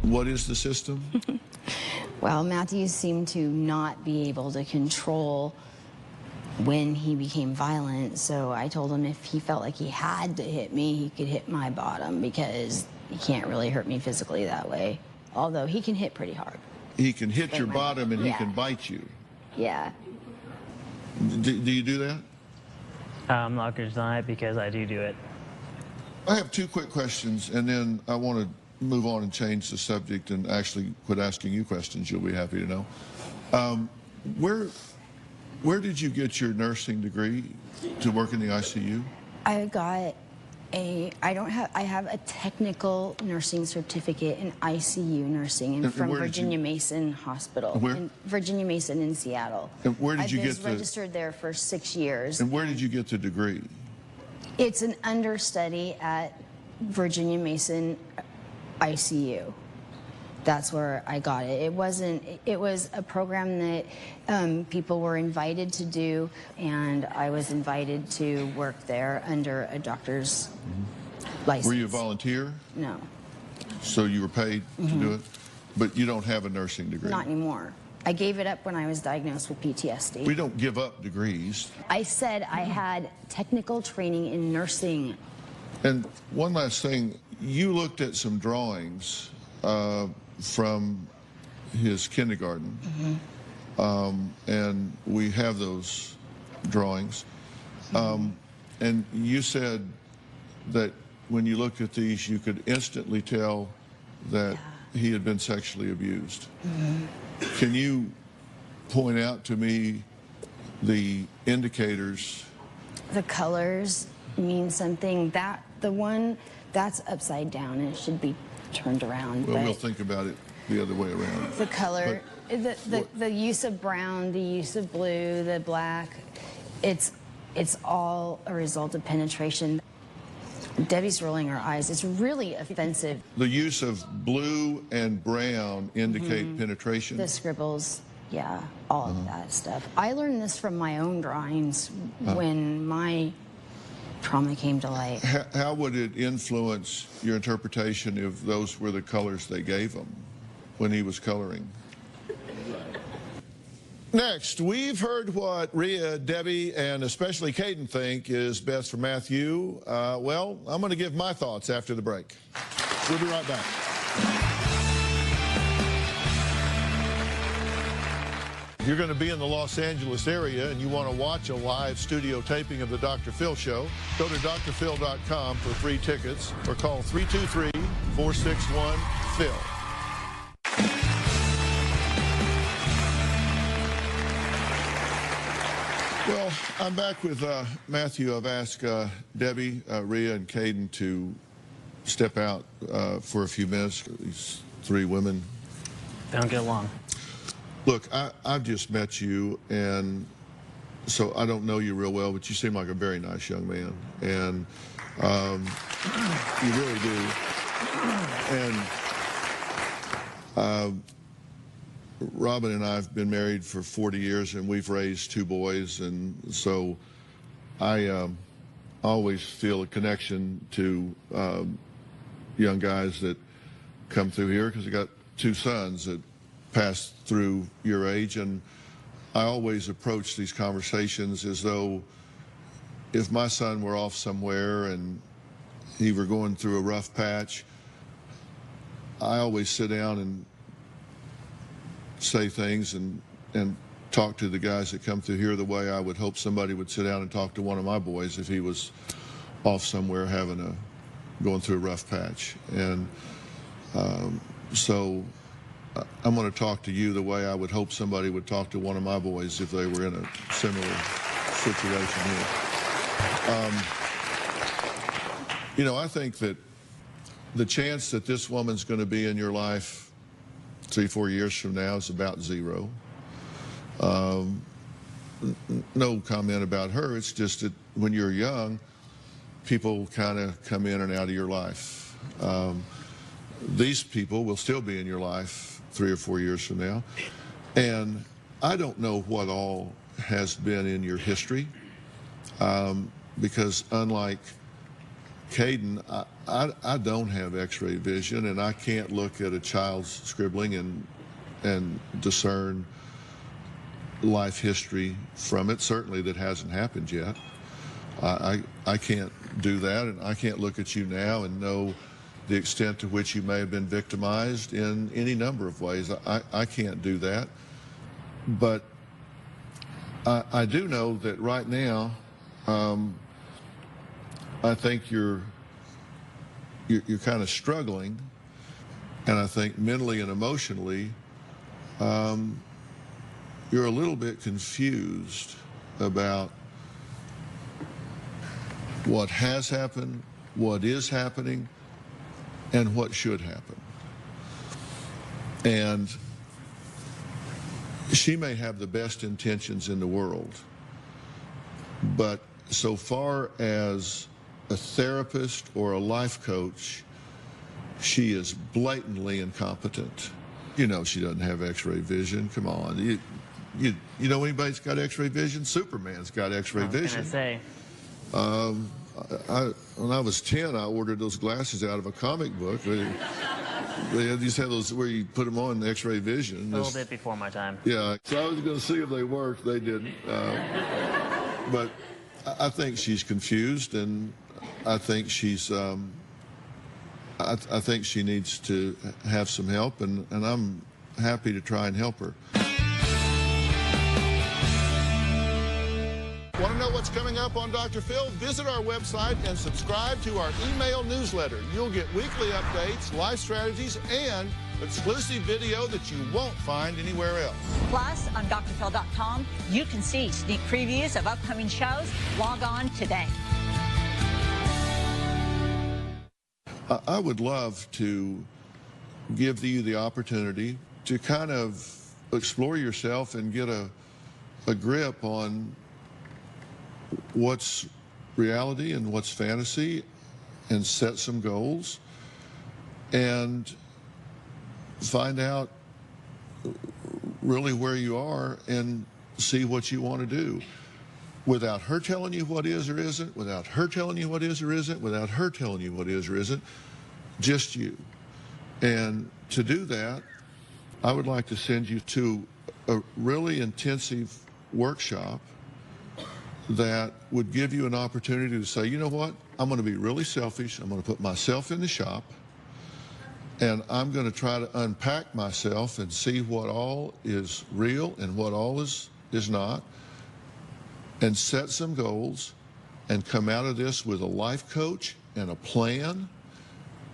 What is the system? Well, Matthew seemed to not be able to control when he became violent, so I told him if he felt like he had to hit me, he could hit my bottom because he can't really hurt me physically that way, although he can hit pretty hard. He can hit your bottom and he can bite you. Yeah. Do you do that? I'm not going to deny it because I do it. I have two quick questions, and then I want to move on and change the subject and actually quit asking you questions. You'll be happy to know. Where did you get your nursing degree to work in the ICU? I got I have a technical nursing certificate in ICU nursing and from Virginia Mason Hospital. Where? In Virginia Mason in Seattle. And where did you get I was registered there for 6 years. And where did you get the degree? It's an understudy at Virginia Mason ICU. That's where I got it. It was a program that people were invited to do, and I was invited to work there under a doctor's license. Were you a volunteer? No. So you were paid to do it? But you don't have a nursing degree? Not anymore. I gave it up when I was diagnosed with PTSD. We don't give up degrees. I said I had technical training in nursing. And one last thing, you looked at some drawings from his kindergarten, and we have those drawings. And you said that when you looked at these, you could instantly tell that he had been sexually abused. Can you point out to me the indicators? The colors mean something. The one that's upside down, it should be turned around. Well, we'll think about it the other way around. The color, the use of brown, the use of blue, the black, it's all a result of penetration. Debbie's rolling her eyes. It's really offensive. The use of blue and brown indicate penetration? The scribbles, yeah, all of that stuff. I learned this from my own drawings when my trauma came to light. How would it influence your interpretation if those were the colors they gave him when he was coloring? Next, we've heard what Rhea, Debbie, and especially Caden think is best for Matthew. Well, I'm going to give my thoughts after the break. We'll be right back. If you're going to be in the Los Angeles area and you want to watch a live studio taping of the Dr. Phil Show, go to drphil.com for free tickets or call 323-461-PHIL. Well, I'm back with Matthew. I've asked Debbie, Rhea, and Caden to step out for a few minutes. These three women don't get along. Look, I've just met you, and so I don't know you real well, but you seem like a very nice young man, and you really do. And Robin and I have been married for 40 years, and we've raised two boys, and so I always feel a connection to young guys that come through here because I got two sons that passed through your age, and I always approach these conversations as though if my son were off somewhere and he were going through a rough patch, I always sit down and say things and talk to the guys that come through here the way I would hope somebody would sit down and talk to one of my boys if he was off somewhere going through a rough patch. And so I'm going to talk to you the way I would hope somebody would talk to one of my boys if they were in a similar situation here. You know, I think that the chance that this woman's going to be in your life 3-4 years from now is about zero. No comment about her. It's just that when you're young, people kind of come in and out of your life. These people will still be in your life 3 or 4 years from now. And I don't know what all has been in your history, because unlike Caden, I don't have x-ray vision, and I can't look at a child's scribbling and discern life history from it, certainly that hasn't happened yet. I can't do that, and I can't look at you now and know the extent to which you may have been victimized in any number of ways. I can't do that. But I do know that right now, I think you're kind of struggling, and I think mentally and emotionally, you're a little bit confused about what has happened, what is happening, and what should happen. And she may have the best intentions in the world, but so far as a therapist or a life coach, she is blatantly incompetent. You know she doesn't have x-ray vision. Come on. You know anybody's got x-ray vision? Superman's got x-ray vision. I was gonna say. When I was 10, I ordered those glasses out of a comic book. They just had those where you put them on x-ray vision. A little bit before my time. Yeah, so I was going to see if they worked. They didn't. But I think she's confused, and I think she's. I think she needs to have some help, and I'm happy to try and help her. Want to know what's coming up on Dr. Phil? Visit our website and subscribe to our email newsletter. You'll get weekly updates, life strategies, and exclusive video that you won't find anywhere else. Plus, on drphil.com, you can see sneak previews of upcoming shows. Log on today. I would love to give you the opportunity to kind of explore yourself and get a grip on what's reality and what's fantasy, and set some goals and find out really where you are and see what you want to do without her telling you what is or isn't, without her telling you what is or isn't, without her telling you what is or isn't, just you. And to do that, I would like to send you to a really intensive workshop that would give you an opportunity to say, you know what, I'm going to be really selfish. I'm going to put myself in the shop, and I'm going to try to unpack myself and see what all is real and what all is not, and set some goals and come out of this with a life coach and a plan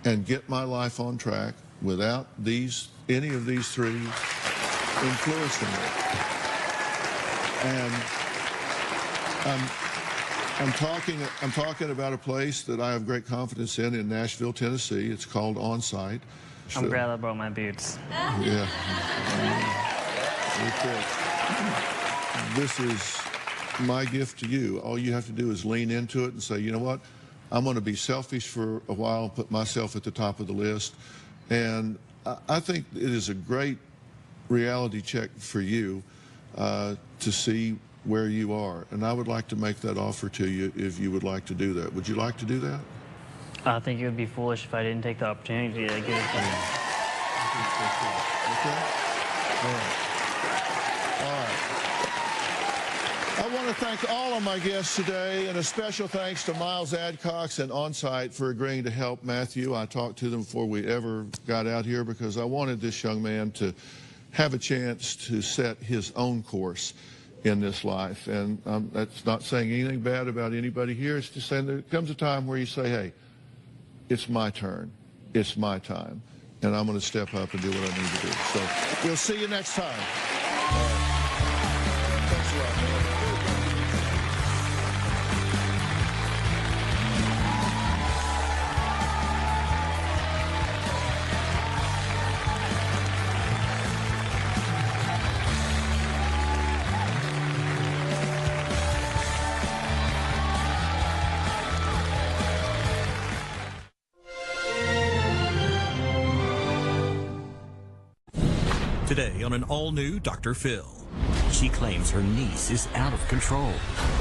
and get my life on track without any of these three influencing me. And I'm talking about a place that I have great confidence in Nashville, Tennessee. It's called On-Site. I'm glad I brought my boots. Yeah. This is my gift to you. All you have to do is lean into it and say, you know what, I'm going to be selfish for a while, put myself at the top of the list. And I think it is a great reality check for you to see where you are. And I would like to make that offer to you if you would like to do that. Would you like to do that? I think it would be foolish if I didn't take the opportunity to give it to you. Okay? All right. All right. I want to thank all of my guests today, and a special thanks to Miles Adcox and Onsite for agreeing to help Matthew. I talked to them before we ever got out here because I wanted this young man to have a chance to set his own course in this life. And that's not saying anything bad about anybody here. It's just saying there comes a time where you say, hey, it's my turn. It's my time. And I'm going to step up and do what I need to do. So we'll see you next time. Thanks a lot. Today on an all-new Dr. Phil. She claims her niece is out of control.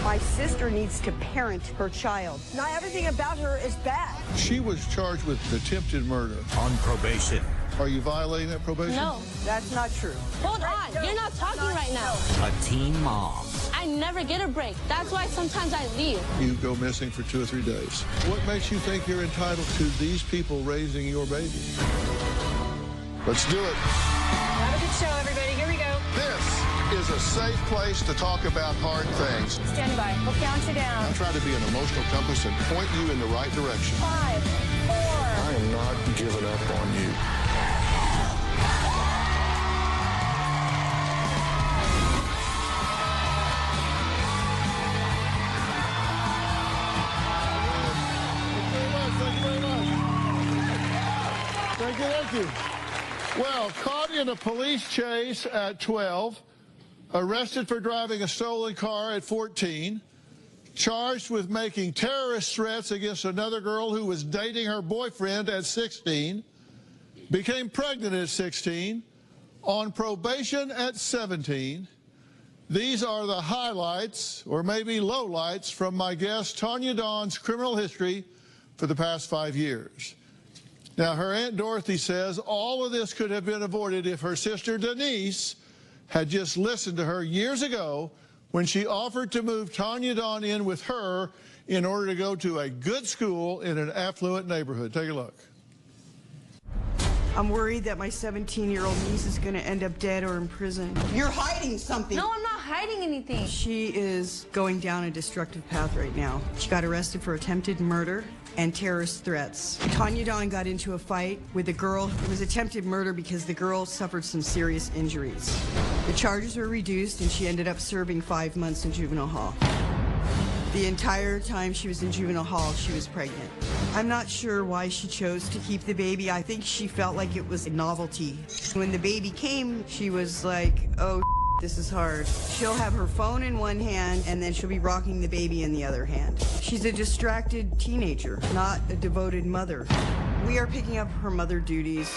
My sister needs to parent her child. Not everything about her is bad. She was charged with attempted murder. On probation. Are you violating that probation? No, that's not true. Hold on, you're not talking right now. A teen mom. I never get a break. That's why sometimes I leave. You go missing for 2 or 3 days. What makes you think you're entitled to these people raising your baby? Let's do it. Have a good show, everybody. Here we go. This is a safe place to talk about hard things. Stand by. We'll count you down. I'm trying to be an emotional compass and point you in the right direction. 5, 4. I am not giving up on you. Thank you. Well, caught in a police chase at 12, arrested for driving a stolen car at 14, charged with making terrorist threats against another girl who was dating her boyfriend at 16, became pregnant at 16, on probation at 17. These are the highlights, or maybe lowlights, from my guest Tanya Dawn's criminal history for the past 5 years. Now, her Aunt Dorothy says all of this could have been avoided if her sister Denise had just listened to her years ago when she offered to move Tanya Dawn in with her in order to go to a good school in an affluent neighborhood. Take a look. I'm worried that my 17-year-old niece is going to end up dead or in prison. You're hiding something. No, I'm not hiding anything. She is going down a destructive path right now. She got arrested for attempted murder and terrorist threats. Tanya Dawn got into a fight with a girl. It was attempted murder because the girl suffered some serious injuries. The charges were reduced and she ended up serving 5 months in juvenile hall. The entire time she was in juvenile hall, she was pregnant. I'm not sure why she chose to keep the baby. I think she felt like it was a novelty. When the baby came, she was like, oh, this is hard. She'll have her phone in one hand and then she'll be rocking the baby in the other hand. She's a distracted teenager, not a devoted mother. We are picking up her mother duties.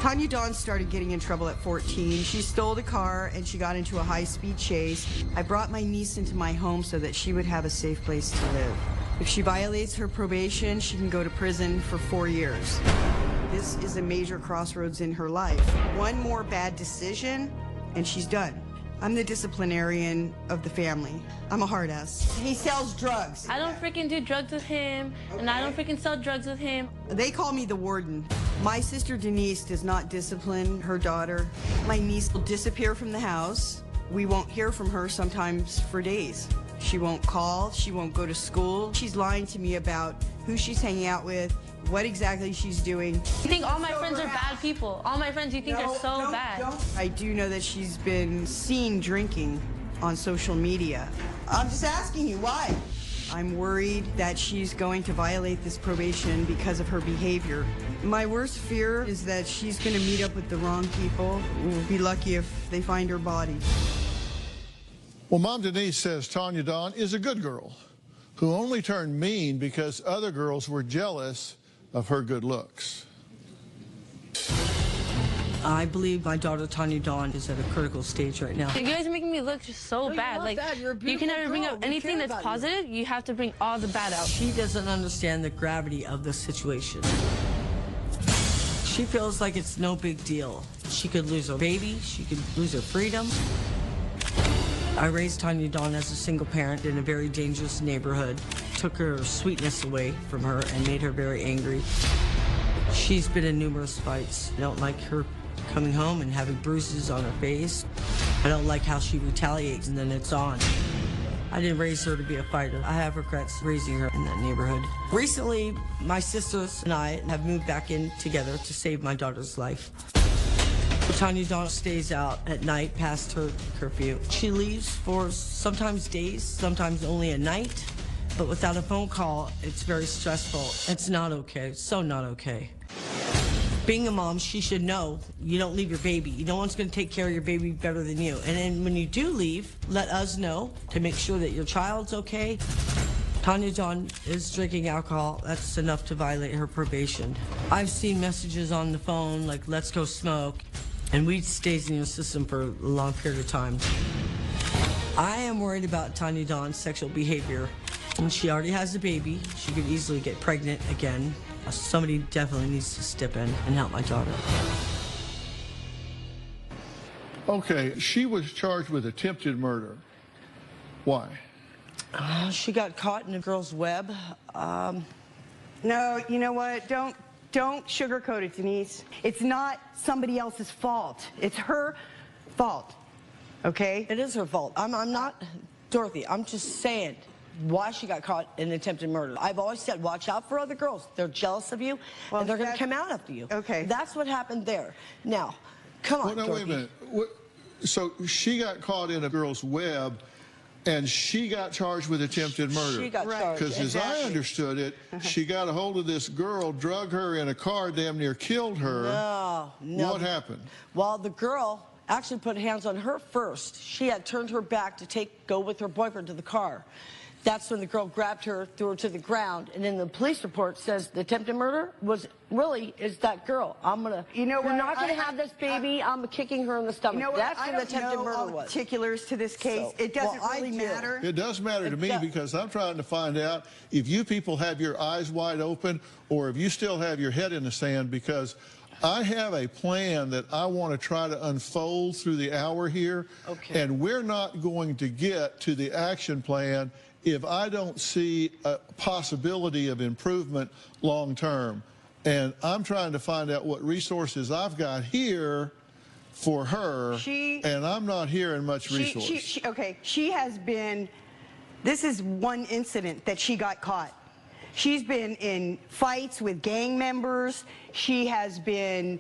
Tanya Dawn started getting in trouble at 14. She stole a car and she got into a high-speed chase. I brought my niece into my home so that she would have a safe place to live. If she violates her probation, she can go to prison for 4 years. This is a major crossroads in her life. One more bad decision and she's done. I'm the disciplinarian of the family. I'm a hard ass. He sells drugs. I don't freaking do drugs with him, and I don't freaking sell drugs with him. They call me the warden. My sister Denise does not discipline her daughter. My niece will disappear from the house. We won't hear from her sometimes for days. She won't call, she won't go to school. She's lying to me about who she's hanging out with, what exactly she's doing. You think all my friends are bad people? All my friends you think are so bad. I do know that she's been seen drinking on social media. I'm just asking you, why? I'm worried that she's going to violate this probation because of her behavior. My worst fear is that she's going to meet up with the wrong people. We'll be lucky if they find her body. Well, Mom Denise says Tanya Dawn is a good girl who only turned mean because other girls were jealous of her good looks. I believe my daughter Tanya Dawn is at a critical stage right now. You guys are making me look just so bad. Like, you can never bring up anything that's positive. You have to bring all the bad out. She doesn't understand the gravity of the situation. She feels like it's no big deal. She could lose her baby. She could lose her freedom. I raised Tanya Dawn as a single parent in a very dangerous neighborhood. Took her sweetness away from her and made her very angry. She's been in numerous fights. I don't like her coming home and having bruises on her face. I don't like how she retaliates and then it's on. I didn't raise her to be a fighter. I have regrets raising her in that neighborhood. Recently, my sisters and I have moved back in together to save my daughter's life. Tanya Dawn stays out at night past her curfew. She leaves for sometimes days, sometimes only a night, but without a phone call, it's very stressful. It's not okay. It's so not okay. Being a mom, she should know you don't leave your baby. No one's going to take care of your baby better than you. And then when you do leave, let us know to make sure that your child's okay. Tanya Dawn is drinking alcohol. That's enough to violate her probation. I've seen messages on the phone like, let's go smoke. And weed stays in your system for a long period of time. I am worried about Tanya Dawn's sexual behavior. And she already has a baby. She could easily get pregnant again. Somebody definitely needs to step in and help my daughter. Okay, she was charged with attempted murder. Why? She got caught in a girl's web. No, you know what? Don't sugarcoat it, Denise. It's not somebody else's fault. It's her fault. Okay? It is her fault. I'm not Dorothy. I'm just saying why she got caught in attempted murder. I've always said, watch out for other girls. They're jealous of you, and they're going to come out after you. Okay. That's what happened there. Now, come on, well, no, Dorothy. wait a minute. So she got caught in a girl's web, and she got charged with attempted murder. She got charged. Because as I understood it, she got a hold of this girl, drug her in a car, damn near killed her. No. What happened? Well, the girl actually put hands on her first. She had turned her back to go with her boyfriend to the car. That's when the girl grabbed her, threw her to the ground, and then the police report says the attempted murder is that girl. You're not gonna have this baby. I'm kicking her in the stomach. You know what? That's what the attempted murder was. Particulars to this case. So, it doesn't really matter. It does matter to me because I'm trying to find out if you people have your eyes wide open or if you still have your head in the sand, because I have a plan that I want to try to unfold through the hour here. Okay. And we're not going to get to the action plan if I don't see a possibility of improvement long term. And I'm trying to find out what resources I've got here for her, and I'm not hearing much resource. Okay, she has been, this is one incident that she got caught. She's been in fights with gang members. She has been,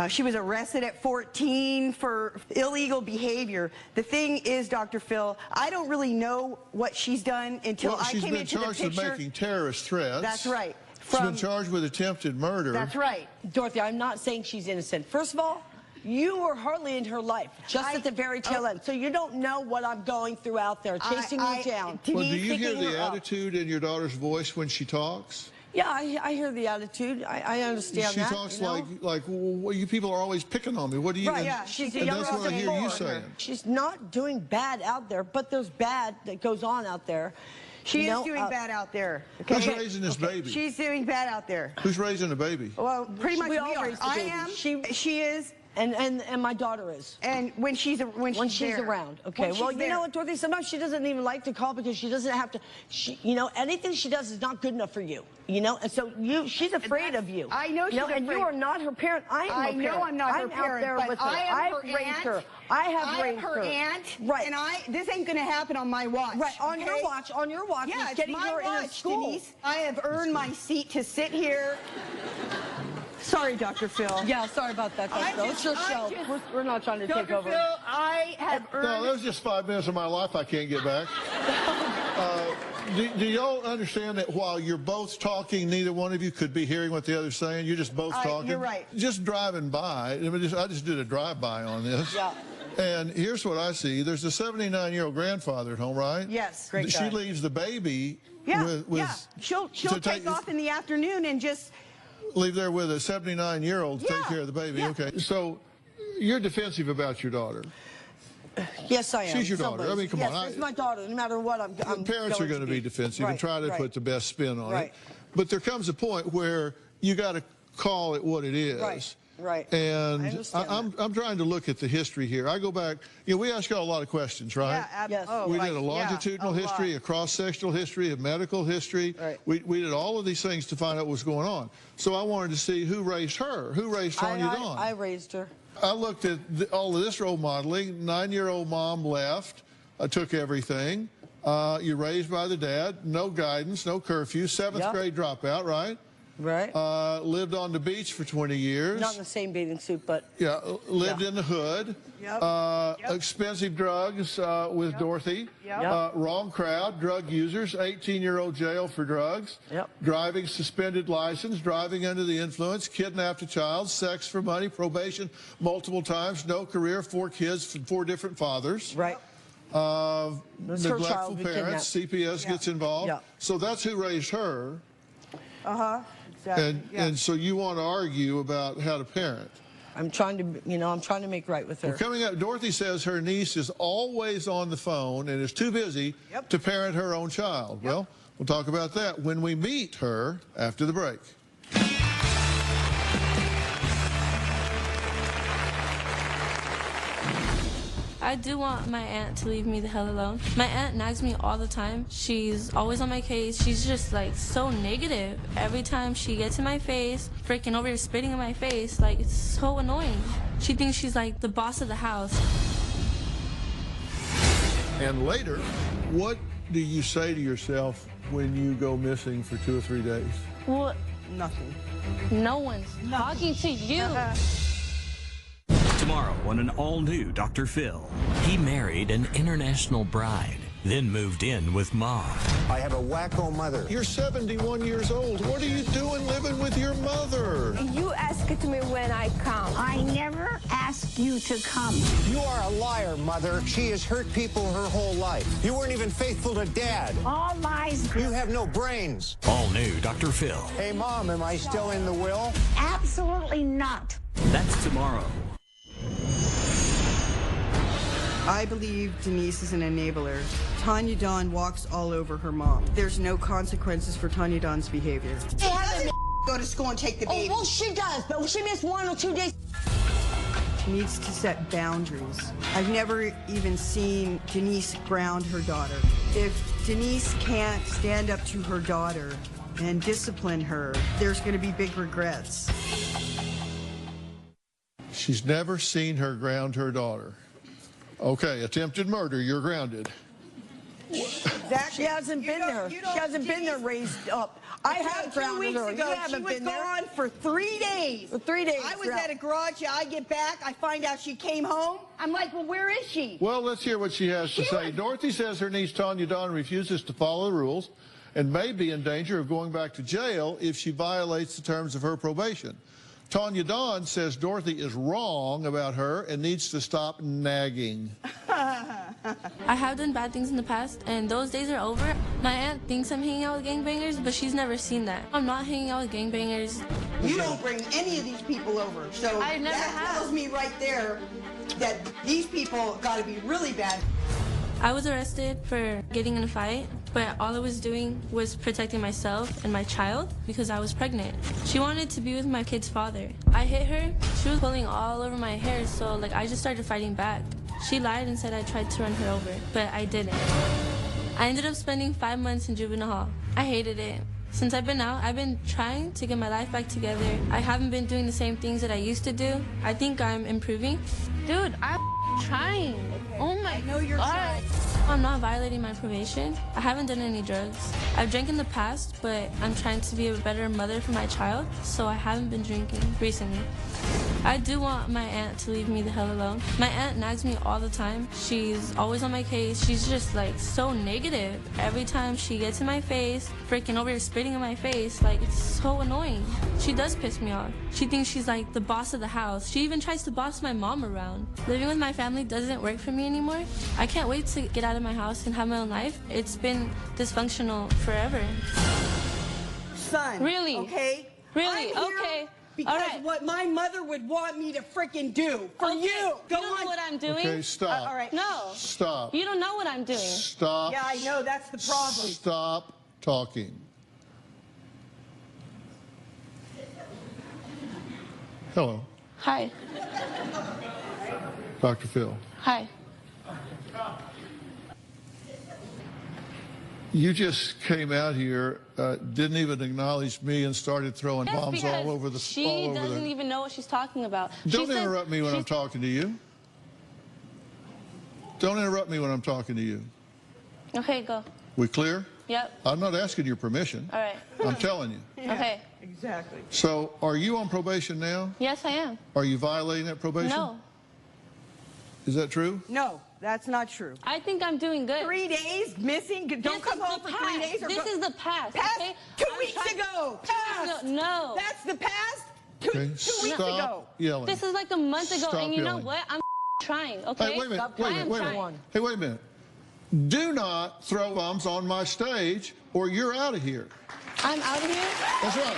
she was arrested at 14 for illegal behavior. The thing is, Dr. Phil, I don't really know what she's done until I came into the picture. She's been charged with making terrorist threats. That's right. She's been charged with attempted murder. That's right. Dorothy, I'm not saying she's innocent. First of all, you were hardly in her life, just at the very tail end. So you don't know what I'm going through out there, chasing you down. Well, do you hear the attitude in your daughter's voice when she talks? Yeah, I hear the attitude. I understand she that. She talks like, well, you people are always picking on me. What do you? Right, yeah. She's a and young that's what I hear you saying. She's not doing bad out there, but there's bad that goes on out there. She is doing bad out there. Okay? Who's raising this baby? She's doing bad out there. Who's raising the baby? Well, pretty much we all are. raise the baby. I am. She is. And my daughter is. And when she's around. Okay. Well, you know what, Dorothy? Sometimes she doesn't even like to call because she doesn't have to. Anything she does is not good enough for you. And so she's afraid of you. I know she's afraid. And you are not her parent. I am her parent. I know I'm not her parent. I'm out there with her. I've raised her. I have her aunt. Right. And this ain't going to happen on my watch. Right. On your watch. On your watch. Yeah, getting it's my her watch, in a school. Denise. I have earned my seat to sit here. Sorry, Dr. Phil. Yeah, sorry about that, Dr. Phil. It's your show. We're not trying to take over. Dr. Phil, I have earned... No, that was just 5 minutes of my life I can't get back. Do y'all understand that while you're both talking, neither one of you could be hearing what the other's saying? You're just both talking? You're right. Just driving by. I just did a drive-by on this. Yeah. And here's what I see. There's a 79-year-old grandfather at home, right? Yes. Great guy. She leaves the baby She'll take off in the afternoon and just... Leave there with a 79-year-old to take care of the baby. Yeah. Okay. So you're defensive about your daughter. Yes, I am. She's your daughter. I mean, come on. Yes, it's my daughter. No matter what, parents are going to be defensive and try to put the best spin on it. Right. But there comes a point where you got to call it what it is. Right. Right. And I'm trying to look at the history here. I go back, we asked y'all a lot of questions, right? Yeah, yes. We did a longitudinal history, a cross-sectional history, a medical history. Right. We did all of these things to find out what's going on. So I wanted to see who raised her, who raised Tanya Dawn. I raised her. I looked at all of this role modeling. 9-year-old mom left, took everything. You're raised by the dad, no guidance, no curfew, 7th grade dropout, right? Right. Lived on the beach for 20 years. Not in the same bathing suit, but... Yeah, lived in the hood. Expensive drugs with Dorothy. Wrong crowd, drug users, 18-year-old jail for drugs. Driving suspended license, driving under the influence, kidnapped a child, sex for money, probation multiple times, no career, 4 kids from 4 different fathers. Right. Neglectful parents, CPS gets involved. So that's who raised her. Exactly. And so you want to argue about how to parent. I'm trying to make right with her. Well, coming up, Dorothy says her niece is always on the phone and is too busy to parent her own child. Well, we'll talk about that when we meet her after the break. I do want my aunt to leave me the hell alone. My aunt nags me all the time. She's always on my case. She's just like so negative. Every time she gets in my face, freaking over here spitting in my face, like it's so annoying. She thinks she's like the boss of the house. And later, what do you say to yourself when you go missing for 2 or 3 days? Well, nothing. No one's talking to you. Tomorrow on an all-new Dr. Phil. He married an international bride, then moved in with Mom. I have a wacko mother. You're 71 years old. What are you doing living with your mother? You ask it to me when I come. I never asked you to come. You are a liar, Mother. She has hurt people her whole life. You weren't even faithful to Dad. All lies. You have no brains. All new Dr. Phil. Hey, Mom, am I still in the will? Absolutely not. That's tomorrow. I believe Denise is an enabler. Tanya Dawn walks all over her mom. There's no consequences for Tanya Dawn's behavior. She doesn't go to school and take the baby. Oh, well, she does, but she missed 1 or 2 days. She needs to set boundaries. I've never even seen Denise ground her daughter. If Denise can't stand up to her daughter and discipline her, there's going to be big regrets. She's never seen her ground her daughter. Okay, attempted murder, you're grounded. Exactly. She hasn't been there. She hasn't been there raised up. I have grounded her. You haven't been there. She was gone for 3 days. For 3 days. I was at a garage. I get back. I find out she came home. I'm like, well, where is she? Well, let's hear what she has to say. Dorothy says her niece Tanya Dawn refuses to follow the rules and may be in danger of going back to jail if she violates the terms of her probation. Tanya Dawn says Dorothy is wrong about her and needs to stop nagging. I have done bad things in the past, and those days are over. My aunt thinks I'm hanging out with gangbangers, but she's never seen that. I'm not hanging out with gangbangers. You don't bring any of these people over, so that tells me right there that these people got to be really bad. I was arrested for getting in a fight, but all I was doing was protecting myself and my child because I was pregnant. She wanted to be with my kid's father. I hit her. She was pulling all over my hair, so I just started fighting back. She lied and said I tried to run her over, but I didn't. I ended up spending 5 months in juvenile hall. I hated it. Since I've been out, I've been trying to get my life back together. I haven't been doing the same things that I used to do. I think I'm improving. Dude, I'm trying. Oh my God. You're trying. I'm not violating my probation. I haven't done any drugs. I've drank in the past, but I'm trying to be a better mother for my child, so I haven't been drinking recently. I do want my aunt to leave me the hell alone. My aunt nags me all the time. She's always on my case. She's just so negative. Every time she gets in my face, freaking over here spitting in my face, it's so annoying. She does piss me off. She thinks she's the boss of the house. She even tries to boss my mom around. Living with my family doesn't work for me anymore. I can't wait to get out of my house and have my own life. It's been dysfunctional forever. Son. Really? Okay? Really? I'm here okay. Because what my mother would want me to freaking do for you. You don't know what I'm doing? Okay, stop. All right. No. Stop. You don't know what I'm doing. Stop. Yeah, I know. That's the problem. Stop talking. Hello. Hi. Dr. Phil. Hi. You just came out here, didn't even acknowledge me, and started throwing bombs all over the... She doesn't even know what she's talking about. Don't interrupt me when I'm talking to you. Don't interrupt me when I'm talking to you. Okay, go. We clear? Yep. I'm not asking your permission. All right. I'm telling you. Yeah, okay. Exactly. So, are you on probation now? Yes, I am. Are you violating that probation? No. Is that true? No, that's not true. I think I'm doing good. 3 days missing? Don't come home for 3 days? This is the past. Past? Okay? 2 weeks ago. Past. No. That's the past? Two weeks Stop ago. yelling. This is like a month ago, Stop and you know yelling. what? I'm trying, okay? Hey, wait a minute. I am trying. Hey, wait a minute. Do not throw bombs on my stage, or you're out of here. I'm out of here? That's right.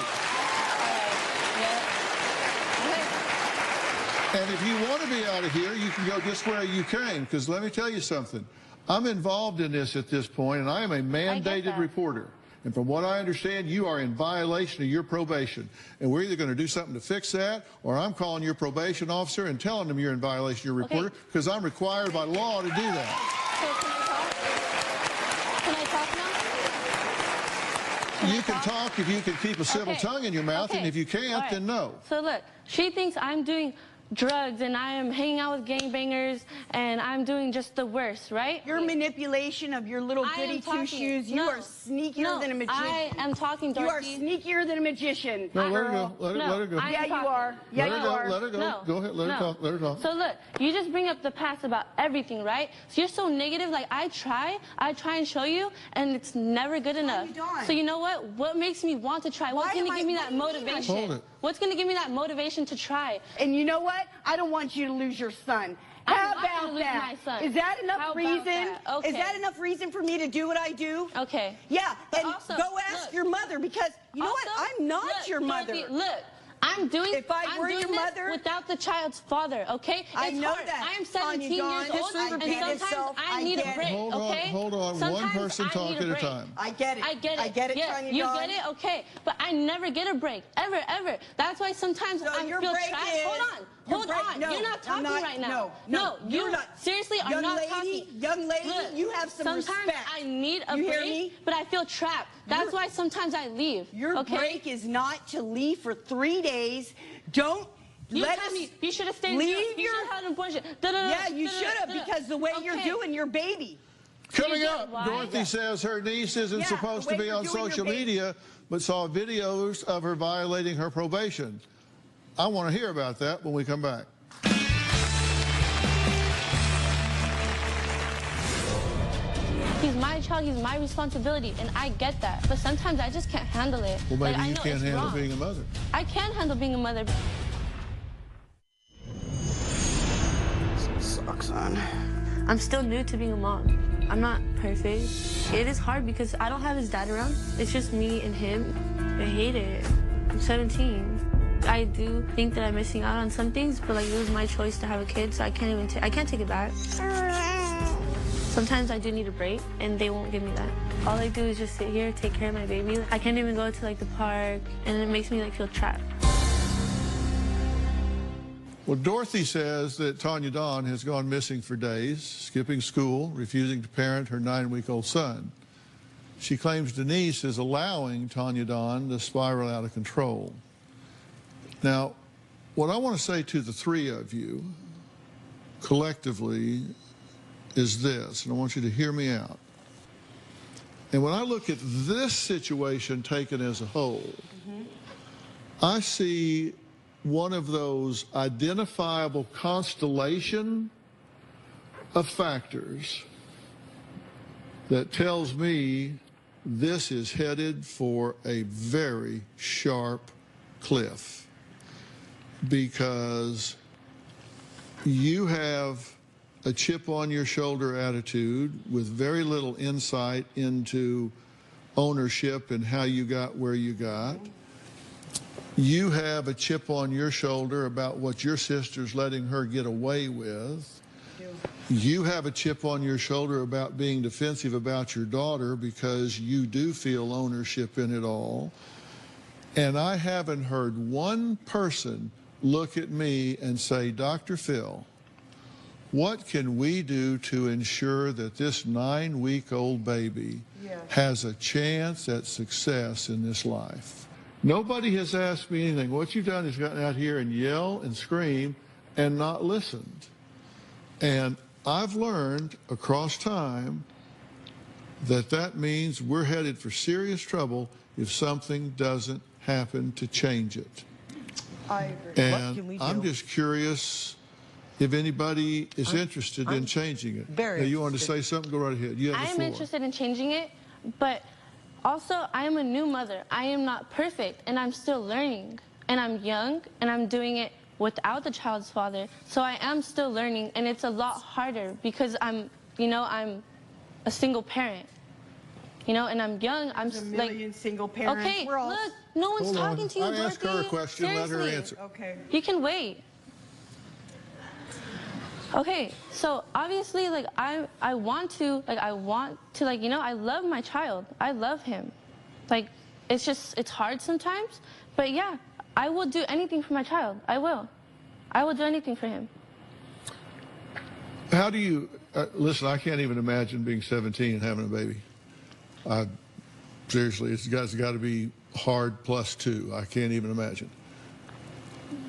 And if you want to be out of here, you can go just where you came, because let me tell you something. I'm involved in this at this point, and I am a mandated reporter. And from what I understand, you are in violation of your probation. And we're either going to do something to fix that, or I'm calling your probation officer and telling them you're in violation of your reporter, because I'm required by law to do that. So can I talk now? You can talk if you can keep a civil tongue in your mouth, and if you can't, then no. So look, she thinks I'm doing drugs and I am hanging out with gangbangers and I'm doing just the worst, right? Your manipulation of your little goody two-shoes, you are sneakier than a magician. I am talking, Dorothy. You are sneakier than a magician. No, let her go. Let her go. Yeah, you are. Yeah, you are. Let her go. No. Go ahead. Let her talk. Let her talk. So look, you just bring up the past about everything, right? So you're so negative. Like I try and show you, and it's never good enough. So you know what? What makes me want to try? What's going to give me that motivation? Hold it. What's going to give me that motivation to try? And you know what? I don't want you to lose your son. How about that? Is that enough reason? Okay. Is that enough reason for me to do what I do? Okay. Yeah, But and also, go ask your mother, because you know what? I'm not your mother. Dorothy, look. I'm doing if I were your mother without the child's father, okay? I know hard. that. I am 17 years old, and sometimes I need a break, okay? Hold on. Sometimes one person talk at a time. I get it. I get it. I get it, yeah, Tanya you Dawn. get it? Okay. But I never get a break. Ever, ever. That's why sometimes I feel trapped. Hold on. Hold on. No, you're not talking right now. No, you're not. Seriously, I'm not talking. Young lady, Look, you have some sometimes respect. I need a you break, hear me? but I feel trapped. That's why sometimes I leave. Your break is not to leave for 3 days. Don't let us. You should have stayed. Leave you your. should have had a bullshit. Yeah, you should have, because the way you're doing your baby. Coming up, Dorothy says her niece isn't supposed to be on social media, but saw videos of her violating her probation. I want to hear about that when we come back. He's my child, he's my responsibility, and I get that. But sometimes I just can't handle it. Well, maybe I you know can't it's handle wrong. being a mother. I can handle being a mother. Sucks on. I'm still new to being a mom. I'm not perfect. It is hard because I don't have his dad around. It's just me and him. I hate it. I'm 17. I do think that I'm missing out on some things, but like it was my choice to have a kid, so I can't take it back. Sometimes I do need a break, and they won't give me that. All I do is just sit here, take care of my baby. I can't even go to like the park, and it makes me like feel trapped. Well, Dorothy says that Tanya Dawn has gone missing for days, skipping school, refusing to parent her 9-week-old son. She claims Denise is allowing Tanya Dawn to spiral out of control. Now, what I want to say to the three of you collectively is this, and I want you to hear me out. And when I look at this situation taken as a whole, I see one of those identifiable constellation of factors that tells me this is headed for a very sharp cliff, because you have a chip on your shoulder attitude with very little insight into ownership and how you got where you got. You have a chip on your shoulder about what your sister's letting her get away with. You have a chip on your shoulder about being defensive about your daughter because you do feel ownership in it all. And I haven't heard one person look at me and say, Dr. Phil, what can we do to ensure that this 9-week-old baby has a chance at success in this life? Nobody has asked me anything. What you've done is gotten out here and yell and scream and not listened. And I've learned across time that means we're headed for serious trouble if something doesn't happen to change it. I agree. And I'm just curious if anybody is interested in changing it. Now, you want to say something? Go right ahead. You have the floor. I'm interested in changing it, but also I am a new mother. I am not perfect, and I'm still learning. And I'm young, and I'm doing it without the child's father. So I am still learning, and it's a lot harder because I'm a single parent. And I'm young. I'm There's a million single parents. Okay, look, no one's talking to you, Dorothy. I asked her a question. Seriously. Let her answer. Okay. You can wait. Okay, so obviously, I want to, I love my child. I love him. It's hard sometimes, but yeah, I will do anything for my child. I will do anything for him. How do you, listen, I can't even imagine being 17 and having a baby. Seriously, it's got to be hard +2. I can't even imagine.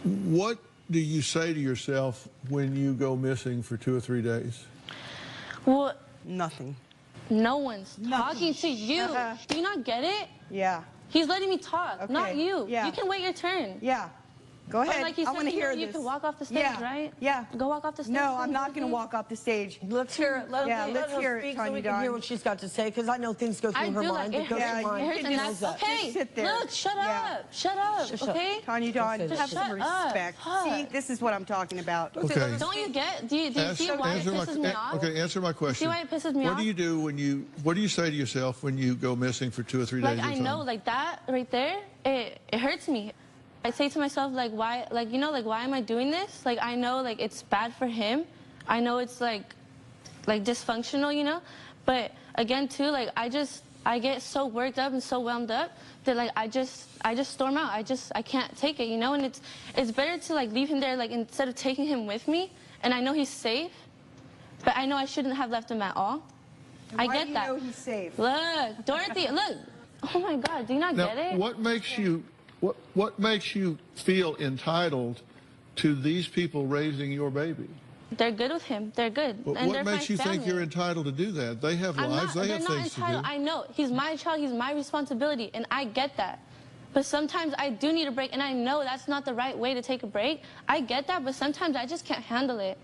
What do you say to yourself when you go missing for 2 or 3 days? Well, nothing. No one's talking to you. Do you not get it? Yeah. He's letting me talk, not you. Yeah. You can wait your turn. Yeah. Go ahead. Or like he said, I want to hear you this. can walk off the stage, right? Yeah. Go walk off the stage. No, I'm not going to walk off the stage. Let's hear it. Let's hear it, speak so we can hear what she's got to say, because I know things go through her mind. It hurts, and that's okay. Sit there. Look, shut up. Shut up, okay? Tanya Dawn, Just have some respect. See, this is what I'm talking about. Okay. Don't you get? Do you see why it pisses me off? Okay, answer my question. See why it pisses me off? What do you do what do you say to yourself when you go missing for 2 or 3 days? I know, that right there, it hurts me. I say to myself, why, why am I doing this? I know, it's bad for him. I know it's, dysfunctional, But, again, too, I get so worked up and so wound up that, I just storm out. I can't take it, And it's better to, leave him there, instead of taking him with me. And I know he's safe, but I know I shouldn't have left him at all. I get that. Why do you know he's safe? Look, Dorothy, look. Oh, my God, do you not get it? What makes you feel entitled to these people raising your baby? They're good with him. They're good. But and what makes you think you're entitled to do that? They have lives. They have things to do. I know. He's my child. He's my responsibility, and I get that. But sometimes I do need a break, and I know that's not the right way to take a break. I get that, but sometimes I just can't handle it.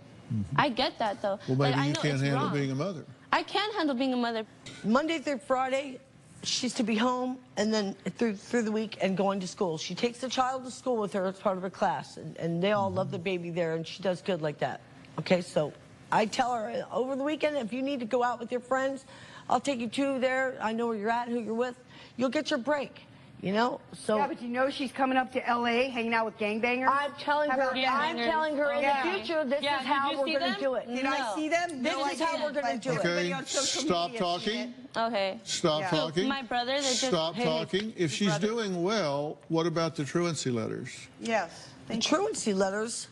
I get that, though. Well, maybe you can't handle being a mother. I can handle being a mother. Monday through Friday, she's to be home, and then through the week and going to school. She takes the child to school with her as part of her class, and they all love the baby there, and she does good like that. Okay, so I tell her over the weekend, if you need to go out with your friends, I'll take you to there. I know where you're at, who you're with. You'll get your break, So yeah, but she's coming up to L.A. hanging out with gangbangers. I'm telling her in the future this is how we're going to do it. Did I see them? This is how we're going to do it. Okay, stop talking. Okay. Stop talking. My brother, Stop talking. If she's doing well, what about the truancy letters? Yes. The truancy letters?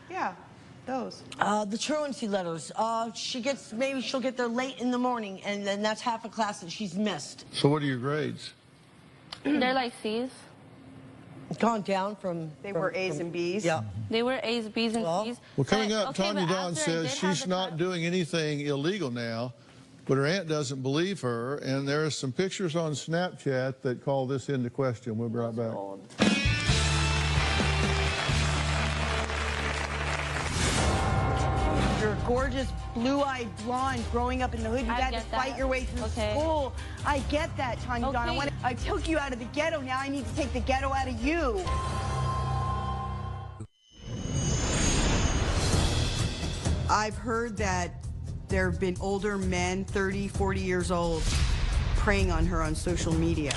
Yeah, those. The truancy letters. Maybe she'll get there late in the morning, and then that's half a class that she's missed. So what are your grades? They're like C's. Gone down from... They were A's and B's? Yeah. They were A's, B's, and C's. Well, coming up, Tanya Dawn says she's not doing anything illegal now, but her aunt doesn't believe her, and there are some pictures on Snapchat that call this into question. We'll be right back. You're a gorgeous, blue-eyed blonde growing up in the hood. You had to fight your way through school. I get that, Tanya Dawn. I took you out of the ghetto. Now I need to take the ghetto out of you. I've heard that there have been older men, 30, 40 years old, preying on her on social media.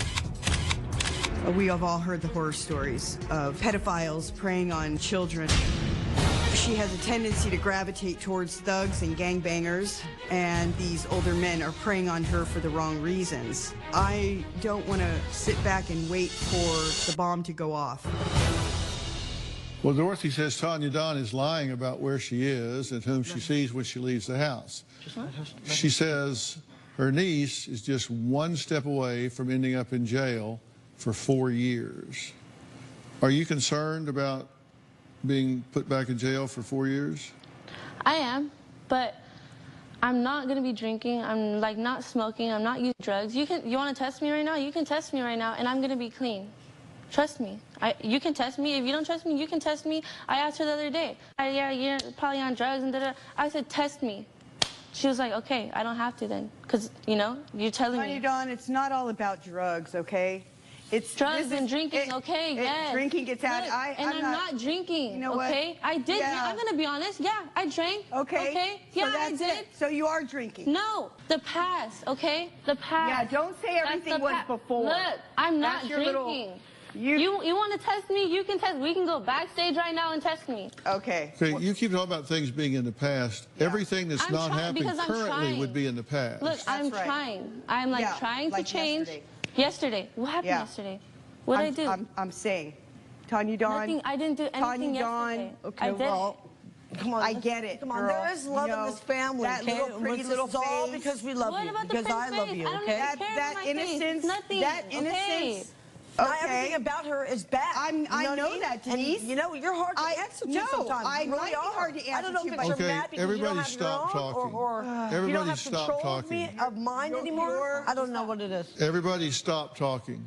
We have all heard the horror stories of pedophiles preying on children. She has a tendency to gravitate towards thugs and gangbangers, and these older men are preying on her for the wrong reasons. I don't want to sit back and wait for the bomb to go off. Well, Dorothy says Tanya Dawn is lying about where she is and whom she sees when she leaves the house. She says her niece is just one step away from ending up in jail for 4 years. Are you concerned about being put back in jail for 4 years? I am, but I'm not going to be drinking. I'm like not smoking. I'm not using drugs. You want to test me right now? You can test me right now, and I'm going to be clean. Trust me. You can test me. If you don't trust me, you can test me. I asked her the other day. Yeah, you're probably on drugs and da-da. I said, test me. She was like, okay, I don't have to then. Because, you know, you're telling me. Tanya Dawn, it's not all about drugs, okay? It's drugs and drinking, okay, yes. Drinking gets out. Look, I'm not drinking, you know okay? What? I did, yeah. I'm going to be honest. Yeah, I drank. Okay. Yeah, so I did. It. So you are drinking? No, the past, okay? The past. Yeah, don't say everything was before. Look, I'm not drinking. You want to test me? You can test. We can go backstage right now and test me. Okay. Okay, you keep talking about things being in the past. Yeah. Everything that's not happening currently would be in the past. Look, I'm trying. I'm like trying to change. Yesterday. What happened yesterday? What did I do? I'm saying, Tanya Dawn. Nothing. I didn't do anything Tanya Dawn. yesterday. Okay, I did. Well, come on. I get it. Come on, girl. there is love in this family. That okay? little pretty little face. all because we love you. Because I love you. Okay. That innocence. Nothing. That innocence. Not everything about her is bad. I know that, Denise. And, you know, you're hard to answer to sometimes. I really might be hard to answer I don't know if you're mad because you don't have your own, or you don't have control of mine anymore. I don't know what it is. Everybody stop talking.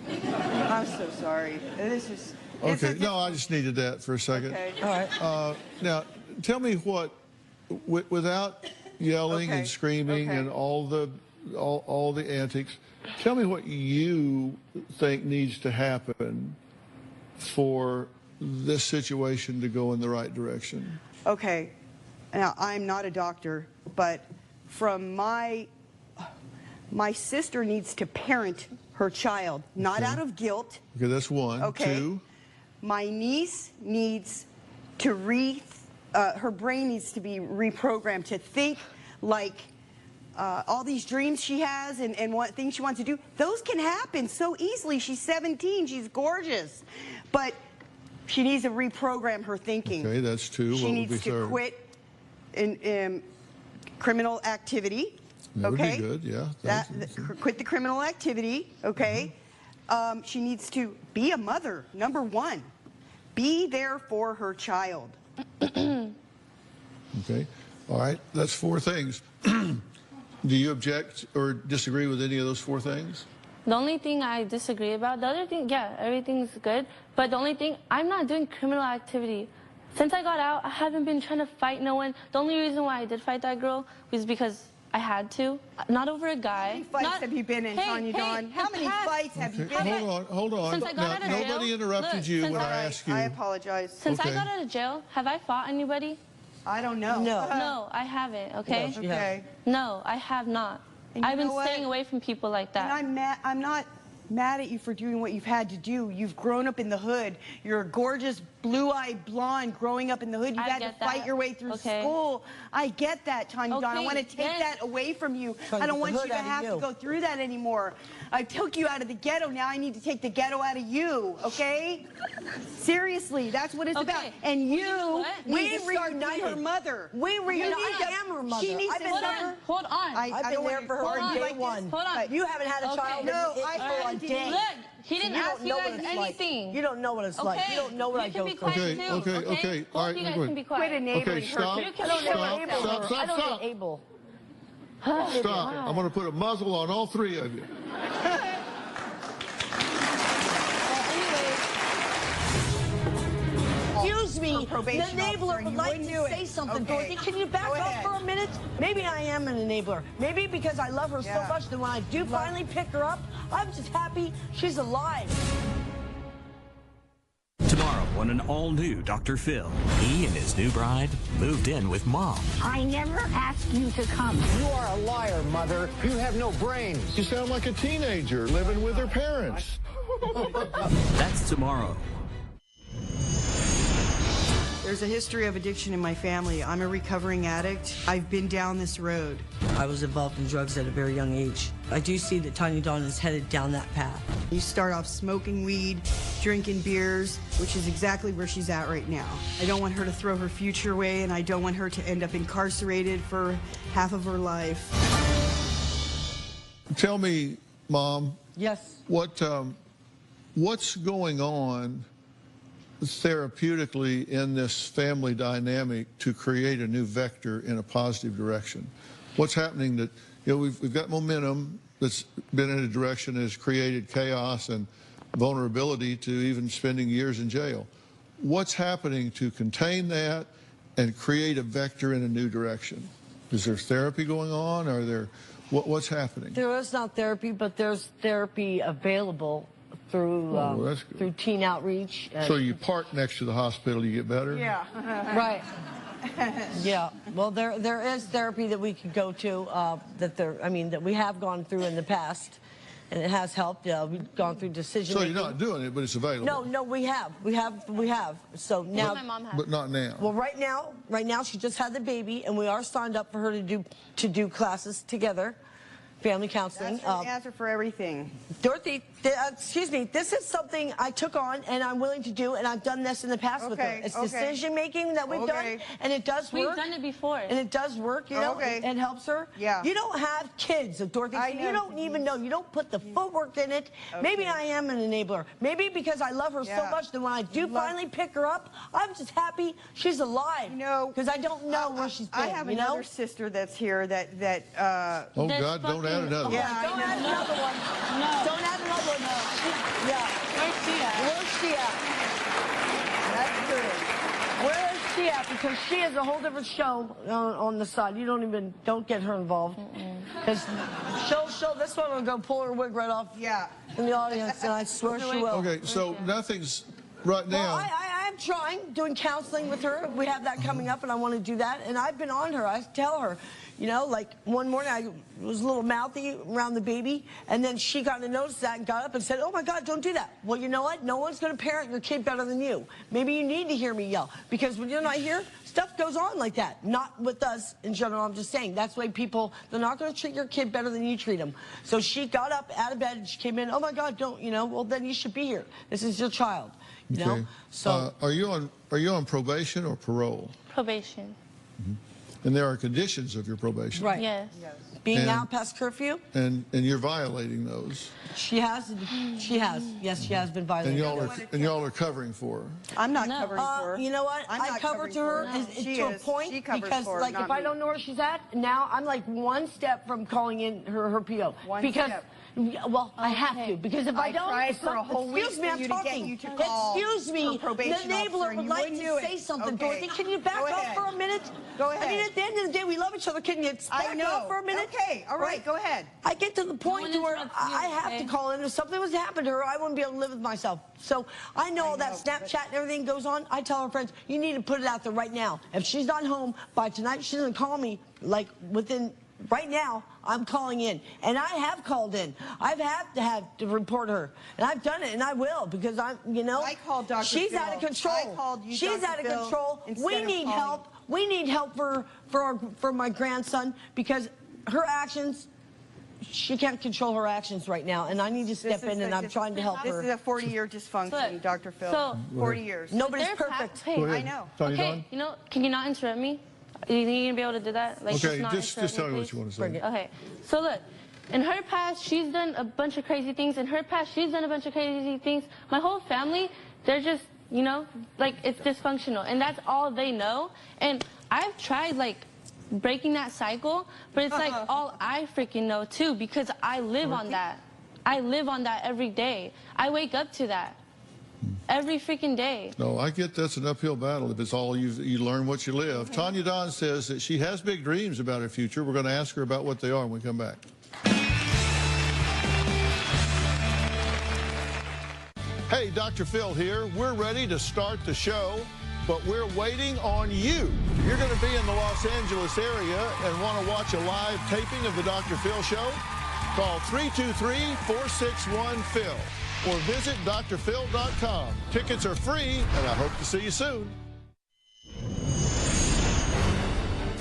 I'm so sorry. This is... Okay, no, I just needed that for a second. Okay. All right. Now, tell me what, without yelling and screaming and all the antics, tell me what you think needs to happen for this situation to go in the right direction. Okay. Now, I'm not a doctor, but from my sister needs to parent her child, not out of guilt. Okay, that's one. Okay. 2. My niece needs to her brain needs to be reprogrammed to think like all these dreams she has and what things she wants to do. Those can happen so easily. She's 17. She's gorgeous. But she needs to reprogram her thinking. Okay, that's 2. She needs to quit in criminal activity. That would be good, yeah. Quit the criminal activity, okay? She needs to be a mother, number 1. Be there for her child. Okay. All right, that's 4 things. Do you object or disagree with any of those 4 things? The only thing I disagree about, the other thing, yeah, everything's good. But the only thing, I'm not doing criminal activity. Since I got out, I haven't been trying to fight no one. The only reason why I did fight that girl was because I had to, not over a guy. How many fights have you been in, Tanya Dawn? How many fights have you been in? Hold on. Since I got out of jail, nobody interrupted you when I asked you. I apologize. Since I got out of jail, have I fought anybody? I don't know. No, I haven't, okay? No, okay. No, I have not. I've been staying away from people like that. And I'm not mad at you for doing what you've had to do. You've grown up in the hood. You're a gorgeous, blue-eyed blonde growing up in the hood. You've had to fight your way through school. I get that, Tanya Dawn. I want to take that away from you. I don't want you to have to go through that anymore. I took you out of the ghetto. Now I need to take the ghetto out of you, okay? Seriously, that's what it's about. And you need to start being her mother. We reunite. I am her mother. She needs to Hold on. I've been there for her on day 1. Hold on. You haven't had a child on day. Look, he didn't ask you guys anything. You don't know what it's like. You don't know what I go through. Okay. All right, you guys can be quiet. Quit enabling her. Stop. I don't enable. Stop. I'm going to put a muzzle on all 3 of you. Excuse me, the enabler would like to say something. Dorothy, can you back up for a minute? Maybe I am an enabler. Maybe because I love her so much that when I do finally pick her up, I'm just happy she's alive. Tomorrow on an all-new Dr. Phil, he and his new bride moved in with Mom. I never asked you to come. You are a liar, Mother. You have no brains. You sound like a teenager living with her parents. That's tomorrow. There's a history of addiction in my family. I'm a recovering addict. I've been down this road. I was involved in drugs at a very young age. I do see that Tanya Dawn is headed down that path. You start off smoking weed, drinking beers, which is exactly where she's at right now. I don't want her to throw her future away, and I don't want her to end up incarcerated for half of her life. Tell me, Mom. Yes. What's going on therapeutically in this family dynamic to create a new vector in a positive direction? What's happening that, you know, we've got momentum that's been in a direction that has created chaos and vulnerability to even spending years in jail. What's happening to contain that and create a vector in a new direction? Is there therapy going on? Are there, what's happening? There is not therapy, but there's therapy available through through teen outreach. So you park next to the hospital, you get better? Yeah. Right. Yeah. Well, there is therapy that we could go to that we have gone through in the past, and it has helped. We've gone through decision making. So you're not doing it, but it's available. No, we have. So now, but, my mom has. But not now. Well, right now she just had the baby, and we are signed up for her to do classes together. Family counseling. That's the answer for everything. Dorothy, excuse me, this is something I took on and I'm willing to do, and I've done this in the past with her. It's decision making that we've done, and it does work. We've done it before. And it does work, you know, it helps her. Yeah. You don't have kids, Dorothy, so you don't even know. You don't put the footwork in it. Maybe I am an enabler. Maybe because I love her so much that when I do finally pick her up, I'm just happy she's alive. You know, because I don't know where she's been. I have another sister that's here that oh God, don't add another one. Yeah, don't add another one. No. Don't add another one. Yeah. Where's she at? Where's she at? That's good. Where is she at? Because she has a whole different show on the side. You don't get her involved. Because she'll this one will go pull her wig right off in the audience, and I swear she will. Okay, so nothing's right now. Well, I'm trying, doing counseling with her. We have that coming up, and I want to do that. And I've been on her. I tell her, you know, like one morning I was a little mouthy around the baby, and then she got to notice that and got up and said, oh my God, don't do that. Well, you know what? No one's going to parent your kid better than you. Maybe you need to hear me yell, because when you're not here, stuff goes on like that. Not with us in general, I'm just saying. That's why people, they're not going to treat your kid better than you treat them. So she got up out of bed and she came in, oh my God, don't, you know, well then you should be here. This is your child, you know? So are you on probation or parole? Probation. Mm-hmm. And there are conditions of your probation. Right. Yes. Being out past curfew. And you're violating those. She has. Yes, she has been violating. And y'all are covering for her. I'm not covering for her. You know what? I cover to her to a point, because like if I don't know where she's at, now I'm like one step from calling in her PO. One step. Well, I have to, because if I don't, tried for a whole week excuse me, I'm talking. Excuse me, the enabler would like to say something. Dorothy, can you back up for a minute? Go ahead. I mean, at the end of the day, we love each other. Can you back up for a minute? Okay, all right, go ahead. I get to the point where I have to call in. If something was to happen to her, I wouldn't be able to live with myself. So I know all that Snapchat and everything goes on. I tell her friends, you need to put it out there right now. If she's not home by tonight, she doesn't call me like within. Right now, I'm calling in, and I have called in. I've had to report her, and I've done it, and I will, because I called Dr. She's Phil. out of control. I called you, She's Dr. out of Phil, control. We instead need of help. We need help for my grandson, because her actions. She can't control her actions right now, and I need to step in, and I'm trying to help her. This is a 40-year dysfunction, Dr. Phil. So 40 years. Nobody's perfect. Hey, I know. Okay, you know, can you not interrupt me? You think you're gonna be able to do that? Like, okay, just tell me what you want to say. Okay, so look, in her past, she's done a bunch of crazy things. In her past, she's done a bunch of crazy things. My whole family, they're just, you know, like, it's dysfunctional, and that's all they know. And I've tried, like, breaking that cycle, but it's like all I freaking know too, because I live on that. I live on that every day. I wake up to that. Every freaking day. No, I get that's an uphill battle if it's all you learn what you live. Tanya Don says that she has big dreams about her future. We're going to ask her about what they are when we come back. Hey, Dr. Phil here. We're ready to start the show, but we're waiting on you. You're going to be in the Los Angeles area and want to watch a live taping of the Dr. Phil show? Call 323-461-PHIL. or visit drphil.com. Tickets are free, and I hope to see you soon.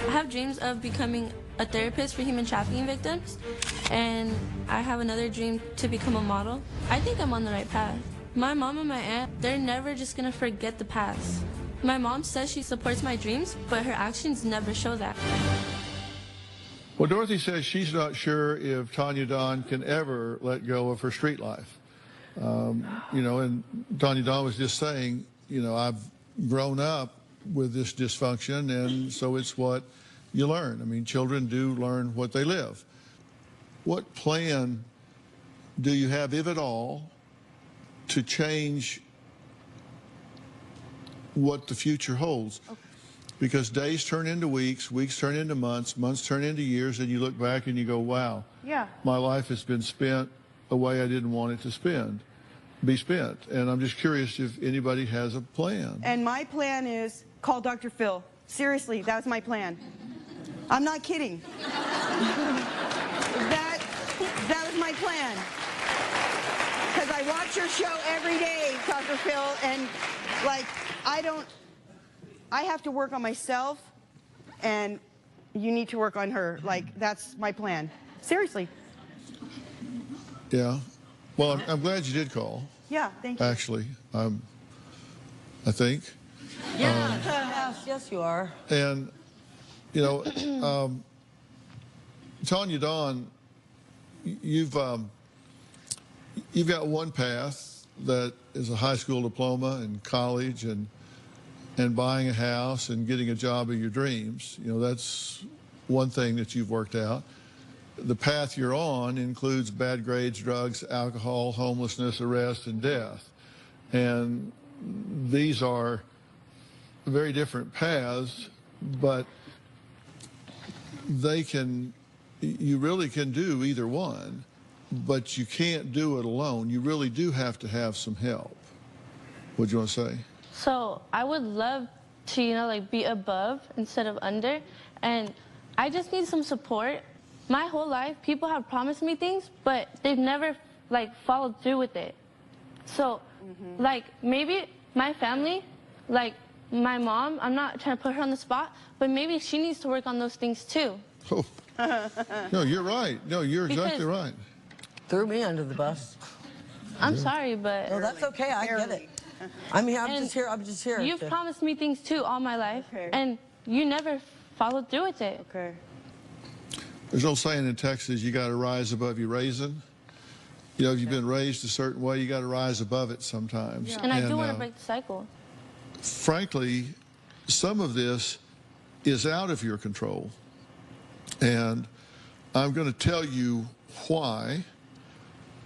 I have dreams of becoming a therapist for human trafficking victims, and I have another dream to become a model. I think I'm on the right path. My mom and my aunt, they're never just gonna forget the past. My mom says she supports my dreams, but her actions never show that. Well, Dorothy says she's not sure if Tanya Dawn can ever let go of her street life. You know, and Tanya Dawn was just saying, you know, I've grown up with this dysfunction, and so it's what you learn. I mean, children do learn what they live. What plan do you have, if at all, to change what the future holds? Okay. Because days turn into weeks, weeks turn into months, months turn into years, and you look back and you go, wow, yeah, my life has been spent a way I didn't want it to be spent. And I'm just curious if anybody has a plan. And my plan is call Dr. Phil. Seriously, that was my plan. I'm not kidding. That was my plan. Because I watch your show every day, Dr. Phil, and like, I have to work on myself, and you need to work on her. Like, that's my plan. Seriously. Yeah. Well, I'm glad you did call. Yeah, thank you. Actually, I think. Yeah, yes, you are. And, you know, Tanya Dawn, you've got one path that is a high school diploma and college and buying a house and getting a job of your dreams. You know, that's one thing that you've worked out. The path you're on includes bad grades, drugs, alcohol, homelessness, arrest, and death. And these are very different paths, but you really can do either one, but you can't do it alone. You really do have to have some help. What do you want to say? So I would love to, you know, like be above instead of under, and I just need some support. My whole life, people have promised me things, but they've never, like, followed through with it. So, like, maybe my family, like, my mom, I'm not trying to put her on the spot, but maybe she needs to work on those things, too. Oh. No, you're right. No, you're exactly right. Threw me under the bus. I'm sorry, but... No, that's okay. I get it. I mean, I'm just here. You've promised me things, too, all my life, and you never followed through with it. Okay. There's an old saying in Texas, you got to rise above your raising. You know, if you've been raised a certain way, you got to rise above it sometimes. Yeah. And I do want to break the cycle. Frankly, some of this is out of your control. And I'm going to tell you why,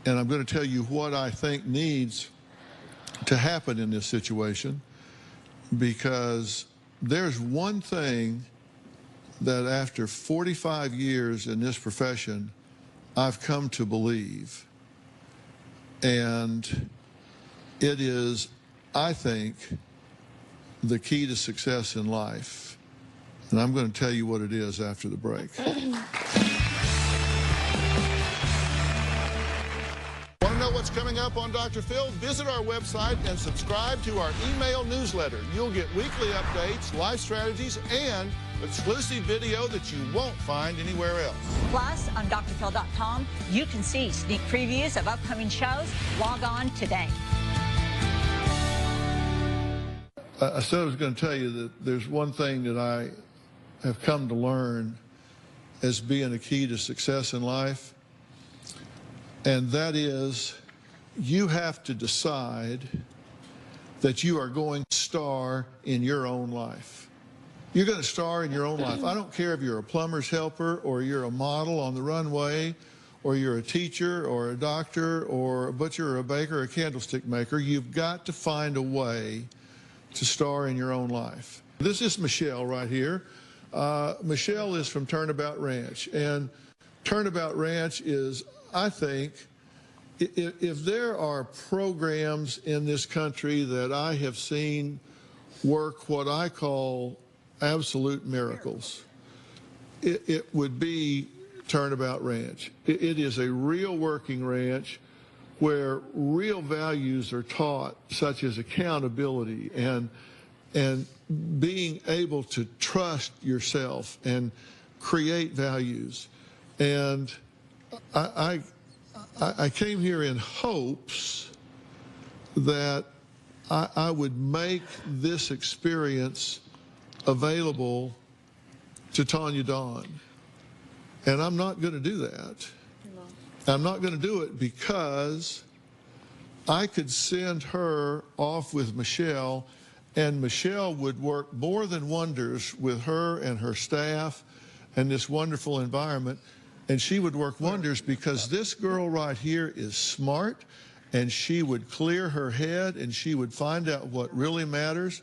and I'm going to tell you what I think needs to happen in this situation, because there's one thing that after 45 years in this profession, I've come to believe. And it is, I think, the key to success in life. And I'm going to tell you what it is after the break. Want to know what's coming up on Dr. Phil? Visit our website and subscribe to our email newsletter. You'll get weekly updates, life strategies, and exclusive video that you won't find anywhere else. Plus, on drphil.com, you can see sneak previews of upcoming shows. Log on today. I said I was going to tell you that there's one thing that I have come to learn as being a key to success in life, and that is you have to decide that you are going to star in your own life. You're going to star in your own life. I don't care if you're a plumber's helper or you're a model on the runway or you're a teacher or a doctor or a butcher or a baker or a candlestick maker. You've got to find a way to star in your own life. This is Michelle right here. Michelle is from Turnabout Ranch, and Turnabout Ranch is, I think, if there are programs in this country that I have seen work what I call absolute miracles, it would be Turnabout Ranch. It is a real working ranch where real values are taught, such as accountability and being able to trust yourself and create values. And I came here in hopes that I would make this experience available to Tanya Dawn. And I'm not going to do that. I'm not going to do it because I could send her off with Michelle, and Michelle would work more than wonders with her and her staff and this wonderful environment. And she would work wonders because this girl right here is smart, and she would clear her head, and she would find out what really matters,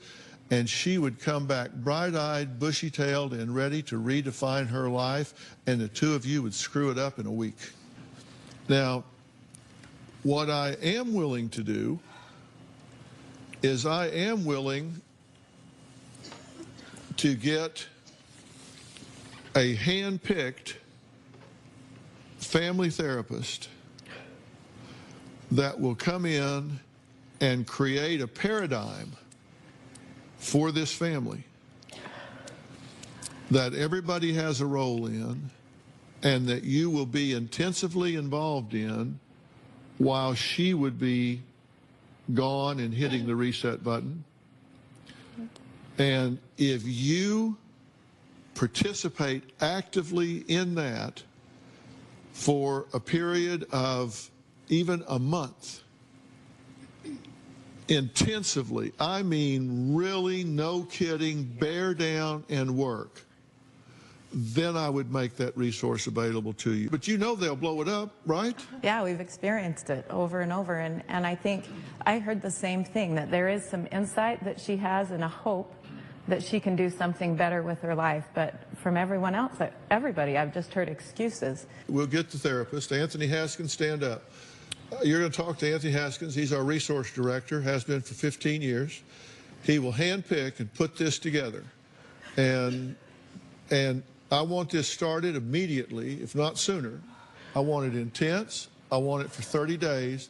and she would come back bright-eyed, bushy-tailed, and ready to redefine her life, and the two of you would screw it up in a week. Now, what I am willing to do is I am willing to get a hand-picked family therapist that will come in and create a paradigm for this family that everybody has a role in and that you will be intensively involved in while she would be gone and hitting the reset button. And if you participate actively in that for a period of even a month, intensively, I mean really, no kidding, bear down and work, then I would make that resource available to you. But you know they'll blow it up, right? Yeah, we've experienced it over and over, and I think I heard the same thing, that there is some insight that she has and a hope that she can do something better with her life. But from everyone else, everybody, I've just heard excuses. We'll get the therapist. Anthony Haskins, stand up. You're going to talk to Anthony Haskins. He's our resource director, has been for 15 years. He will handpick and put this together. And I want this started immediately, if not sooner. I want it intense. I want it for 30 days.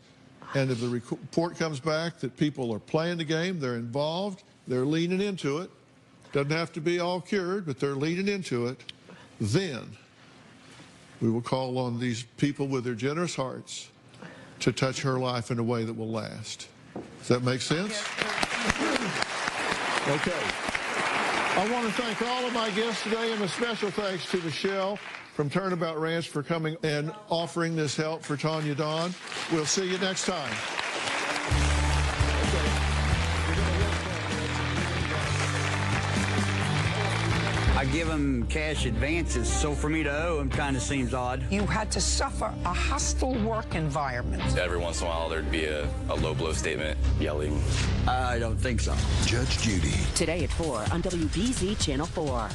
And if the report comes back that people are playing the game, they're involved, they're leaning into it, doesn't have to be all cured, but they're leaning into it, then we will call on these people with their generous hearts to touch her life in a way that will last. Does that make sense? Okay. I want to thank all of my guests today, and a special thanks to Michelle from Turnabout Ranch for coming and offering this help for Tanya Dawn. We'll see you next time. I give them cash advances, so for me to owe them kind of seems odd. You had to suffer a hostile work environment. Every once in a while, there'd be a low blow statement, yelling. I don't think so. Judge Judy. Today at 4 on WBZ Channel 4.